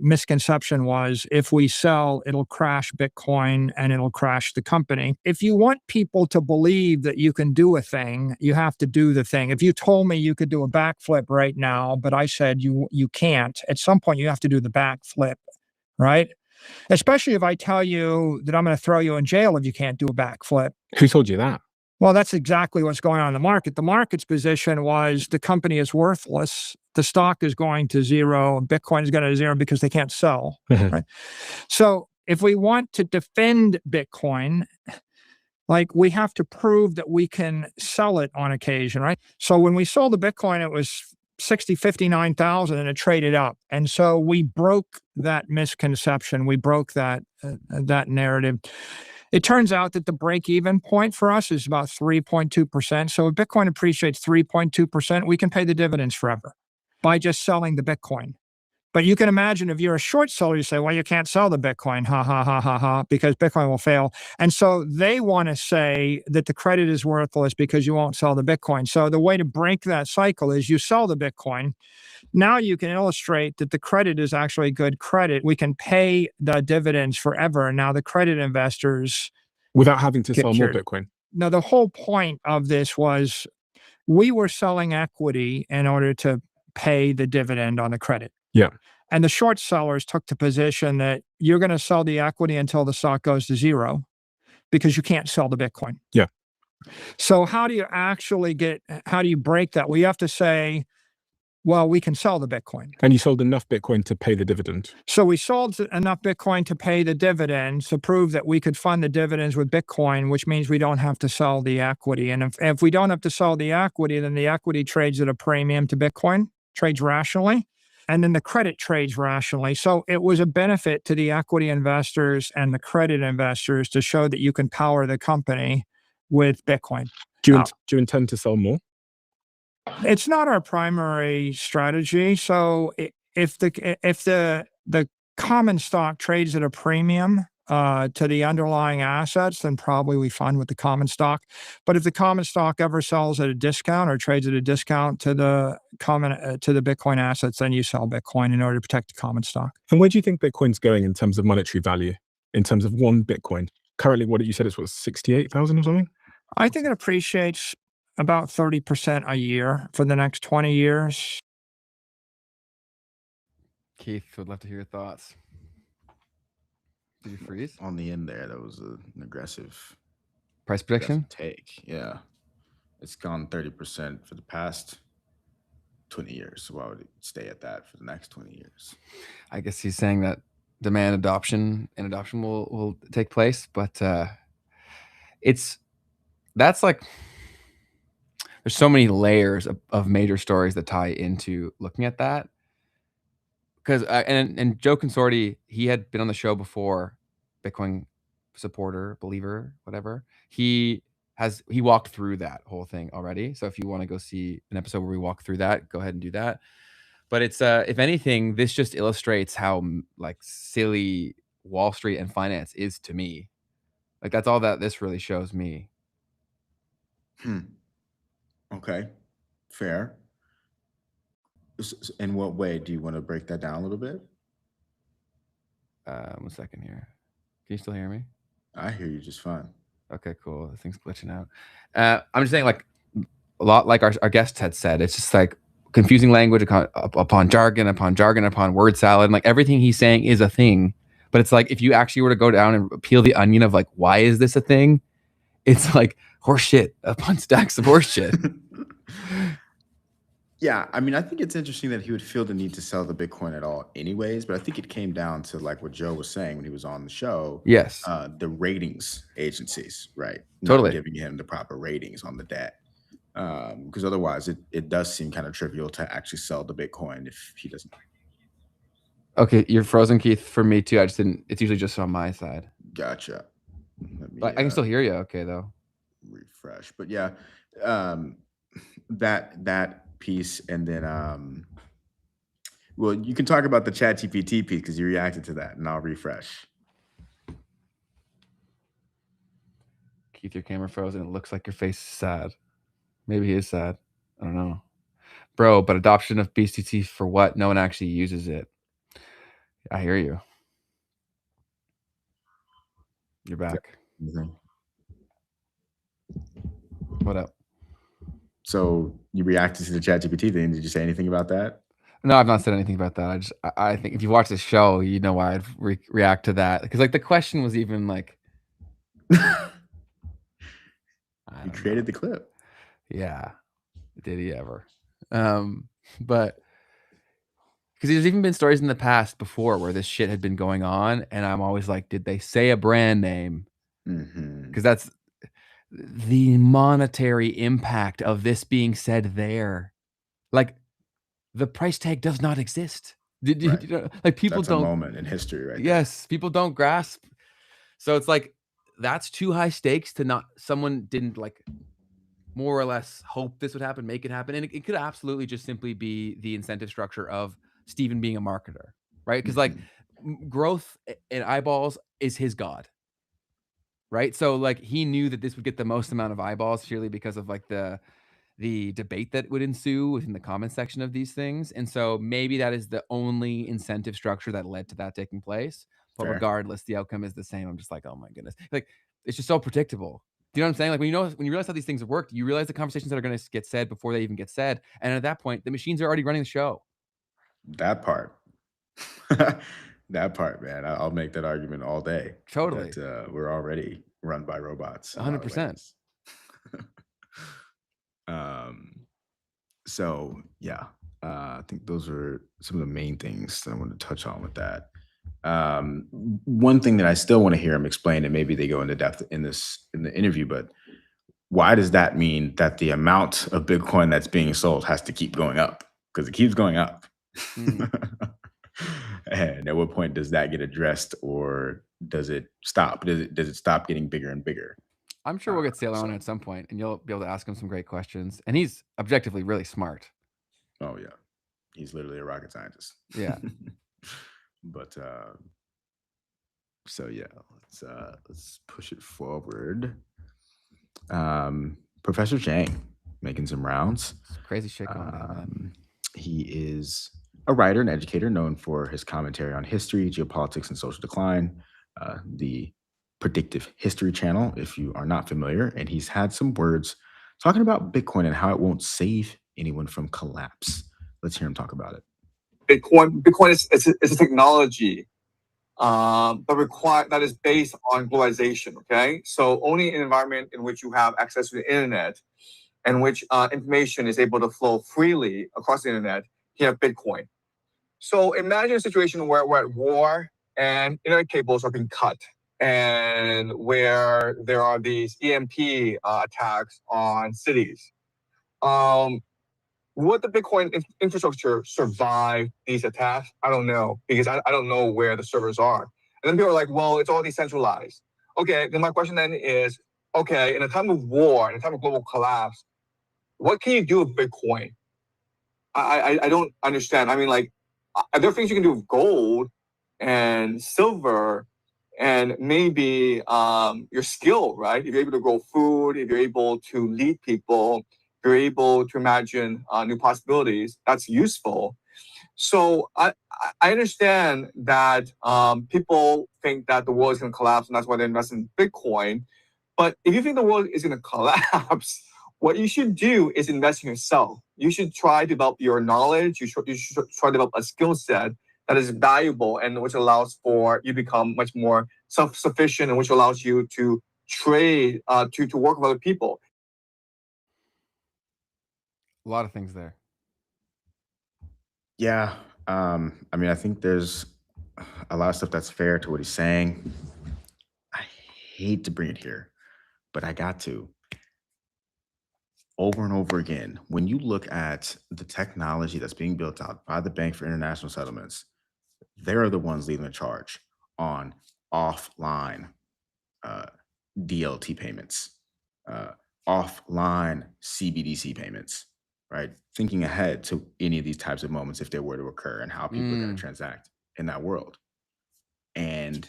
misconception was, if we sell, it'll crash Bitcoin and it'll crash the company. If you want people to believe that you can do a thing, you have to do the thing. If you told me you could do a backflip right now, but I said you can't, at some point you have to do the backflip, right? Especially if I tell you that I'm going to throw you in jail if you can't do a backflip. Who told you that? Well, that's exactly what's going on in the market. The market's position was the company is worthless. The stock is going to zero. Bitcoin is going to zero because they can't sell. Right? So if we want to defend Bitcoin, like, we have to prove that we can sell it on occasion, right? So when we sold the Bitcoin, it was 59,000 and it traded up. And so we broke that misconception. We broke that narrative. It turns out that the break-even point for us is about 3.2%. So if Bitcoin appreciates 3.2%, we can pay the dividends forever by just selling the Bitcoin. But you can imagine if you're a short seller, you say, well, you can't sell the Bitcoin, ha, ha, ha, ha, ha, because Bitcoin will fail. And so they want to say that the credit is worthless because you won't sell the Bitcoin. So the way to break that cycle is you sell the Bitcoin. Now you can illustrate that the credit is actually good credit. We can pay the dividends forever. And now the credit investors... Without having to sell more Bitcoin. No, the whole point of this was we were selling equity in order to pay the dividend on the credit. Yeah. And the short sellers took the position that you're going to sell the equity until the stock goes to zero because you can't sell the Bitcoin. Yeah. So how do you break that? Well, you have to say, well, we can sell the Bitcoin. And you sold enough Bitcoin to pay the dividend. So we sold enough Bitcoin to pay the dividends to prove that we could fund the dividends with Bitcoin, which means we don't have to sell the equity. And if we don't have to sell the equity, then the equity trades at a premium to Bitcoin, trades rationally, and then the credit trades rationally. So it was a benefit to the equity investors and the credit investors to show that you can power the company with Bitcoin. Do you intend to sell more? It's not our primary strategy. So if the common stock trades at a premium to the underlying assets, then probably we fund with the common stock. But if the common stock ever sells at a discount or trades at a discount to the Bitcoin assets, then you sell Bitcoin in order to protect the common stock. And where do you think Bitcoin's going in terms of monetary value, in terms of one Bitcoin? Currently, what you said it was 68,000 or something? I think it appreciates about 30% a year for the next 20 years. Keith, would love to hear your thoughts. Did you freeze? On the end there, that was an aggressive price prediction take. Yeah. It's gone 30% for the past 20 years. So why would it stay at that for the next 20 years? I guess he's saying that demand adoption will take place, but that's like, there's so many layers of major stories that tie into looking at that. Because and Joe Consorti, he had been on the show before, Bitcoin supporter, believer, whatever. He walked through that whole thing already. So if you want to go see an episode where we walk through that, go ahead and do that. But it's if anything, this just illustrates how like silly Wall Street and finance is to me. Like, that's all that this really shows me. Okay, fair. In what way do you want to break that down a little bit? 1 second here. Can you still hear me? I hear you just fine. Okay, cool. This thing's glitching out. I'm just saying, like, lot like our guests had said. It's just like confusing language upon jargon, upon word salad. And like everything he's saying is a thing. But it's like if you actually were to go down and peel the onion of like, why is this a thing? It's like horseshit upon stacks of horseshit. Yeah, I mean, I think it's interesting that he would feel the need to sell the Bitcoin at all anyways, but I think it came down to like what Joe was saying when he was on the show. Yes. The ratings agencies, right? Totally. Not giving him the proper ratings on the debt. Because otherwise it does seem kind of trivial to actually sell the Bitcoin if he doesn't. Okay, you're frozen, Keith, for me too. I just didn't, it's usually just on my side. Gotcha. Let me, But I can still hear you okay though. Refresh. But yeah, that piece, and then well, you can talk about the ChatGPT piece because you reacted to that, and I'll refresh. Keith, your camera froze and it looks like your face is sad. Maybe he is sad. I don't know. Bro, but adoption of BCT for what? No one actually uses it. I hear you. You're back. What up? So you reacted to the ChatGPT thing. Did you say anything about that? No, I've not said anything about that. I think if you watch the show, you know why I'd react to that. Because like the question was even like, you created the clip. Yeah. Did he ever? But because there's even been stories in the past before where this shit had been going on, and I'm always like, did they say a brand name? Because that's the monetary impact of this being said there. Like the price tag does not exist. Did you, you know, like people that's don't a moment in history, right? Yes, people don't grasp. So it's like that's too high stakes to not. Someone didn't like more or less hope this would happen, make it happen, and it could absolutely just simply be the incentive structure of Steven being a marketer, right? Because like growth and eyeballs is his god, right? So like he knew that this would get the most amount of eyeballs purely because of like the debate that would ensue within the comment section of these things. And so maybe that is the only incentive structure that led to that taking place. But regardless, the outcome is the same. I'm just like, oh my goodness. Like, it's just so predictable. Do you know what I'm saying? Like when you realize how these things work, you realize the conversations that are going to get said before they even get said. And at that point, the machines are already running the show. That part. That part, man. I'll make that argument all day. Totally. That, we're already run by robots. 100%. So yeah, I think those are some of the main things that I want to touch on with that. One thing that I still want to hear him explain, and maybe they go into depth in the interview, but why does that mean that the amount of Bitcoin that's being sold has to keep going up? Because it keeps going up. And at what point does that get addressed, or does it stop? Does it stop getting bigger and bigger? I'm sure we'll get Sailor on at some point, and you'll be able to ask him some great questions. And he's objectively really smart. Oh yeah, he's literally a rocket scientist. Yeah. But so yeah, let's push it forward. Professor Chang making some rounds. Crazy shit going on, man. He is a writer and educator known for his commentary on history, geopolitics, and social decline. The Predictive History channel, if you are not familiar, and he's had some words talking about Bitcoin and how it won't save anyone from collapse. Let's hear him talk about it. Bitcoin is a technology that is based on globalization. Okay, so only in an environment in which you have access to the internet, and which information is able to flow freely across the internet, you have Bitcoin. So imagine a situation where we're at war and internet cables are being cut, and where there are these EMP attacks on cities. Would the Bitcoin infrastructure survive these attacks? I don't know, because I don't know where the servers are. And then people are like, well, it's all decentralized. Okay, then my question then is, okay, in a time of war, in a time of global collapse, what can you do with Bitcoin? I don't understand. I mean, like, are there things you can do with gold and silver and maybe your skill, right? If you're able to grow food, if you're able to lead people, if you're able to imagine new possibilities, that's useful. So I understand that people think that the world is going to collapse, and that's why they invest in Bitcoin. But if you think the world is going to collapse, what you should do is invest in yourself. You should try to develop your knowledge. You should try to develop a skill set that is valuable and which allows for you to become much more self-sufficient and which allows you to trade, to work with other people. A lot of things there. Yeah. I mean, I think there's a lot of stuff that's fair to what he's saying. I hate to bring it here, but I got to. Over and over again, when you look at the technology that's being built out by the Bank for International Settlements, they're the ones leading the charge on offline DLT payments, offline CBDC payments, right? Thinking ahead to any of these types of moments if they were to occur and how people are going to transact in that world. And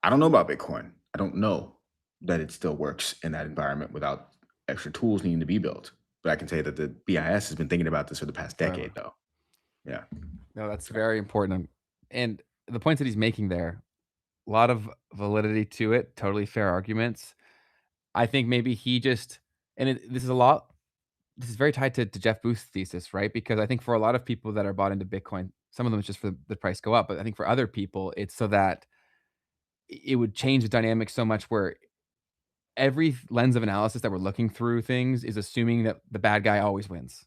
I don't know about Bitcoin. I don't know that it still works in that environment without extra tools needing to be built. But I can tell you that the BIS has been thinking about this for the past decade, though. Yeah. No, that's very important. And the points that he's making there, a lot of validity to it, totally fair arguments. I think maybe he just, and this is very tied to Jeff Booth's thesis, right? Because I think for a lot of people that are bought into Bitcoin, some of them it's just for the price go up, but I think for other people, it's so that it would change the dynamic so much where every lens of analysis that we're looking through things is assuming that the bad guy always wins.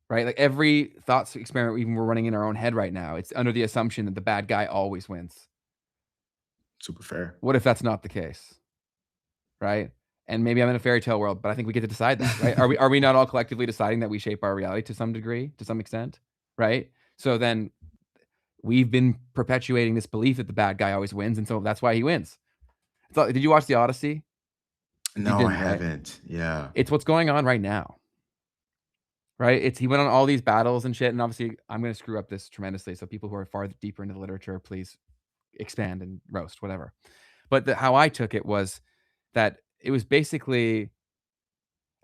Right? Like every thoughts experiment even we're running in our own head right now, it's under the assumption that the bad guy always wins. Super fair. What if that's not the case? Right? And maybe I'm in a fairy tale world, but I think we get to decide that, right? Are we not all collectively deciding that we shape our reality to some degree, to some extent? Right? So then we've been perpetuating this belief that the bad guy always wins, and so that's why he wins. So, did you watch The Odyssey? No, I haven't. Yeah. It's what's going on right now. Right? He went on all these battles and shit, and obviously I'm going to screw up this tremendously, so people who are far deeper into the literature, please expand and roast, whatever. But how I took it was that it was basically,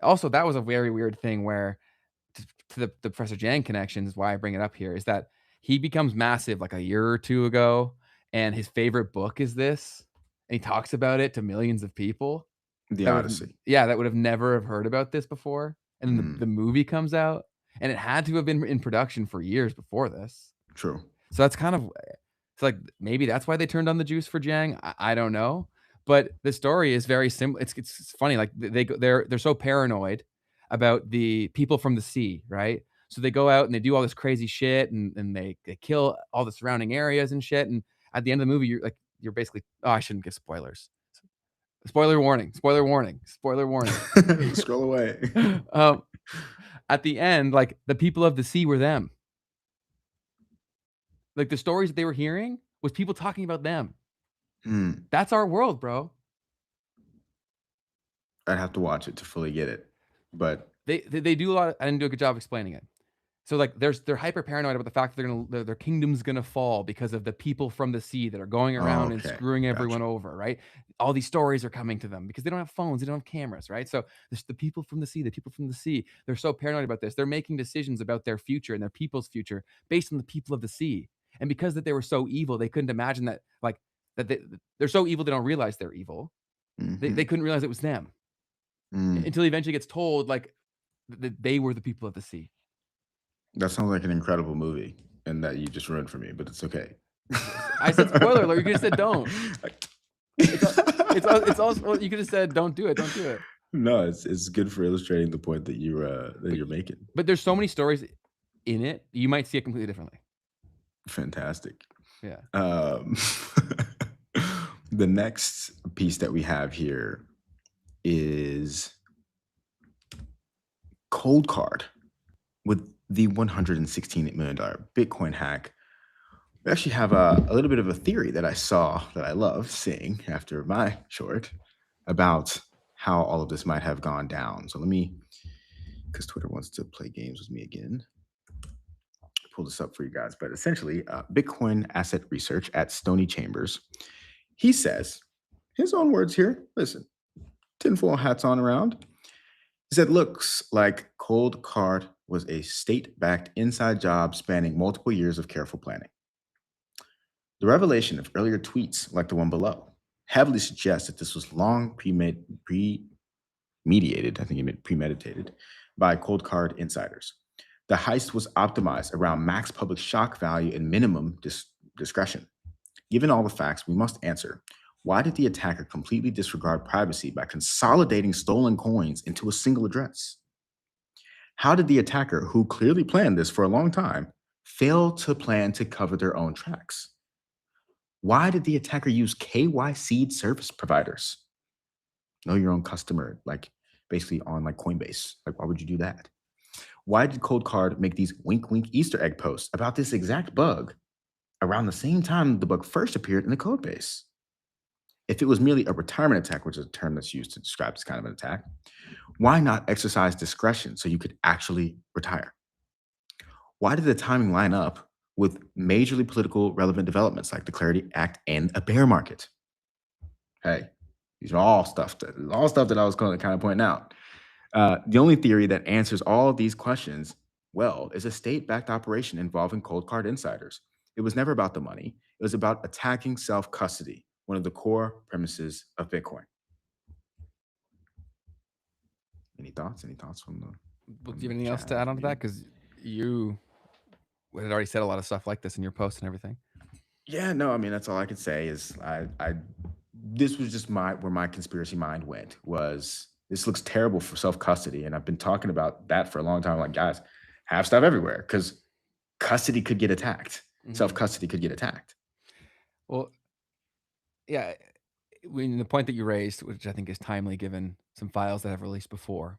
also that was a very weird thing where, to the Professor Jang connection is why I bring it up here, is that he becomes massive like a year or two ago, and his favorite book is this, and he talks about it to millions of people. The Odyssey. That would have never have heard about this before. And then the movie comes out, and it had to have been in production for years before this. True. So that's kind of, it's like maybe that's why they turned on the juice for Jang. I don't know, but the story is very simple. It's funny, like they're so paranoid about the people from the sea, right? So they go out and they do all this crazy shit, and they kill all the surrounding areas and shit. And at the end of the movie, you're basically, oh, I shouldn't give spoilers. Spoiler warning, spoiler warning, spoiler warning. Scroll away. At the end, like the people of the sea were them. Like the stories that they were hearing was people talking about them. That's our world, bro. I'd have to watch it to fully get it, but they do a lot. I didn't do a good job explaining it. So like they're hyper paranoid about the fact that their kingdom's gonna fall because of the people from the sea that are going around and screwing everyone over, right? All these stories are coming to them because they don't have phones, they don't have cameras, right? So there's the people from the sea, they're so paranoid about this. They're making decisions about their future and their people's future based on the people of the sea. And because that they were so evil, they couldn't imagine that they're so evil they don't realize they're evil. They couldn't realize it was them until he eventually gets told like that they were the people of the sea. That sounds like an incredible movie, and that you just ruined for me, but it's okay. I said spoiler alert. You could have said don't. It's also, you could have said don't do it. Don't do it. No, it's good for illustrating the point that you're making. But there's so many stories in it. You might see it completely differently. Fantastic. Yeah. The next piece that we have here is Cold Card with the $116 million Bitcoin hack. We actually have a little bit of a theory that I saw that I love seeing after my short about how all of this might have gone down. So let me, because Twitter wants to play games with me again, pull this up for you guys. But essentially, Bitcoin asset research at Stony Chambers. He says, his own words here, listen, tinfoil hats on around. He said, looks like Cold Card was a state-backed inside job spanning multiple years of careful planning. The revelation of earlier tweets, like the one below, heavily suggests that this was long mediated, I think he meant premeditated, by cold card insiders. The heist was optimized around max public shock value and minimum discretion. Given all the facts, we must answer, why did the attacker completely disregard privacy by consolidating stolen coins into a single address? How did the attacker, who clearly planned this for a long time, fail to plan to cover their own tracks? Why did the attacker use KYC service providers? Know your own customer, like basically on like Coinbase. Like, why would you do that? Why did Cold Card make these wink wink Easter egg posts about this exact bug around the same time the bug first appeared in the code base? If it was merely a retirement attack, which is a term that's used to describe this kind of an attack, why not exercise discretion so you could actually retire? Why did the timing line up with majorly political relevant developments like the Clarity Act and a bear market? Hey, these are all stuff that I was kind of pointing out. The only theory that answers all of these questions well is a state-backed operation involving cold card insiders. It was never about the money. It was about attacking self-custody, one of the core premises of Bitcoin. Any thoughts? Any thoughts from the? Well, do you have anything else to add on to that? Because you had already said a lot of stuff like this in your post and everything. Yeah, no, I mean, that's all I could say is this was just where my conspiracy mind went, was this looks terrible for self-custody. And I've been talking about that for a long time. Like, guys, have stuff everywhere because custody could get attacked. Mhm. Self-custody could get attacked. Well, yeah, the point that you raised, which I think is timely given some files that have released before,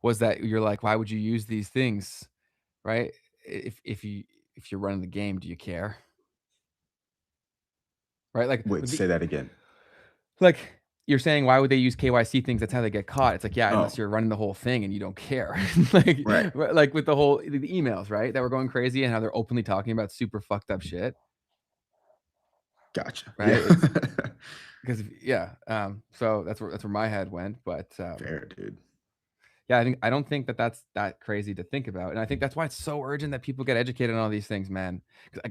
was that you're like, why would you use these things, right? If you're running the game, do you care? Right? Like, Wait, say that again. like you're saying, why would they use KYC things? That's how they get caught. It's like, yeah, Oh. unless you're running the whole thing and you don't care. Like, Right. like with the emails, right? That were going crazy and how they're openly talking about super fucked up shit. Gotcha. Right? Yeah. Because so that's where my head went. But Fair, dude. yeah, I don't think that's that crazy to think about, and I think that's why it's so urgent that people get educated on all these things, man. 'Cause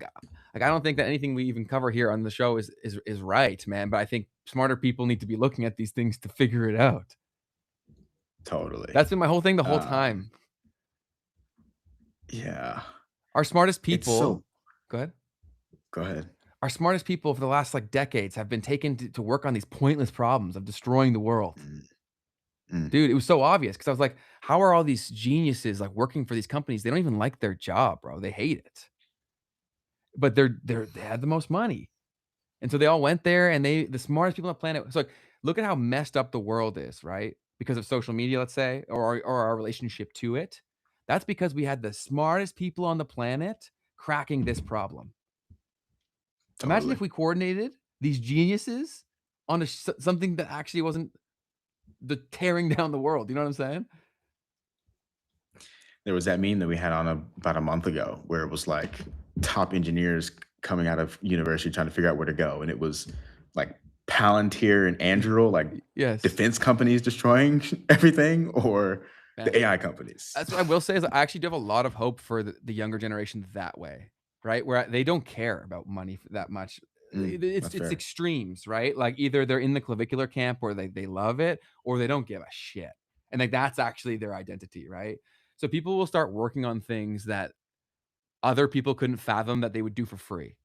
I don't think that anything we even cover here on the show is right, man. But I think smarter people need to be looking at these things to figure it out. Totally. That's been my whole thing the whole time. Yeah. Our smartest people. So, go ahead. Go ahead. Our smartest people for the last like decades have been taken to work on these pointless problems of destroying the world. Dude, it was so obvious because I was like, how are all these geniuses like working for these companies? They don't even like their job, bro. They hate it. But they had the most money. And so they all went there and the smartest people on the planet. So like, look at how messed up the world is, right? Because of social media, let's say, or our relationship to it. That's because we had the smartest people on the planet cracking this problem. Totally. Imagine if we coordinated these geniuses on something that actually wasn't the tearing down the world. You know what I'm saying? There was that meme that we had on about a month ago where it was like top engineers coming out of university trying to figure out where to go. And it was like Palantir and Anduril, like yes, defense companies destroying everything, or the AI companies. That's what I will say is I actually do have a lot of hope for the younger generation that way, right? Where they don't care about money that much. It's extremes, right? Like either they're in the clavicular camp where they love it, or they don't give a shit. And like that's actually their identity, right? So people will start working on things that other people couldn't fathom that they would do for free.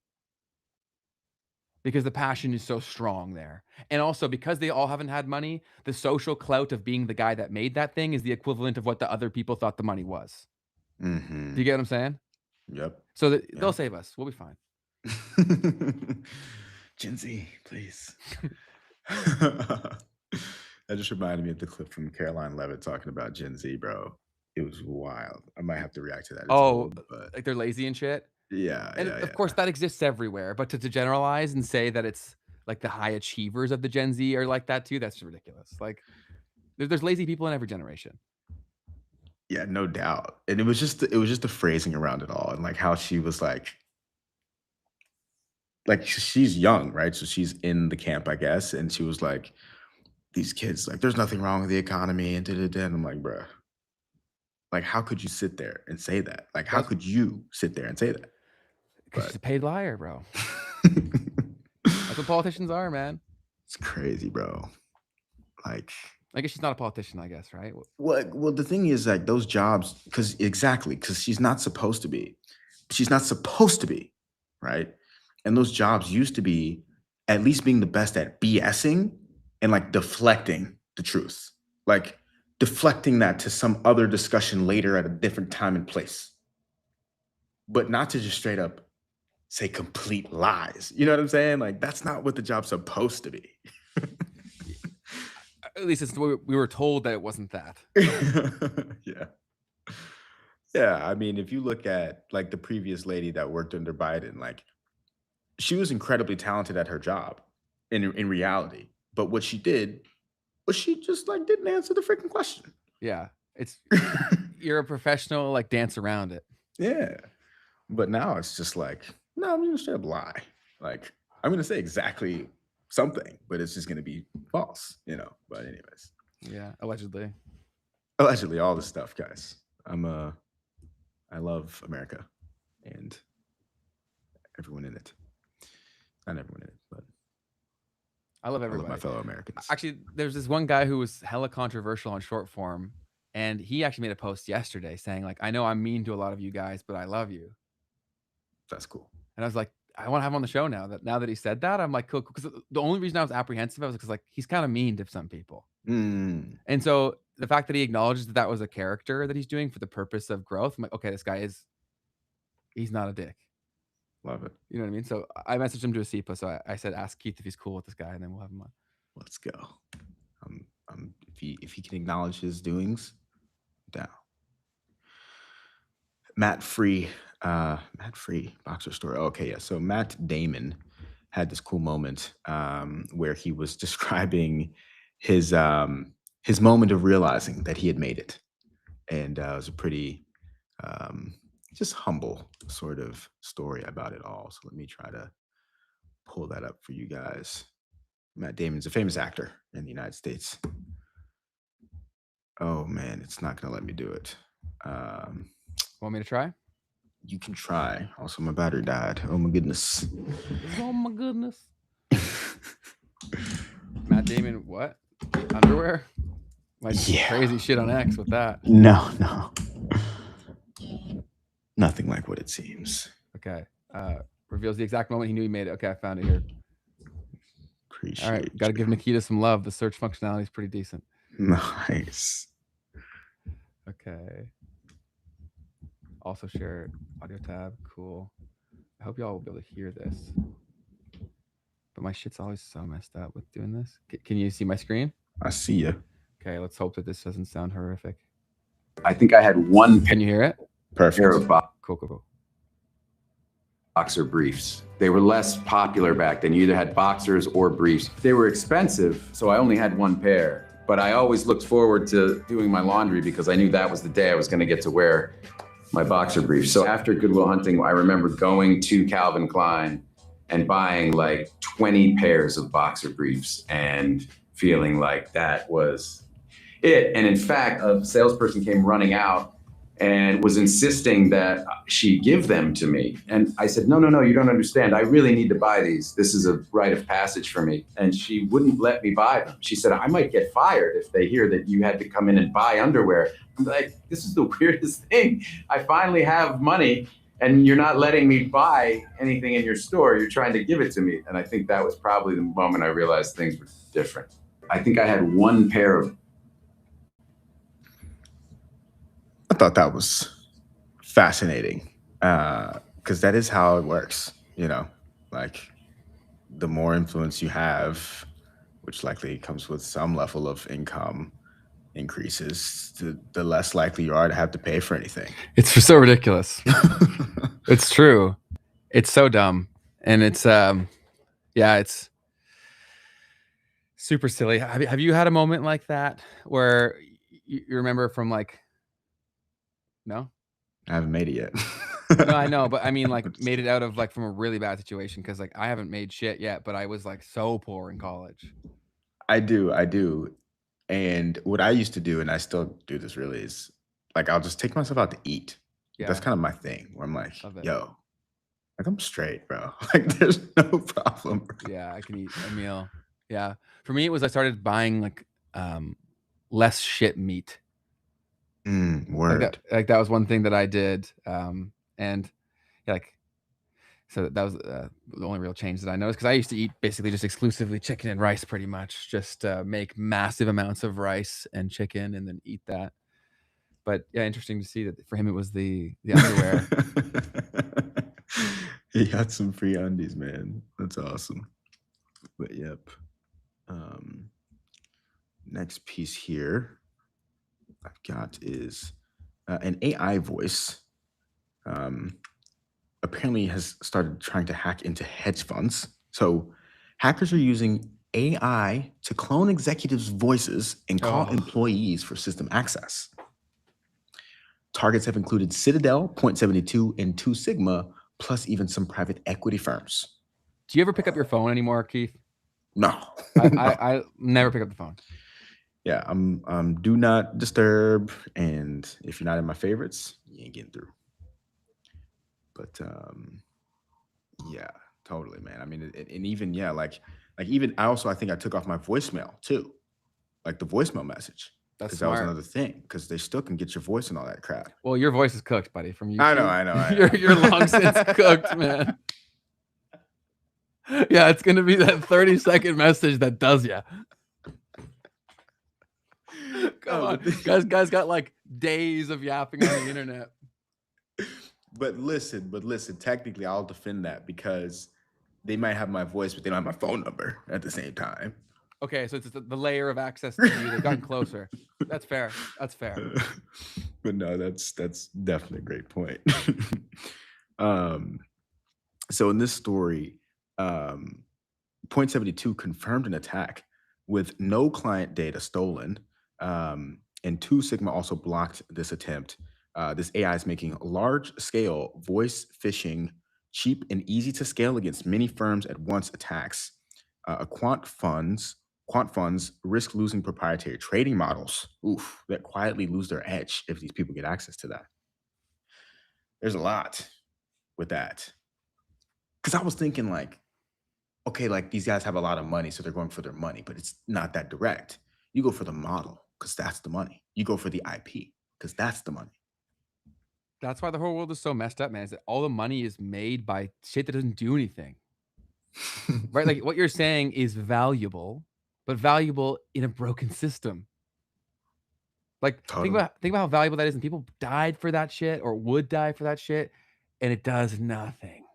Because the passion is so strong there. And also because they all haven't had money, the social clout of being the guy that made that thing is the equivalent of what the other people thought the money was. Mm-hmm. Do you get what I'm saying? Yep. So they'll save us. We'll be fine. Gen Z, please. That just reminded me of the clip from Caroline Levitt talking about Gen Z, bro. It was wild. I might have to react to that. Like they're lazy and shit? Yeah. And of course that exists everywhere, but to generalize and say that it's like the high achievers of the Gen Z are like that too, that's ridiculous. Like there's lazy people in every generation. Yeah, no doubt. And it was just the phrasing around it all, and like how she was like she's young, right? So she's in the camp, I guess, and she was like, these kids, like, there's nothing wrong with the economy, and and I'm like, bruh, like, how could you sit there and say that? Like, how could you sit there and say that? Because she's a paid liar, bro. That's what politicians are, man. It's crazy, bro. Like, I guess she's not a politician, I guess, right? Well, the thing is, like, those jobs, because she's not supposed to be. She's not supposed to be, right? And those jobs used to be at least being the best at BSing and like deflecting the truth, like deflecting that to some other discussion later at a different time and place, but not to just straight up say complete lies. You know what I'm saying? Like, that's not what the job's supposed to be. At least it's the way we were told that it wasn't that. Yeah. Yeah. I mean, if you look at like the previous lady that worked under Biden, like she was incredibly talented at her job in reality. But what she did was she just like didn't answer the freaking question. Yeah. It's you're a professional, like dance around it. Yeah. But now it's just like, no, I'm gonna straight up lie. Like, I'm gonna say exactly something, but it's just gonna be false, you know. But anyways. Yeah, allegedly. Allegedly, all this stuff, guys. I love America and everyone in it. Not everyone in it, but I love I everybody. love my fellow Americans. Actually, there's this one guy who was hella controversial on short form, and he actually made a post yesterday saying, like, I know I'm mean to a lot of you guys, but I love you. That's cool. And I was like, I want to have him on the show now that he said that. I'm like, cool. Because the only reason I was apprehensive, I was because like he's kind of mean to some people. Mm. And so the fact that he acknowledges that was a character that he's doing for the purpose of growth, I'm like, okay, this guy he's not a dick. Love it. You know what I mean? So I messaged him to a CEPA. So I said, ask Keith if he's cool with this guy, and then we'll have him on. Let's go. If he can acknowledge his doings, down. Matt Free Boxer Story. Okay, yeah. So Matt Damon had this cool moment where he was describing his moment of realizing that he had made it, and it was a pretty just humble sort of story about it all. So let me try to pull that up for you guys. Matt Damon's a famous actor in the United States. Oh man, it's not gonna let me do it. Want me to try? You can try. Also, my battery died. Oh my goodness. Oh my goodness. Matt Damon, what? Underwear? Like crazy shit on X with that. No. Nothing like what it seems. Okay. Reveals the exact moment he knew he made it. Okay, I found it here. Appreciate All right, got to give Nikita some love. The search functionality is pretty decent. Nice. Okay. Also share audio tab. Cool. I hope y'all will be able to hear this. But my shit's always so messed up with doing this. Can you see my screen? I see you. Okay, let's hope that this doesn't sound horrific. I think I had one Can you hear it? pair Perfect. of Cool. boxer briefs. They were less popular back then. You either had boxers or briefs. They were expensive, so I only had one pair. But I always looked forward to doing my laundry because I knew that was the day I was going to get to wear my boxer briefs. So after Good Will Hunting, I remember going to Calvin Klein and buying like 20 pairs of boxer briefs and feeling like that was it. And in fact, a salesperson came running out and was insisting that she give them to me. And I said, no, you don't understand. I really need to buy these. This is a rite of passage for me. And she wouldn't let me buy them. She said, I might get fired if they hear that you had to come in and buy underwear. I'm like, this is the weirdest thing. I finally have money and you're not letting me buy anything in your store. You're trying to give it to me. And I think that was probably the moment I realized things were different. I think I had one pair of I thought that was fascinating because that is how it works. You know, like the more influence you have, which likely comes with some level of income increases, the less likely you are to have to pay for anything. It's so ridiculous. It's true. It's so dumb. And it's, it's super silly. Have you had a moment like that where you remember from like, no? I haven't made it yet. No, I know, but I mean, like, made it out of like from a really bad situation because like I haven't made shit yet, but I was like so poor in college. I do. And what I used to do, and I still do this really, is like I'll just take myself out to eat. Yeah. That's kind of my thing where I'm like, Love it. yo, like I'm straight, bro. Like there's no problem, bro. Yeah, I can eat a meal. Yeah. For me, it was I started buying like less shit meat. Word. Like that was one thing that I did, and like, so that was the only real change that I noticed, because I used to eat basically just exclusively chicken and rice, pretty much, just make massive amounts of rice and chicken and then eat that. But yeah, interesting to see that for him it was the underwear. He got some free undies, man. That's awesome. But yep. Next piece here I've got is an AI voice apparently has started trying to hack into hedge funds. So hackers are using AI to clone executives' voices and call employees for system access. Targets have included Citadel, Point72, and 2 Sigma, plus even some private equity firms. Do you ever pick up your phone anymore, Keith? No. I never pick up the phone. Yeah, I'm do not disturb, and if you're not in my favorites, you ain't getting through. But yeah, totally, man. I mean, and even like even I think I took off my voicemail too, like the voicemail message. That's That was smart. another thing, because they still can get your voice and all that crap. Well, your voice is cooked, buddy. From YouTube. I know. You're long since cooked, man. Yeah, it's gonna be that 30-second message that does ya. Come on, guys got like days of yapping on the internet. But listen, technically I'll defend that, because they might have my voice, but they don't have my phone number at the same time. Okay, so it's the layer of access to you. They've gotten closer. That's fair. That's fair. But no, that's definitely a great point. So in this story, Point72 confirmed an attack with no client data stolen, and 2 Sigma also blocked this attempt. This AI is making large-scale voice phishing cheap and easy to scale against many firms at once attacks. Quant funds risk losing proprietary trading models that quietly lose their edge if these people get access to that. There's a lot with that. Because I was thinking like, okay, like these guys have a lot of money, so they're going for their money, but it's not that direct. You go for the model, because that's the money. You go for the IP, because that's the money. That's why the whole world is so messed up, man, is that all the money is made by shit that doesn't do anything. Right? Like what you're saying is valuable, but valuable in a broken system. Like think about how valuable that is, and people died for that shit or would die for that shit, and it does nothing.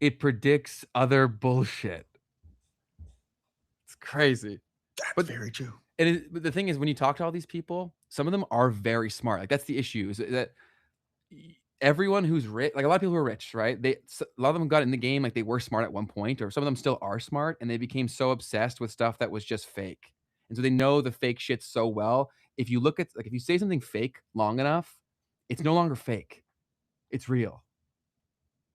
It predicts other bullshit. It's crazy. That's very true. But the thing is, when you talk to all these people, some of them are very smart. Like that's the issue, is that everyone who's rich, like a lot of people who are rich, right? A lot of them got in the game like they were smart at one point, or some of them still are smart, and they became so obsessed with stuff that was just fake. And so they know the fake shit so well. If you look at, like, if you say something fake long enough, it's no longer fake. It's real.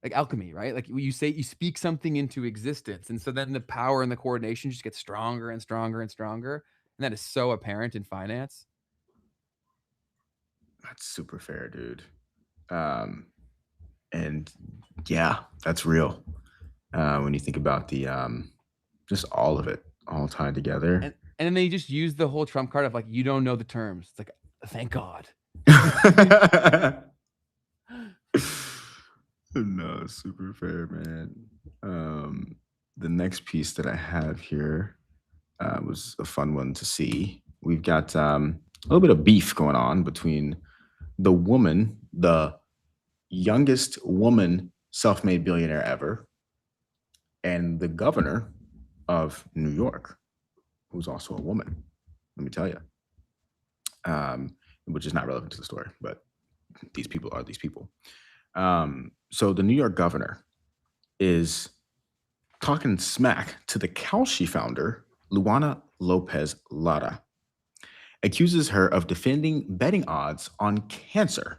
Like alchemy, right? Like you speak something into existence. And so then the power and the coordination just gets stronger and stronger and stronger. And that is so apparent in finance. That's super fair, dude. And yeah, that's real. When you think about the just all of it all tied together. And then they just use the whole trump card of like, you don't know the terms. It's like, thank God. No, super fair, man. The next piece that I have here was a fun one to see. We've got a little bit of beef going on between the youngest woman self-made billionaire ever, and the governor of New York, who's also a woman. Let me tell you, which is not relevant to the story, but these people are these people. So the New York governor is talking smack to the Kalshi founder, Luana Lopez Lara, accuses her of defending betting odds on cancer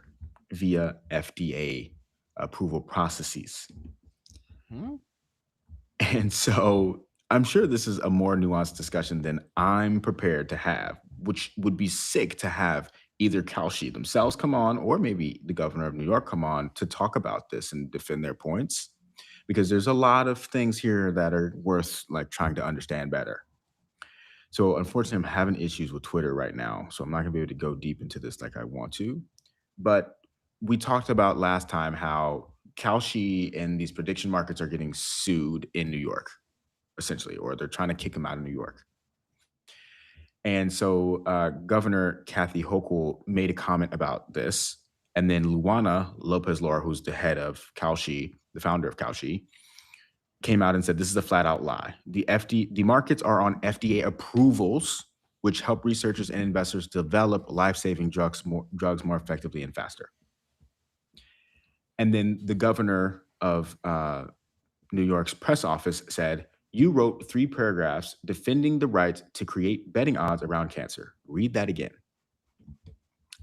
via FDA approval processes. And so I'm sure this is a more nuanced discussion than I'm prepared to have, which would be sick to have either Kalshi themselves come on, or maybe the governor of New York come on to talk about this and defend their points, because there's a lot of things here that are worth like trying to understand better. So unfortunately, I'm having issues with Twitter right now, so I'm not gonna be able to go deep into this like I want to. But we talked about last time how Kalshi and these prediction markets are getting sued in New York, essentially, or they're trying to kick them out of New York. And so Governor Kathy Hochul made a comment about this. And then Luana Lopez Laura, who's the head of Kalshi, the founder of Kalshi, came out and said this is a flat out lie. The markets are on FDA approvals, which help researchers and investors develop life-saving drugs more effectively and faster. And then the governor of New York's press office said, you wrote 3 paragraphs defending the right to create betting odds around cancer. Read that again.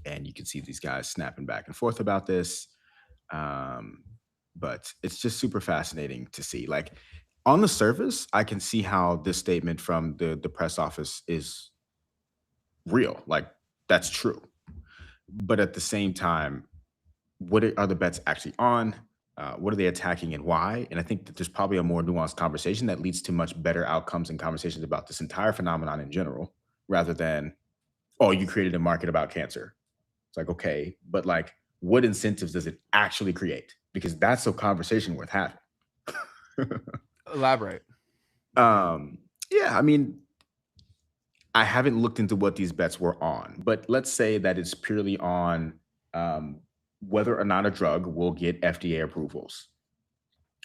And you can see these guys snapping back and forth about this. But it's just super fascinating to see. Like, on the surface, I can see how this statement from the press office is real. Like, that's true. But at the same time, what are the bets actually on? What are they attacking and why? And I think that there's probably a more nuanced conversation that leads to much better outcomes and conversations about this entire phenomenon in general, rather than, oh, you created a market about cancer. It's like, okay, but like, what incentives does it actually create? Because that's a conversation worth having. Elaborate. Yeah, I mean, I haven't looked into what these bets were on, but let's say that it's purely on whether or not a drug will get FDA approvals.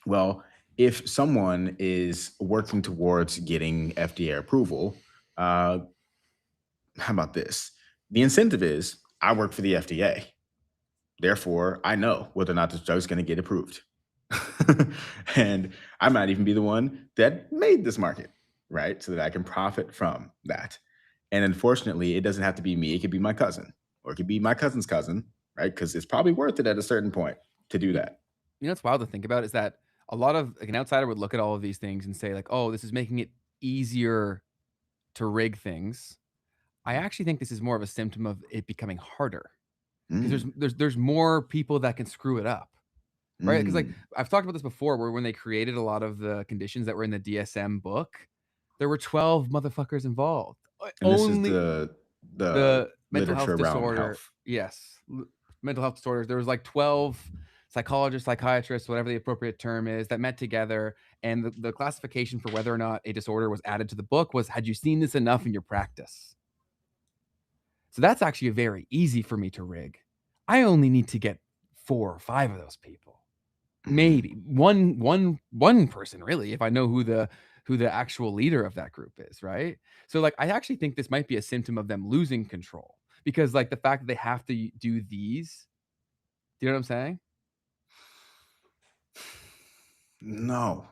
Well, if someone is working towards getting FDA approval, how about this? The incentive is I work for the FDA. Therefore, I know whether or not this drug is going to get approved. And I might even be the one that made this market, right? So that I can profit from that. And unfortunately, it doesn't have to be me. It could be my cousin, or it could be my cousin's cousin, right? Because it's probably worth it at a certain point to do that. You know what's wild to think about is that a lot of, like, an outsider would look at all of these things and say, like, oh, this is making it easier to rig things. I actually think this is more of a symptom of it becoming harder, because there's more people that can screw it up, right? Because, like, I've talked about this before, where when they created a lot of the conditions that were in the DSM book, there were 12 motherfuckers involved. And this Only is the the mental health literature around disorder. health. Yes, mental health disorders. There was like 12 psychologists, psychiatrists, whatever the appropriate term is, that met together, and the classification for whether or not a disorder was added to the book was, had you seen this enough in your practice? So that's actually very easy for me to rig. I only need to get 4 or 5 of those people, maybe one person, really, if I know who the actual leader of that group is, right? So, like, I actually think this might be a symptom of them losing control, because, like, the fact that they have to do these, do you know what I'm saying? No.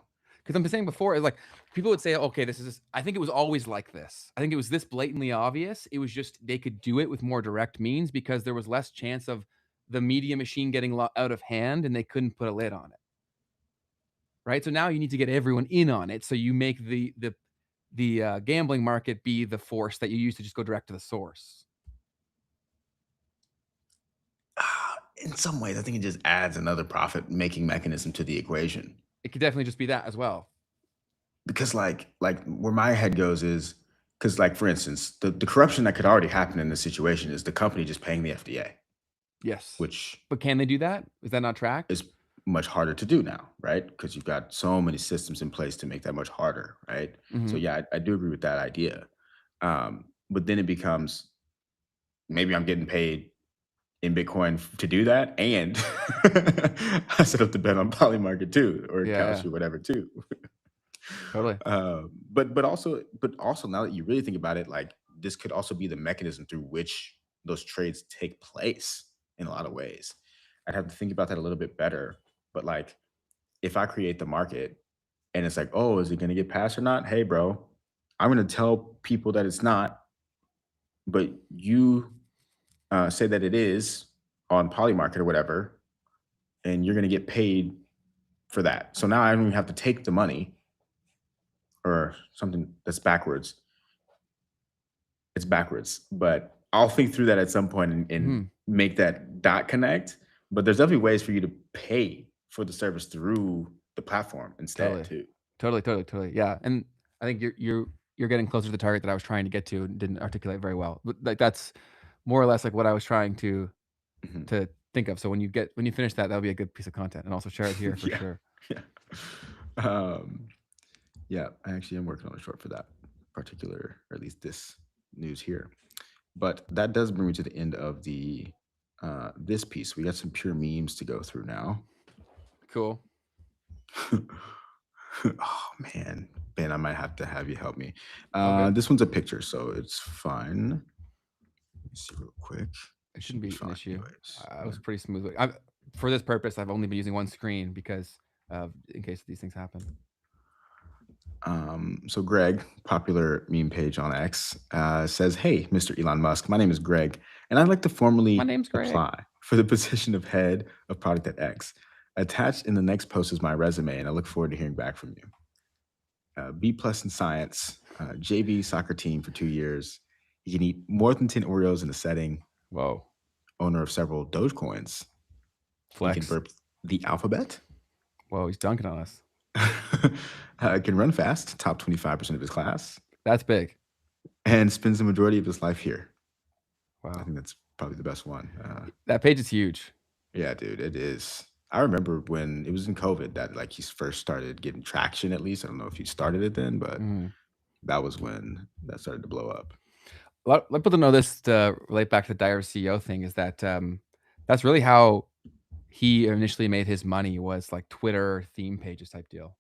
Because I'm saying before, is like, people would say, okay, this is, I think it was always like this. I think it was this blatantly obvious. It was just they could do it with more direct means because there was less chance of the media machine getting out of hand, and they couldn't put a lid on it. Right? So now you need to get everyone in on it. So you make the gambling market be the force that you use to just go direct to the source. In some ways, I think it just adds another profit-making mechanism to the equation. It could definitely just be that as well. Because like where my head goes is, because, like, for instance, the corruption that could already happen in this situation is the company just paying the FDA, Yes. which But can they do that? Is that not tracked? is much harder to do now, right? Because you've got so many systems in place to make that much harder, right? So yeah, I do agree with that idea. But then it becomes, maybe I'm getting paid in Bitcoin to do that, and I set up the bet on Polymarket too, or Yeah. Kalshi or whatever too. Totally. But also now that you really think about it, like, this could also be the mechanism through which those trades take place in a lot of ways. I'd have to think about that a little bit better. But like, if I create the market and it's like, oh, is it going to get passed or not? Hey, bro, I'm going to tell people that it's not, but you say that it is on Polymarket or whatever, and you're going to get paid for that. So now I don't even have to take the money, or something that's backwards. It's backwards, but I'll think through that at some point and make that dot connect. But there's definitely ways for you to pay for the service through the platform instead too. Totally. Yeah. And I think you're getting closer to the target that I was trying to get to and didn't articulate very well. But like that's more or less like what I was trying to think of. So when you finish that, that'll be a good piece of content, and also share it here for sure. Yeah, I actually am working on a short for that particular, or at least this news here. But that does bring me to the end of the this piece. We got some pure memes to go through now. Cool. Oh man, Ben, I might have to have you help me. Okay. This one's a picture, so it's fine. Let me see real quick. It shouldn't be an issue. Anyways. I was pretty smooth. For this purpose, I've only been using one screen because in case these things happen. So Greg, popular meme page on X, says, "Hey, Mr. Elon Musk, my name is Greg, and I'd like to formally apply for the position of head of product at X. Attached in the next post is my resume, and I look forward to hearing back from you. B+ in science, JV soccer team for 2 years. You can eat more than 10 Oreos in a setting. Whoa. Owner of several Dogecoins. Flex. He can burp the alphabet. Whoa, he's dunking on us. Can run fast, top 25% of his class. That's big. And spends the majority of his life here." Wow. I think that's probably the best one. That page is huge. Yeah, dude, it is. I remember when it was in COVID that like he first started getting traction, at least. I don't know if he started it then, but that was when that started to blow up. A lot of people don't know this to relate back to the Diary of a CEO thing is that that's really how he initially made his money, was like Twitter theme pages type deal.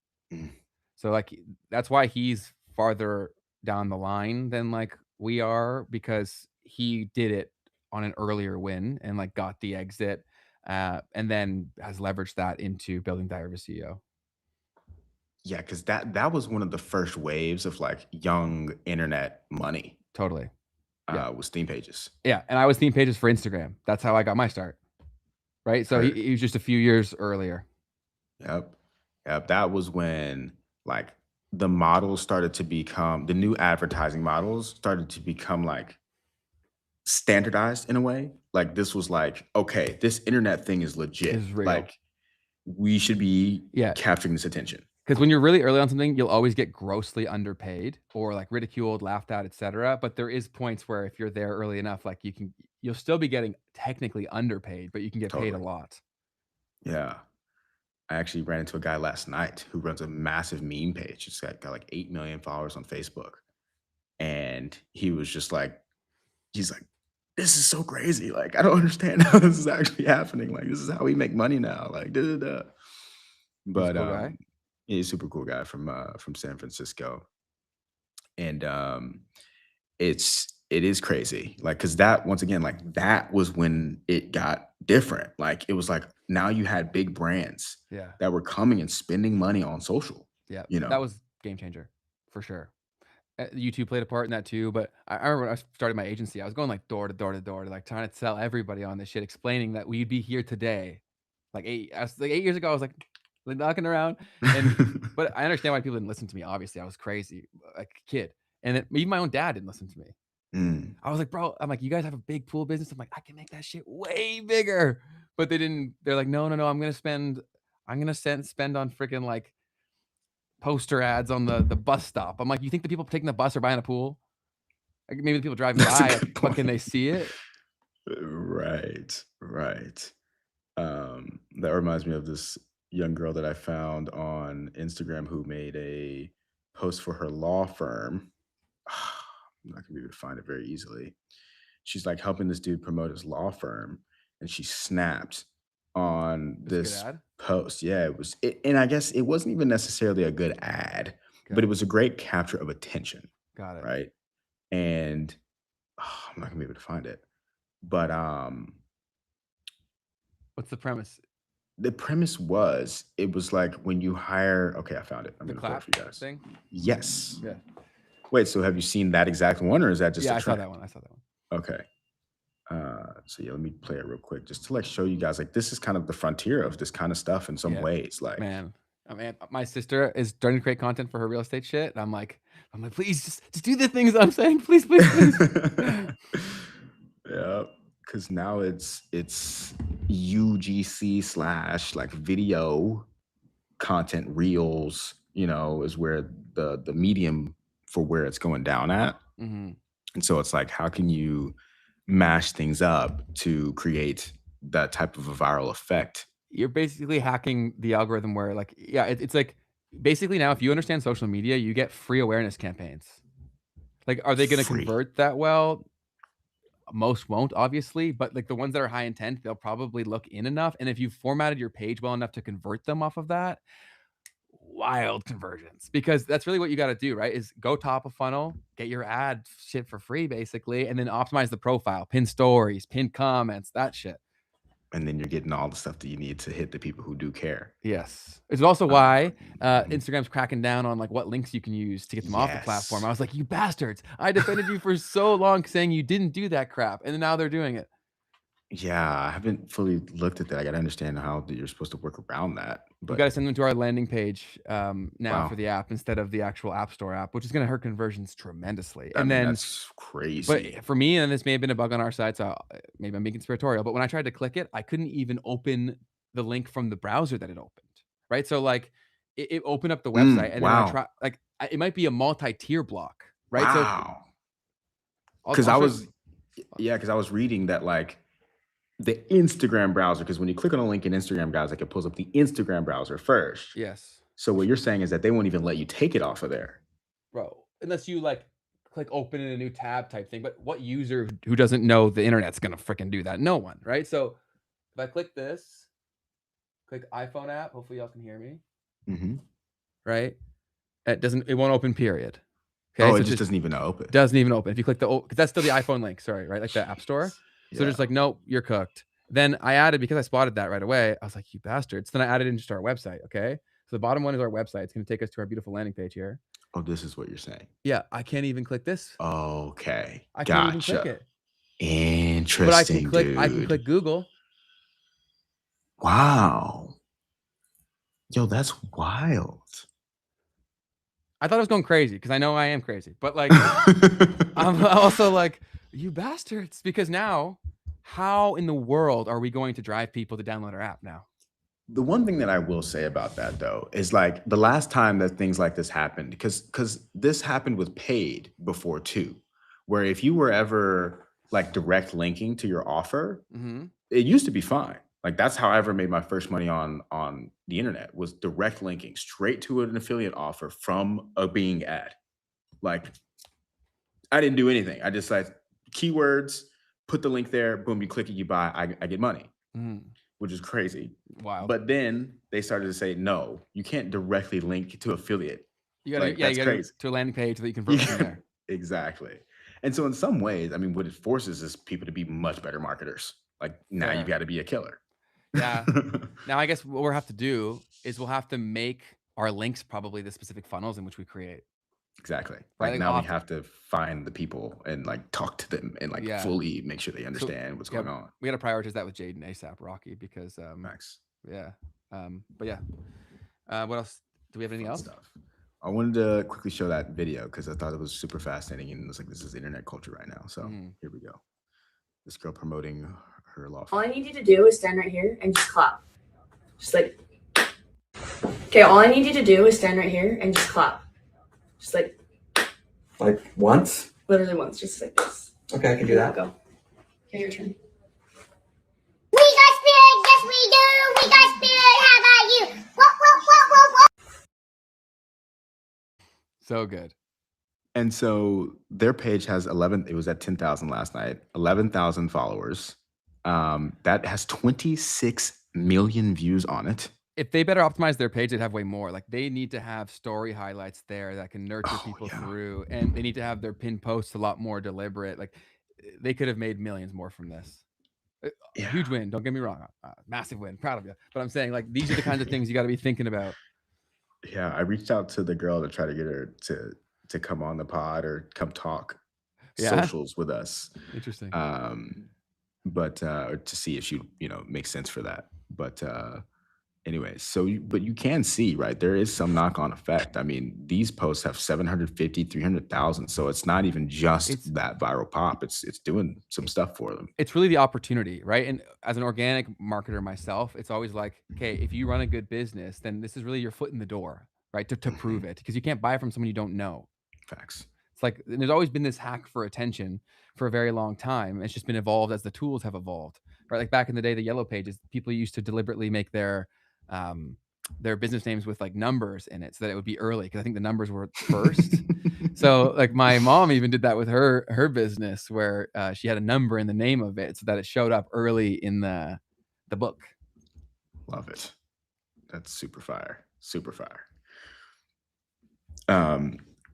So like that's why he's farther down the line than like we are, because he did it on an earlier win and like got the exit and then has leveraged that into building Diary of a CEO. Yeah, because that was one of the first waves of like young internet money. Totally. Was theme pages. Yeah, and I was theme pages for Instagram. That's how I got my start. Right, so he was just a few years earlier. Yep. That was when like the models started to become, the new advertising models started to become like standardized in a way. Like this was like, okay, this internet thing is legit. It's real. Like we should be capturing this attention. Because when you're really early on something, you'll always get grossly underpaid or like ridiculed, laughed at, etc. But there is points where if you're there early enough, like you'll still be getting technically underpaid, but you can get paid a lot. Yeah. I actually ran into a guy last night who runs a massive meme page. It's got like 8 million followers on Facebook. And he was just like, he's like, this is so crazy. Like, I don't understand how this is actually happening. Like, this is how we make money now. Like, da-da-da. But cool guy. He's a super cool guy from San Francisco. And it is crazy. Like, cause that, once again, like that was when it got different. Like it was like, now you had big brands that were coming and spending money on social. Yeah. You know, that was game changer for sure. YouTube played a part in that too. But I remember when I started my agency, I was going like door to door to door, like trying to sell everybody on this shit, explaining that we'd be here today. Like 8 years ago, I was like knocking around. And but I understand why people didn't listen to me. Obviously, I was crazy, like a kid. And even my own dad didn't listen to me. I was like, bro, I'm like, you guys have a big pool business. I'm like, I can make that shit way bigger. But they didn't. They're like, no, I'm gonna spend on freaking like poster ads on the bus stop. I'm like, you think the people taking the bus are buying a pool? Like maybe the people driving by, but can they see it? Right. That reminds me of this young girl that I found on Instagram who made a post for her law firm. I'm not gonna be able to find it very easily. She's like helping this dude promote his law firm, and she snapped on this post. Yeah, it was, and I guess it wasn't even necessarily a good ad, but it was a great capture of attention. Got it. Right. And I'm not gonna be able to find it. But what's the premise? The premise was, it was like when you hire, okay, I found it. I'm gonna play it for you guys. Thing? Yes. Yeah. Wait, so have you seen that exact one, or is that just I saw that one. Okay. So yeah, let me play it real quick just to like show you guys, like this is kind of the frontier of this kind of stuff in some ways. Like, man, my sister is starting to create content for her real estate shit, and I'm like, please just do the things I'm saying, please. Yeah, because now it's UGC / like video content reels, is where the medium for where it's going down at. Mhm. And so it's like, how can you mash things up to create that type of a viral effect? You're basically hacking the algorithm where like, yeah, it's like basically now if you understand social media, you get free awareness campaigns. Like, are they going to Free. convert that well? Most won't, obviously, but like the ones that are high intent, they'll probably look in enough. And if you've formatted your page well enough to convert them off of that, wild conversions, because that's really what you got to do, right? Is go top of funnel, get your ad shit for free, basically, and then optimize the profile, pin stories, pin comments, that shit. And then you're getting all the stuff that you need to hit the people who do care. Yes. It's also why Instagram's cracking down on like what links you can use to get them off the platform. I was like, you bastards. I defended you for so long saying you didn't do that crap. And then now they're doing it. Yeah, I haven't fully looked at that. I got to understand how you're supposed to work around that. We But got to send them to our landing page now Wow. for the app instead of the actual App Store app, which is going to hurt conversions tremendously. I And mean, then, that's crazy. but for me, and this may have been a bug on our side, so maybe I'm being conspiratorial, but when I tried to click it, I couldn't even open the link from the browser that it opened, right? So like it opened up the website and then I Wow. try like it might be a multi-tier block, right? Wow. So Because I was reading that like the Instagram browser, because when you click on a link in Instagram, guys, like it pulls up the Instagram browser first. yes, So what you're saying is that they won't even let you take it off of there. bro, unless you like click open in a new tab type thing. But what user who doesn't know the internet's gonna freaking do that? No one, right? So if I click this, click iPhone app, hopefully y'all can hear me, Mm-hmm. right? It won't open, period. Okay, so it just doesn't even open. Doesn't even open. If you click because that's still the iPhone link, sorry, right? Like the App Store. So Yeah. just like, nope, you're cooked. Then I added, because I spotted that right away, I was like, you bastards. Then I added into our website, okay? So the bottom one is our website. It's going to take us to our beautiful landing page here. Oh, this is what you're saying. Yeah, I can't even click this. Okay. I can't even click it. Interesting, But I can click. dude. I can click Google. Wow. Yo, that's wild. I thought I was going crazy because I know I am crazy, but like I'm also like, you bastards, because now how in the world are we going to drive people to download our app now? The one thing that I will say about that though is like the last time that things like this happened, because this happened with paid before too, where if you were ever like direct linking to your offer, it used to be fine. Like that's how I ever made my first money on the internet, was direct linking straight to an affiliate offer from a Bing ad. Like I didn't do anything. I just like keywords, put the link there, boom, you click it, you buy, I get money, which is crazy. Wow. But then they started to say, no, you can't directly link to affiliate. You gotta, Like, yeah, that's you gotta crazy. to a landing page that you convert from there. Exactly. And so in some ways, I mean, what it forces is people to be much better marketers. Like now Fair. you've got to be a killer. Yeah. Now I guess what we'll have to do is we'll have to make our links probably the specific funnels in which we create. Exactly. Right, Like like now we off- have to find the people and like talk to them and like Yeah. fully make sure they understand what's going on. We got to prioritize that with Jaden ASAP Rocky because Max. yeah. But yeah. What else? Do we have anything else? Stuff. I wanted to quickly show that video because I thought it was super fascinating and it's like this is internet culture right now. So here we go. This girl promoting her law firm. All I need you to do is stand right here and just clap. Just like, okay, all I need you to do is stand right here and just clap. Just like once? Literally once, just like this. Okay, I can do that. Go. Okay, your turn. We got spirit, yes we do. We got spirit, how about you? Whoa. So good. And so their page has it was at 10,000 last night, 11,000 followers. That has 26 million views on it. If they better optimize their page, they'd have way more. Like they need to have story highlights there that can nurture people through, and they need to have their pinned posts a lot more deliberate. Like they could have made millions more from this. Huge win. Don't get me wrong. Massive win. Proud of you. But I'm saying like these are the kinds of things you got to be thinking about. Yeah, I reached out to the girl to try to get her to come on the pod or come talk socials with us. Interesting. But to see if she makes sense for that. But anyway, but you can see, right, there is some knock-on effect. I mean, these posts have 750, 300,000. So it's not even just that viral pop. It's doing some stuff for them. It's really the opportunity, right? And as an organic marketer myself, it's always like, okay, if you run a good business, then this is really your foot in the door, right? To prove it, because you can't buy from someone you don't know. Facts. It's like there's always been this hack for attention for a very long time. It's just been evolved as the tools have evolved, right? Like back in the day, the Yellow Pages, people used to deliberately make their business names with like numbers in it so that it would be early, because I think the numbers were first. So like my mom even did that with her business, where she had a number in the name of it so that it showed up early in the book. Love it. That's super fire. Super fire.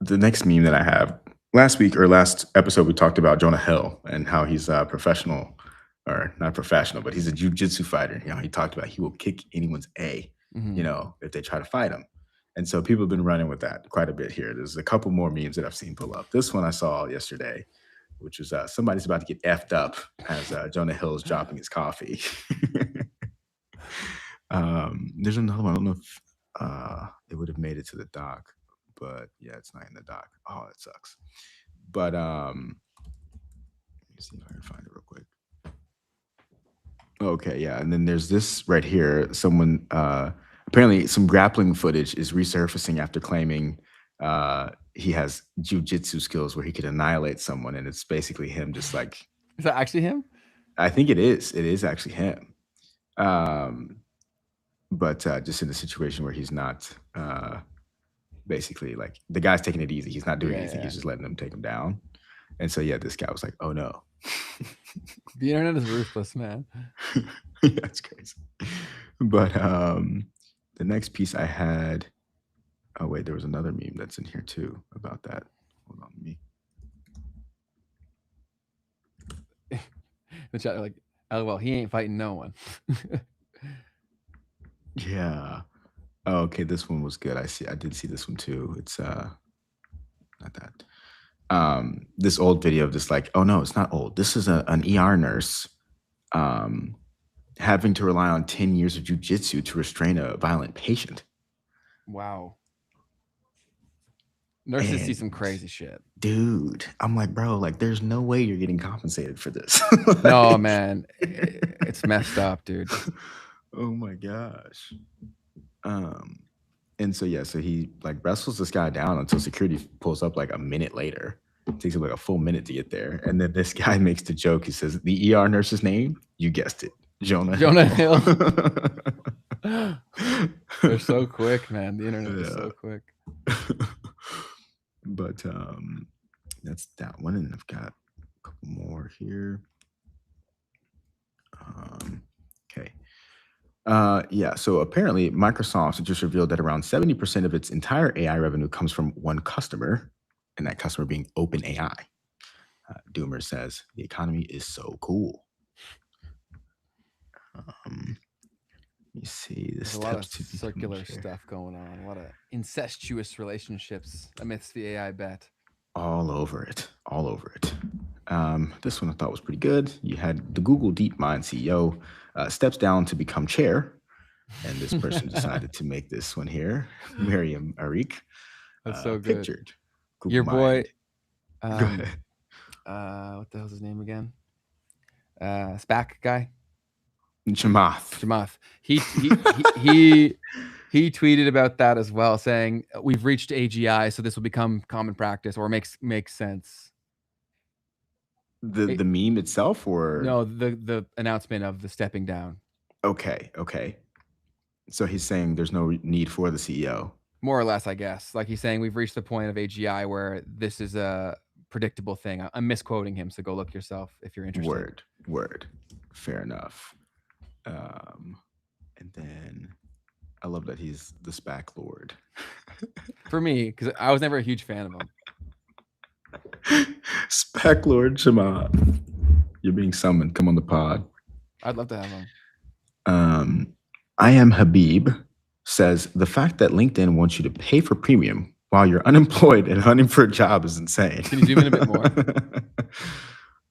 The next meme that I have, last week or last episode, we talked about Jonah Hill and how he's a professional, or not professional, but he's a jiu-jitsu fighter. You know, he talked about he will kick anyone's A, Mhm. you know, if they try to fight him. And so people have been running with that quite a bit here. There's a couple more memes that I've seen pull up. This one I saw yesterday, which was somebody's about to get effed up as Jonah Hill is dropping his coffee. There's another one. I don't know if it would have made it to the doc, but yeah, it's not in the doc. Oh, it sucks. But let me see if I can find it real quick. Okay, yeah, and then there's this right here. Someone apparently some grappling footage is resurfacing after claiming he has jiu-jitsu skills where he could annihilate someone, and it's basically him just like. Is that actually him? I think it is. It is actually him. But just in a situation where he's not basically like the guy's taking it easy. He's not doing anything. Yeah. He's just letting them take him down. And so, yeah, this guy was like, oh, no. The internet is ruthless, man. Yeah, it's crazy. But the next piece I had, oh, wait, there was another meme that's in here, too, about that. Hold on, me. The chat, like, LOL, he ain't fighting no one. Yeah. Oh, okay, this one was good. I did see this one, too. It's not that. This old video of this, like, oh no, it's not old. This is an ER nurse having to rely on 10 years of jiu-jitsu to restrain a violent patient. Wow. Nurses see And, some crazy shit. dude, I'm like, bro, like, there's no way you're getting compensated for this. No, man. It's messed up, dude. Oh my gosh. And so, yeah, so he like wrestles this guy down until security pulls up like a minute later. It takes him like a full minute to get there. And then this guy makes the joke. He says, the ER nurse's name, you guessed it, Jonah Hill. They're so quick, man. The internet is so quick. But that's that one. And I've got a couple more here. Okay. Yeah, so apparently Microsoft just revealed that around 70% of its entire AI revenue comes from one customer, and that customer being OpenAI. Doomer says, the economy is so cool. Let me see. There's a lot of circular stuff going on, a lot of incestuous relationships amidst the AI bet. All over it. All over it. This one I thought was pretty good. You had the Google DeepMind CEO steps down to become chair, and this person decided to make this one here, Miriam Arik. That's so good. Pictured. Google Your boy, Go ahead. what the hell's his name again? SPAC guy? Chamath. He tweeted about that as well, saying we've reached AGI, so this will become common practice, or makes sense. The meme itself, or no, the announcement of the stepping down. Okay. So he's saying there's no need for the CEO. More or less, I guess. Like he's saying we've reached the point of AGI where this is a predictable thing. I'm misquoting him, so go look yourself if you're interested. Word. Fair enough. And then I love that he's the SPAC lord. For me, because I was never a huge fan of him. SPAC lord Chamath. You're being summoned. Come on the pod. I'd love to have him. I am Habib says the fact that LinkedIn wants you to pay for premium while you're unemployed and hunting for a job is insane. Can you zoom in a bit more?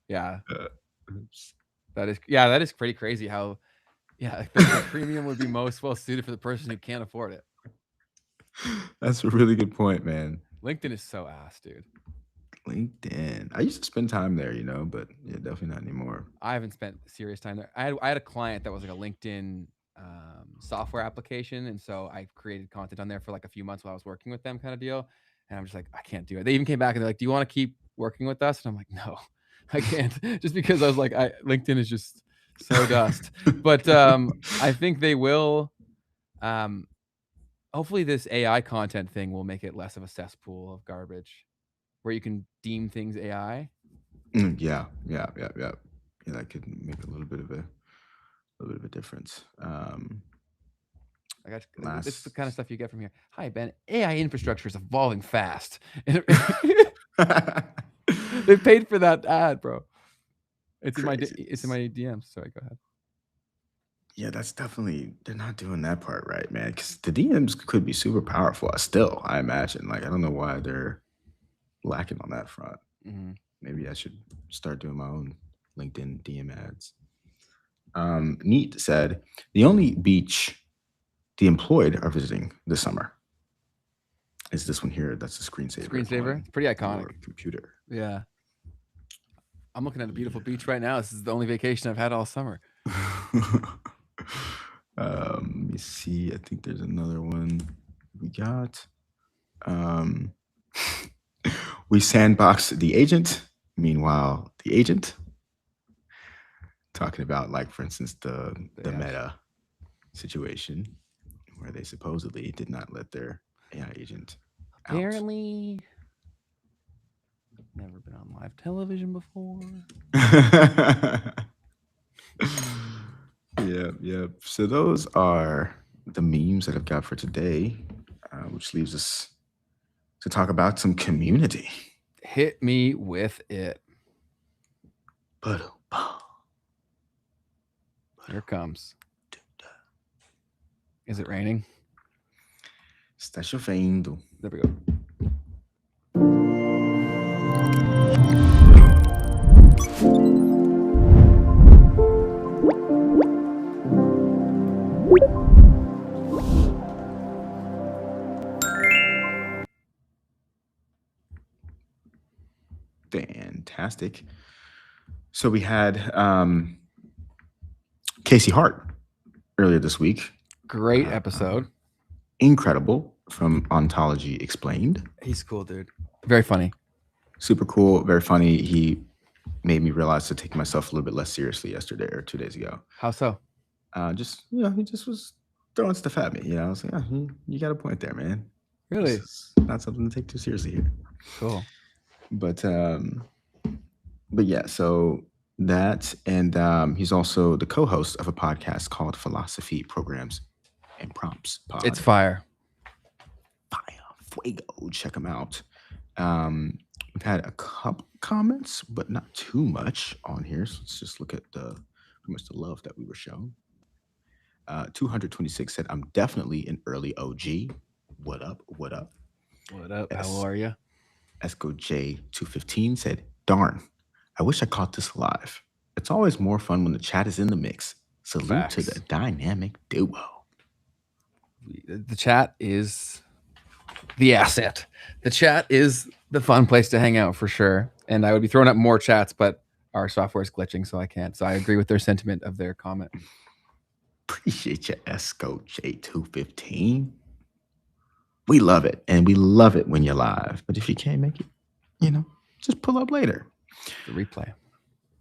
Yeah. That is pretty crazy how the premium would be most well suited for the person who can't afford it. That's a really good point, man. LinkedIn is so ass, dude. LinkedIn. I used to spend time there, but yeah, definitely not anymore. I haven't spent serious time there. I had a client that was like a LinkedIn software application, and so I created content on there for like a few months while I was working with them, kind of deal. And I'm just like, I can't do it. They even came back and they're like, do you want to keep working with us? And I'm like, no, I can't. Just because I was like, LinkedIn is just so dust. But I think they will. Hopefully this AI content thing will make it less of a cesspool of garbage where you can deem things AI. Yeah. That could make a little bit of a difference. I got you. This is the kind of stuff you get from here. Hi, Ben. AI infrastructure is evolving fast. They paid for that ad, bro. It's in my DMs. Sorry, go ahead. Yeah, that's definitely, they're not doing that part right, man. Because the DMs could be super powerful still, I imagine. Like, I don't know why they're lacking on that front. Maybe I should start doing my own LinkedIn DM ads. Neat said, the only beach the employed are visiting this summer is this one here. That's the screensaver. Screensaver? It's pretty iconic. Computer. Yeah. I'm looking at a beautiful beach right now. This is the only vacation I've had all summer. Let me see. I think there's another one we got. We sandboxed the agent. Meanwhile, the agent talking about, like, for instance, the Meta situation where they supposedly did not let their AI agent out. Apparently, never been on live television before. Yep. So those are the memes that I've got for today, which leaves us to talk about some community. Hit me with it. Here it comes. Is it raining? Está chovendo. There we go. Fantastic. So we had Casey Hart earlier this week. Great episode. Incredible, from Ontology Explained. He's cool, dude. Very funny. Super cool, very funny. He made me realize to take myself a little bit less seriously yesterday or 2 days ago. How so? Just, he just was throwing stuff at me. I was like, you got a point there, man. Really? It's not something to take too seriously here. Cool. But yeah, so that, and he's also the co-host of a podcast called Philosophy Programs and Prompts Pod. It's fire. Fuego. Check him out. We've had a couple comments, but not too much on here. So let's just look at pretty much the love that we were shown. 226 said, I'm definitely an early OG. What up? What up? How are you? Esco J215 said, darn, I wish I caught this live. It's always more fun when the chat is in the mix. Salute Facts. to the dynamic duo. The chat is the asset. The chat is the fun place to hang out for sure. And I would be throwing up more chats, but our software is glitching, so I can't. So I agree with their sentiment of their comment. Appreciate you, Esco J215. We love it, and we love it when you're live. But if you can't make it, just pull up later. The replay.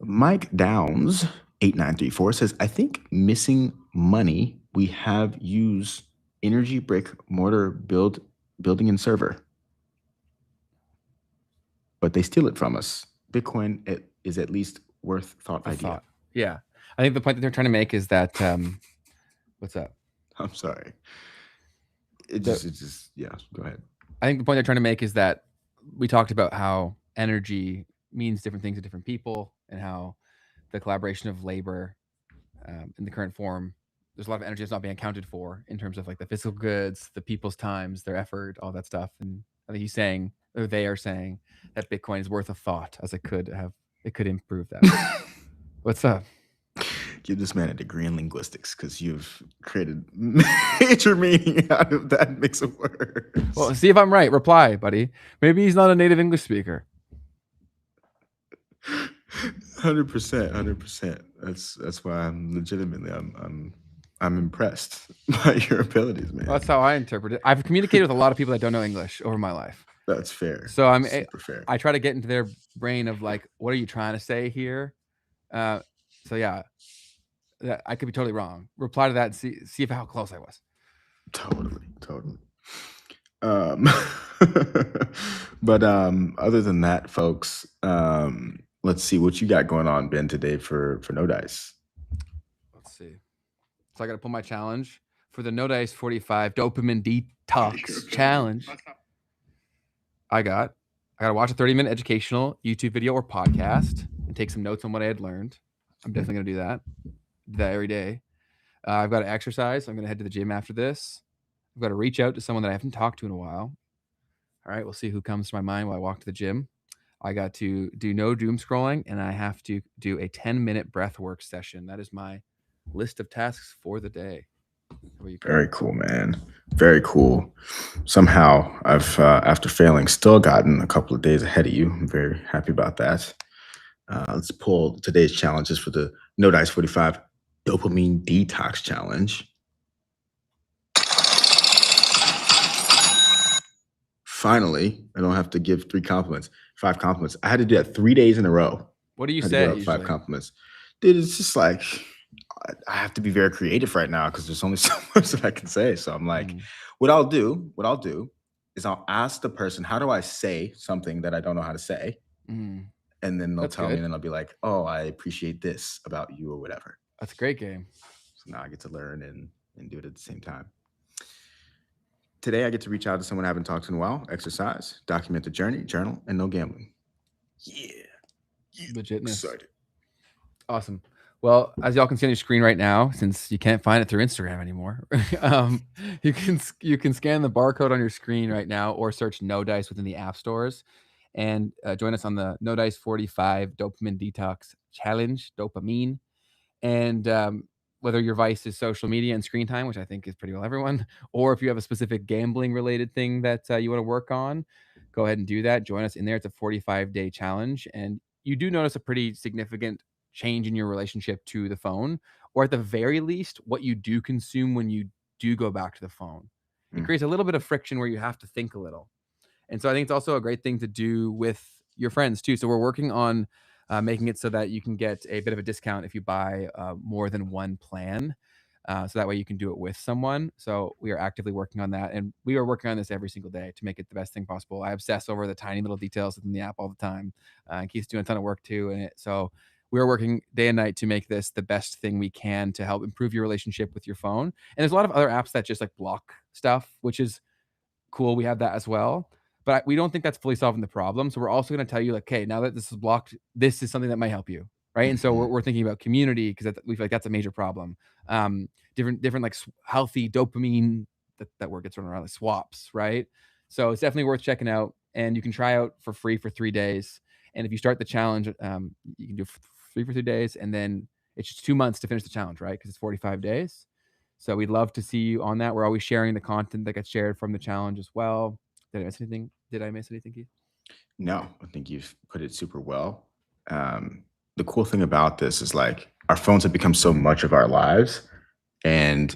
Mike Downs 8934 says, I think missing money we have use energy brick mortar building and server, but they steal it from us. Bitcoin is at least worth thought idea. Yeah, I think the point that they're trying to make is that what's up? I'm sorry. It just yeah. Go ahead. I think the point they're trying to make is that we talked about how energy means different things to different people, and how the collaboration of labor in the current form, there's a lot of energy that's not being accounted for in terms of like the physical goods, the people's times, their effort, all that stuff. And I think they are saying that Bitcoin is worth a thought, as it could improve that. What's up? Give this man a degree in linguistics, because you've created major meaning out of that mix of words. Well, see if I'm right. Reply, buddy. Maybe he's not a native English speaker. 100%. That's why I'm legitimately I'm impressed by your abilities, man. Well, that's how I interpret it. I've communicated with a lot of people that don't know English over my life. That's fair. So I'm Super fair. I try to get into their brain of like, what are you trying to say here? So yeah, I could be totally wrong. Reply to that and see if how close I was. Totally. But other than that, folks, let's see what you got going on, Ben, today for No Dice. Let's see. So I got to pull my challenge for the No Dice 45 Dopamine Detox Challenge. I got to watch a 30-minute educational YouTube video or podcast and take some notes on what I had learned. I'm definitely going to do that. Do that every day. I've got to exercise. I'm going to head to the gym after this. I've got to reach out to someone that I haven't talked to in a while. All right, we'll see who comes to my mind while I walk to the gym. I got to do no doom scrolling, and I have to do a 10-minute breath work session. That is my list of tasks for the day. Very cool, man. Very cool. Somehow I've, after failing, still gotten a couple of days ahead of you. I'm very happy about that. Let's pull today's challenges for the No Dice 45 Dopamine Detox Challenge. Finally, I don't have to give 5 compliments. I had to do that 3 days in a row. What do you say? 5 compliments. Dude, it's just like, I have to be very creative right now because there's only so much that I can say. So I'm like, what I'll do is I'll ask the person, how do I say something that I don't know how to say? And then they'll tell me, and then I'll be like, oh, I appreciate this about you or whatever. That's a great game. So now I get to learn and do it at the same time. Today, I get to reach out to someone I haven't talked to in a while, exercise, document the journey, journal, and no gambling. Yeah. Legitness. Excited. Awesome. Well, as y'all can see on your screen right now, since you can't find it through Instagram anymore, you can scan the barcode on your screen right now or search No Dice within the app stores and join us on the No Dice 45 Dopamine Detox Challenge, Dopamine. And whether your vice is social media and screen time, which I think is pretty well everyone, or if you have a specific gambling related thing that you want to work on, go ahead and do that. Join us in there. It's a 45-day challenge. And you do notice a pretty significant change in your relationship to the phone, or at the very least, what you do consume when you do go back to the phone. It creates a little bit of friction where you have to think a little. And so I think it's also a great thing to do with your friends too. So we're working on making it so that you can get a bit of a discount if you buy more than one plan. So that way you can do it with someone. So we are actively working on that. And we are working on this every single day to make it the best thing possible. I obsess over the tiny little details within the app all the time. And Keith's doing a ton of work too in it. So we are working day and night to make this the best thing we can to help improve your relationship with your phone. And there's a lot of other apps that just like block stuff, which is cool. We have that as well. But we don't think that's fully solving the problem. So we're also going to tell you, like, okay, now that this is blocked, this is something that might help you, right? And so we're thinking about community because we feel like that's a major problem. Different like healthy dopamine, that word gets thrown around, like swaps, right? So it's definitely worth checking out. And you can try out for free for 3 days. And if you start the challenge, you can do free for 3 days. And then it's just 2 months to finish the challenge, right? Because it's 45 days. So we'd love to see you on that. We're always sharing the content that gets shared from the challenge as well. Did I miss anything, Keith? No, I think you've put it super well. The cool thing about this is like our phones have become so much of our lives, and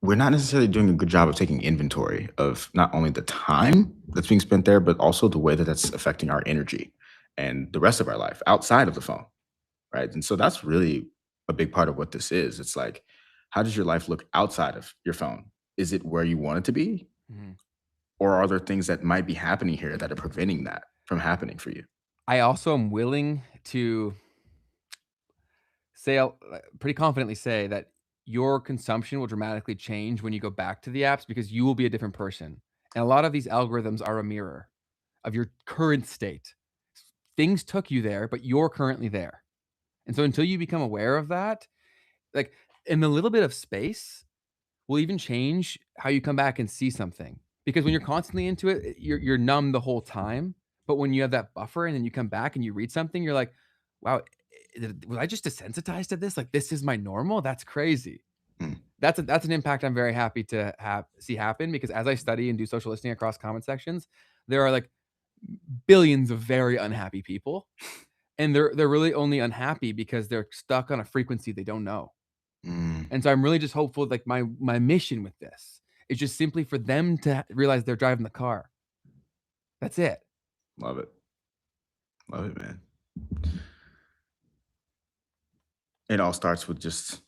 we're not necessarily doing a good job of taking inventory of not only the time that's being spent there, but also the way that that's affecting our energy and the rest of our life outside of the phone, right? And so that's really a big part of what this is. It's like, how does your life look outside of your phone? Is it where you want it to be? Or are there things that might be happening here that are preventing that from happening for you? I also am willing to say, pretty confidently say that your consumption will dramatically change when you go back to the apps because you will be a different person. And a lot of these algorithms are a mirror of your current state. Things took you there, but you're currently there. And so until you become aware of that, like in a little bit of space will even change how you come back and see something. Because when you're constantly into it, you're numb the whole time. But when you have that buffer and then you come back and you read something, you're like, wow, was I just desensitized to this? Like, this is my normal? That's crazy. That's an impact I'm very happy to see happen, because as I study and do social listening across comment sections, there are like billions of very unhappy people. And they're really only unhappy because they're stuck on a frequency they don't know. And so I'm really just hopeful, like my mission with this is just simply for them to realize they're driving the car. That's it. Love it. Love it, man. It all starts with just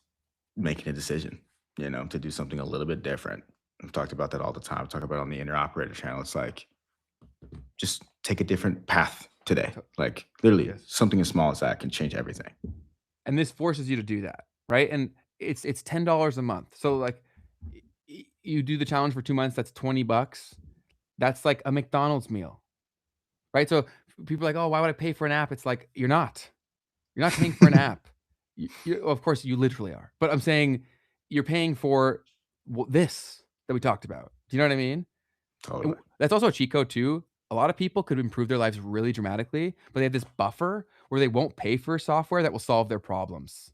making a decision, to do something a little bit different. I've talked about that all the time. I talk about it on the Interoperator channel. It's like, just take a different path today. Like literally Yes. something as small as that can change everything. And this forces you to do that, right? And it's $10 a month. So like you do the challenge for 2 months, that's $20. That's like a McDonald's meal, right? So people are like, oh, why would I pay for an app? It's like, you're not paying for an app. Of course you literally are, but I'm saying you're paying for this that we talked about. Do you know what I mean? Totally. That's also a cheat code too. A lot of people could improve their lives really dramatically, but they have this buffer where they won't pay for software that will solve their problems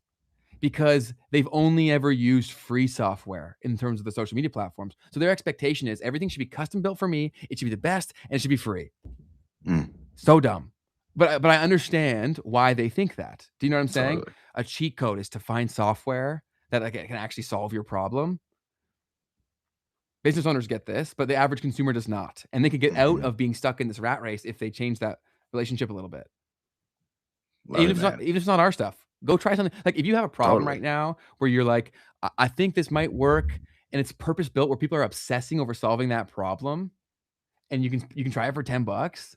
because they've only ever used free software in terms of the social media platforms. So their expectation is everything should be custom built for me. It should be the best and it should be free. So dumb. But I understand why they think that. Do you know what I'm saying? Totally. A cheat code is to find software that like, can actually solve your problem. Business owners get this, but the average consumer does not. And they could get out of being stuck in this rat race if they change that relationship a little bit. Even if it's not our stuff, go try something. Like if you have a problem right now where you're like, I think this might work and it's purpose built where people are obsessing over solving that problem and you can try it for $10.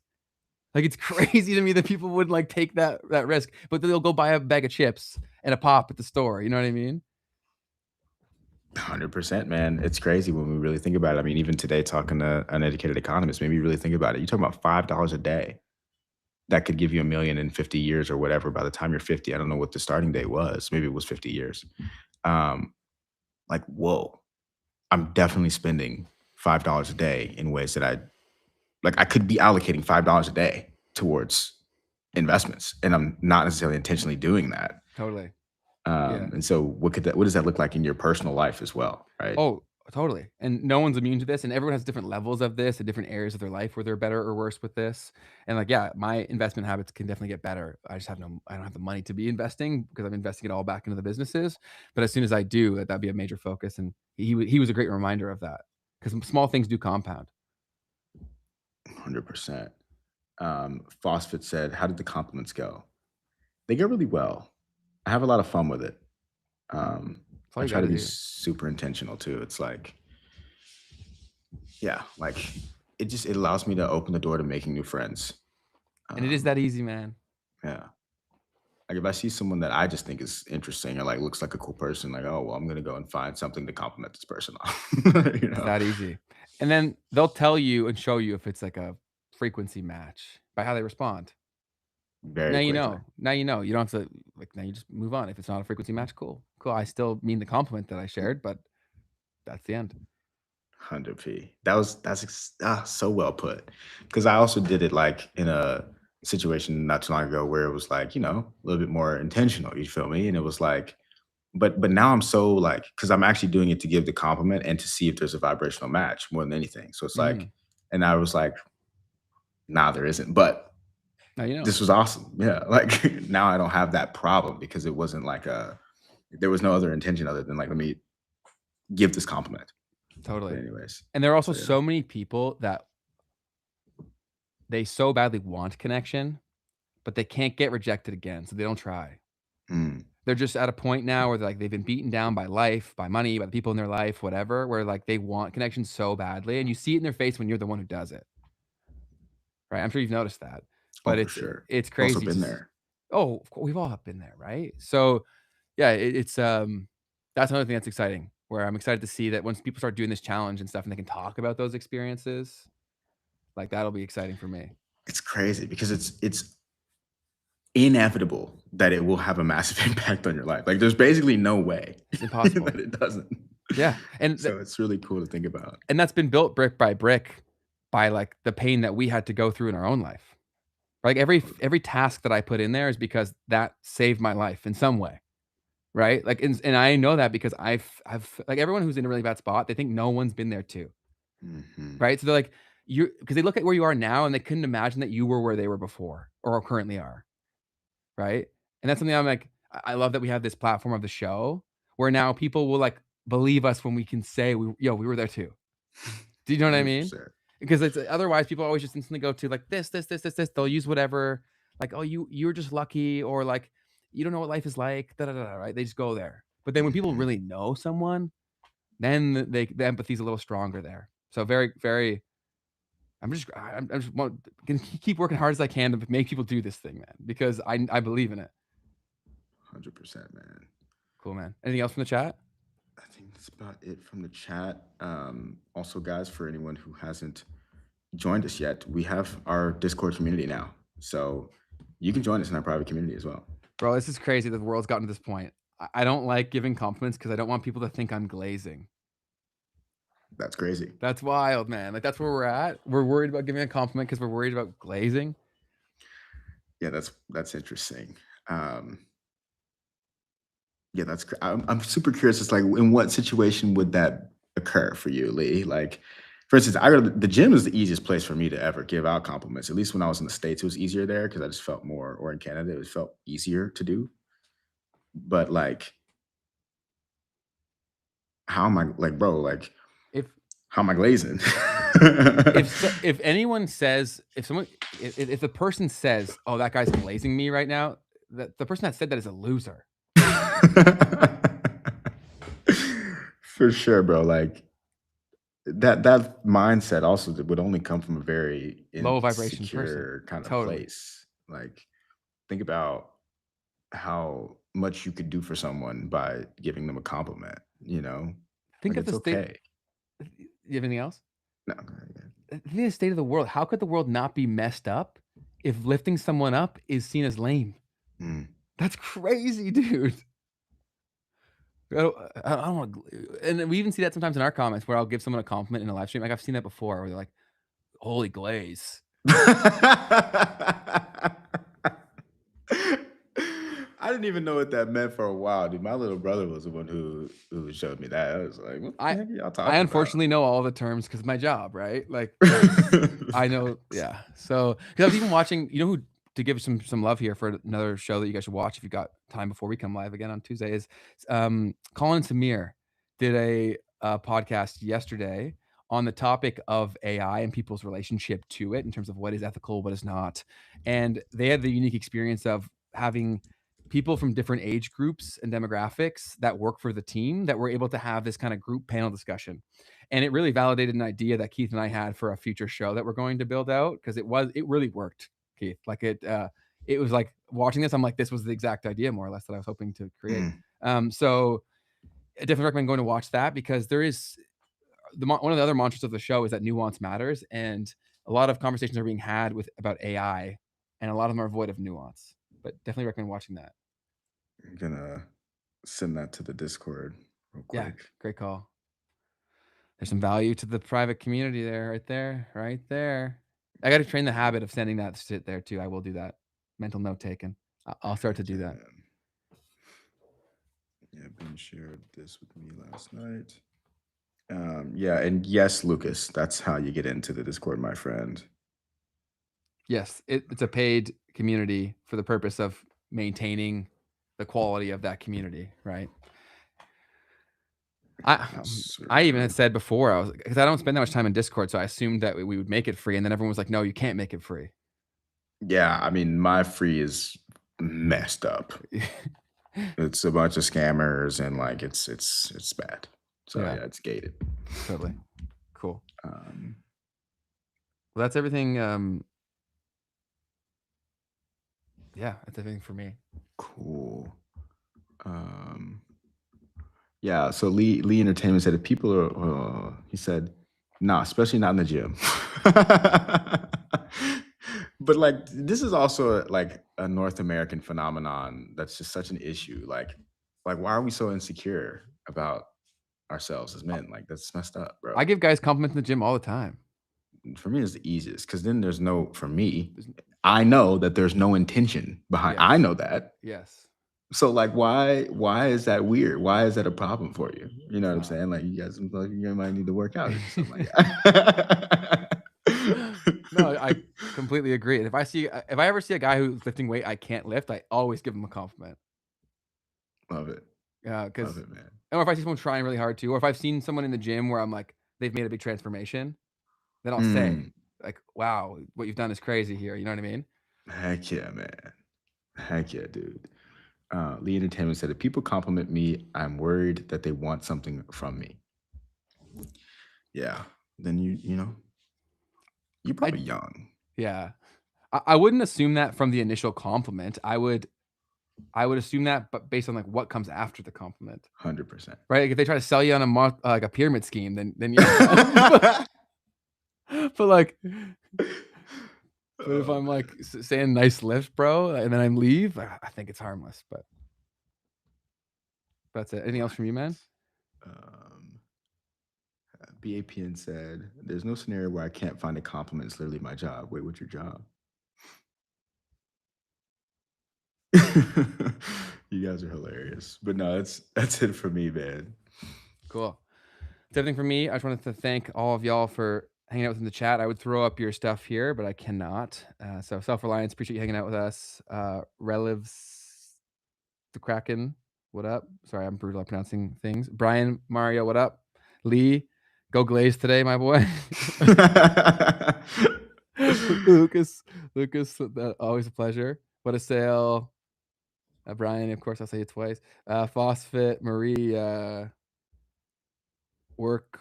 Like it's crazy to me that people would like take that risk, but they'll go buy a bag of chips and a pop at the store. You know what I mean? 100%, man. It's crazy when we really think about it. I mean, even today, talking to Uneducated Economist, maybe you really think about it. You're talking about $5 a day. That could give you $1 million in 50 years or whatever. By the time you're 50, I don't know what the starting date was. Maybe it was 50 years. Like, whoa, I'm definitely spending $5 a day in ways that I could be allocating $5 a day towards investments, and I'm not necessarily intentionally doing that. Totally. And so what does that look like in your personal life as well, right? Oh, totally. And no one's immune to this, and everyone has different levels of this in different areas of their life where they're better or worse with this. And like, yeah, my investment habits can definitely get better. I don't have the money to be investing because I'm investing it all back into the businesses. But as soon as I do, that'd be a major focus. And he was a great reminder of that because small things do compound. 100%. Phosphate said, how did the compliments go? They go really well. I have a lot of fun with it. I try to be super intentional too. It's like, yeah, like it allows me to open the door to making new friends. And it is that easy, man. Yeah. Like if I see someone that I just think is interesting or like looks like a cool person, like, oh, well, I'm going to go and find something to compliment this person on. It's that easy. And then they'll tell you and show you if it's like a frequency match by how they respond. Very now quickly. you know. Now you know. You don't have to now you just move on. If it's not a frequency match, cool. I still mean the compliment that I shared, but that's the end. 100p. That's so well put. Because I also did it like in a situation not too long ago where it was like, a little bit more intentional. You feel me? And it was like, but now I'm so like, because I'm actually doing it to give the compliment and to see if there's a vibrational match more than anything. So it's like, and I was like, nah, there isn't. But now you know. This was awesome. Yeah. Like now I don't have that problem because it wasn't like there was no other intention other than like, let me give this compliment. Totally. But anyways. And there are also so many people that they so badly want connection, but they can't get rejected again. So they don't try. They're just at a point now where they've been beaten down by life, by money, by the people in their life, whatever, where like they want connection so badly. And you see it in their face when you're the one who does it. Right. I'm sure you've noticed that. But it's crazy. Also been there. Oh, we've all been there, right? So yeah, it's that's another thing that's exciting, where I'm excited to see that once people start doing this challenge and stuff and they can talk about those experiences, like that'll be exciting for me. It's crazy because it's inevitable that it will have a massive impact on your life. Like there's basically no way it's impossible that it doesn't. Yeah. And so it's really cool to think about. And that's been built brick by brick by like the pain that we had to go through in our own life. Like every task that I put in there is because that saved my life in some way. Right. Like, and I know that because I've like everyone who's in a really bad spot, they think no one's been there too. Right. So they're like, because they look at where you are now and they couldn't imagine that you were where they were before or currently are. Right. And that's something I'm like, I love that we have this platform of the show where now people will like believe us when we can say we were there too. Do you know what I mean? because it's otherwise people always just instantly go to like this. They'll use whatever, like, oh, you're just lucky, or like you don't know what life is like, right? They just go there. But then when people Mhm. really know someone, then the empathy's a little stronger there. So very, very. I'm just gonna keep working hard as I can to make people do this thing, man, because I believe in it. 100%, man. Cool, man. Anything else from the chat? I think that's about it from the chat. Also, guys, for anyone who hasn't joined us yet, we have our Discord community now. So you can join us in our private community as well. Bro, this is crazy that the world's gotten to this point. I don't like giving compliments because I don't want people to think I'm glazing. That's crazy. That's wild, man. Like, that's where we're at. We're worried about giving a compliment because we're worried about glazing. Yeah, that's interesting. Yeah, I'm super curious. It's like, in what situation would that occur for you, Lee? Like, for instance, I go to the gym is the easiest place for me to ever give out compliments. At least when I was in the States, it was easier there because I just felt more, or in Canada, it felt easier to do. But like, how am I like, bro? Like, If how am I glazing? if anyone says, if the person says, oh, that guy's glazing me right now, that the person that said that is a loser. For sure, bro. Like that mindset also would only come from a very Low vibration insecure person. kind of Totally. place. Like, think about how much you could do for someone by giving them a compliment, you know? Think Like, of it's the state. okay. You have anything else? No, go ahead. Think of the state of the world. How could the world not be messed up if lifting someone up is seen as lame? Mm. That's crazy, dude. I don't want to, and we even see that sometimes in our comments where I'll give someone a compliment in a live stream. Like, I've seen that before where they're like, holy glaze. I didn't even know what that meant for a while, dude. My little brother was the one who showed me that. I was like, what the heck are y'all talking I unfortunately know all the terms because of my job, right? Like, I know, yeah. So, because I was even watching, you know who, to give some love here for another show that you guys should watch if you got time before we come live again on Tuesday, is Colin and Samir did a podcast yesterday on the topic of AI and people's relationship to it in terms of what is ethical, what is not. And they had the unique experience of having people from different age groups and demographics that work for the team that were able to have this kind of group panel discussion. And it really validated an idea that Keith and I had for a future show that we're going to build out, because it really worked, Keith. Like, it was like watching this, I'm like, this was the exact idea more or less that I was hoping to create. So I definitely recommend going to watch that, because there is one of the other mantras of the show is that nuance matters, and a lot of conversations are being had about AI, and a lot of them are void of nuance. But definitely recommend watching that. I'm gonna send that to the Discord real quick. Yeah, great call. There's some value to the private community there, right there. I got to train the habit of sending that shit there too. I will do that. Mental note taken. I'll start to do that. Yeah, Ben shared this with me last night. Yeah, and yes, Lucas, that's how you get into the Discord, my friend. Yes, it's a paid community for the purpose of maintaining the quality of that community, right? I even had said before, because I don't spend that much time in Discord, so I assumed that we would make it free, and then everyone was like, no, you can't make it free. Yeah, I mean, my free is messed up. It's a bunch of scammers, and like it's bad. So yeah, it's gated. Totally. Cool. Well, that's everything. Yeah, that's everything for me. Cool. Yeah, so Lee Entertainment said if people are, he said, nah, especially not in the gym. But like, this is also like a North American phenomenon that's just such an issue. Like why are we so insecure about ourselves as men? Like, that's messed up, bro. I give guys compliments in the gym all the time. For me, it's the easiest, because then there's no, for me, I know that there's no intention behind. I know that. Yes. So like, why is that weird? Why is that a problem for you? You know what I'm saying? Like, you guys, like, you might need to work out or something like that. No, I completely agree. And if I ever see a guy who's lifting weight I can't lift, I always give him a compliment. Love it. Yeah, because, love it, man. or if I see someone trying really hard too, or if I've seen someone in the gym where I'm like, they've made a big transformation, then I'll say like, wow, what you've done is crazy here. You know what I mean? Heck yeah, man. Heck yeah, dude. Lee Entertainment said, if people compliment me, I'm worried that they want something from me. Yeah. Then you're probably young. Yeah. I wouldn't assume that from the initial compliment. I would assume that, but based on like what comes after the compliment. 100%. Right? Like if they try to sell you on like a pyramid scheme, then yeah. but like, but if I'm like saying nice lift, bro, and then I leave, I think it's harmless. But that's it. Anything else from you, man? BAPN said, there's no scenario where I can't find a compliment. It's literally my job. Wait, what's your job? You guys are hilarious. But no, that's it for me, man. Cool. That's everything for me. I just wanted to thank all of y'all for hanging out with in the chat. I would throw up your stuff here, but I cannot. So Self-Reliance, appreciate you hanging out with us. Relatives, the Kraken, what up? Sorry, I'm brutal at pronouncing things. Brian, Mario, what up? Lee, go Glaze today, my boy. Lucas, always a pleasure. What a sale. Brian, of course, I'll say it twice. Phosphate, Marie, Work.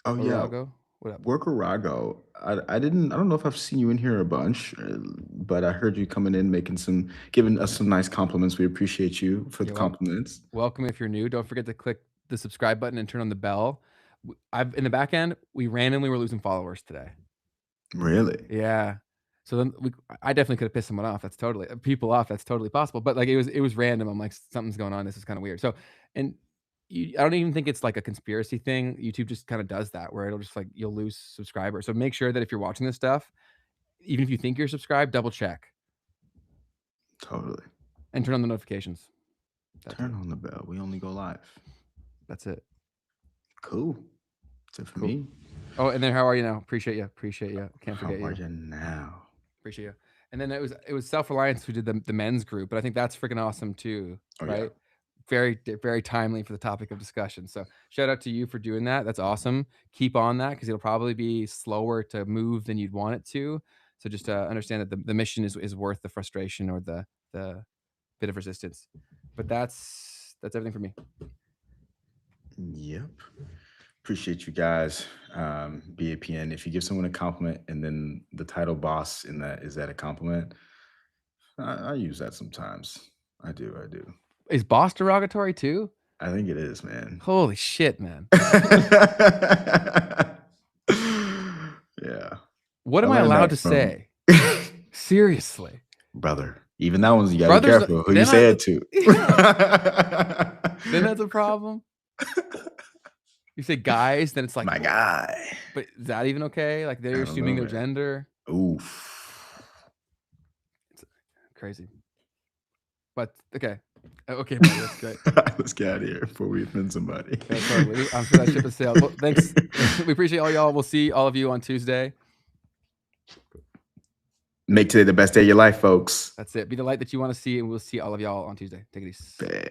Oh yeah, Arago? What up? Work Arago. I don't know if I've seen you in here a bunch, but I heard you coming in giving us some nice compliments. We appreciate you for the compliments. Welcome if you're new. Don't forget to click the subscribe button and turn on the bell. In the back end, we randomly were losing followers today. Really? Yeah. So then I definitely could have pissed someone off. That's totally possible. But like it was random. I'm like, something's going on. This is kind of weird. So, and I don't even think it's like a conspiracy thing. YouTube just kind of does that where it'll just like, you'll lose subscribers. So make sure that if you're watching this stuff, even if you think you're subscribed, double check. Totally. And turn on the notifications. Turn on the bell. We only go live. That's it. Cool. That's it for me. Oh, and then how are you now? Appreciate you. Can't forget you. How are you now? Appreciate you. And then it was Self-Reliance who did the men's group, but I think that's freaking awesome too, right? Yeah. Very, very timely for the topic of discussion. So shout out to you for doing that. That's awesome. Keep on that because it'll probably be slower to move than you'd want it to. So just understand that the mission is worth the frustration or the bit of resistance. But that's everything for me. Yep. Appreciate you guys. BAPN. If you give someone a compliment and then the title boss in that, is that a compliment? I use that sometimes. I do. Is boss derogatory too? I think it is, man. Holy shit, man. Yeah. What am I allowed to say? Seriously. Brother. Even that one's, you gotta be careful who you say it to. Then that's a problem. You say guys, then it's like my guy. But is that even okay? Like they're assuming their gender. Oof. It's crazy. But okay. Okay, buddy, that's great. Let's get out of here before we offend somebody. Yeah, totally. I'm sure that ship has sailed. Well, thanks. We appreciate all y'all. We'll see all of you on Tuesday. Make today the best day of your life, folks. That's it. Be the light that you want to see, and we'll see all of y'all on Tuesday. Take it easy.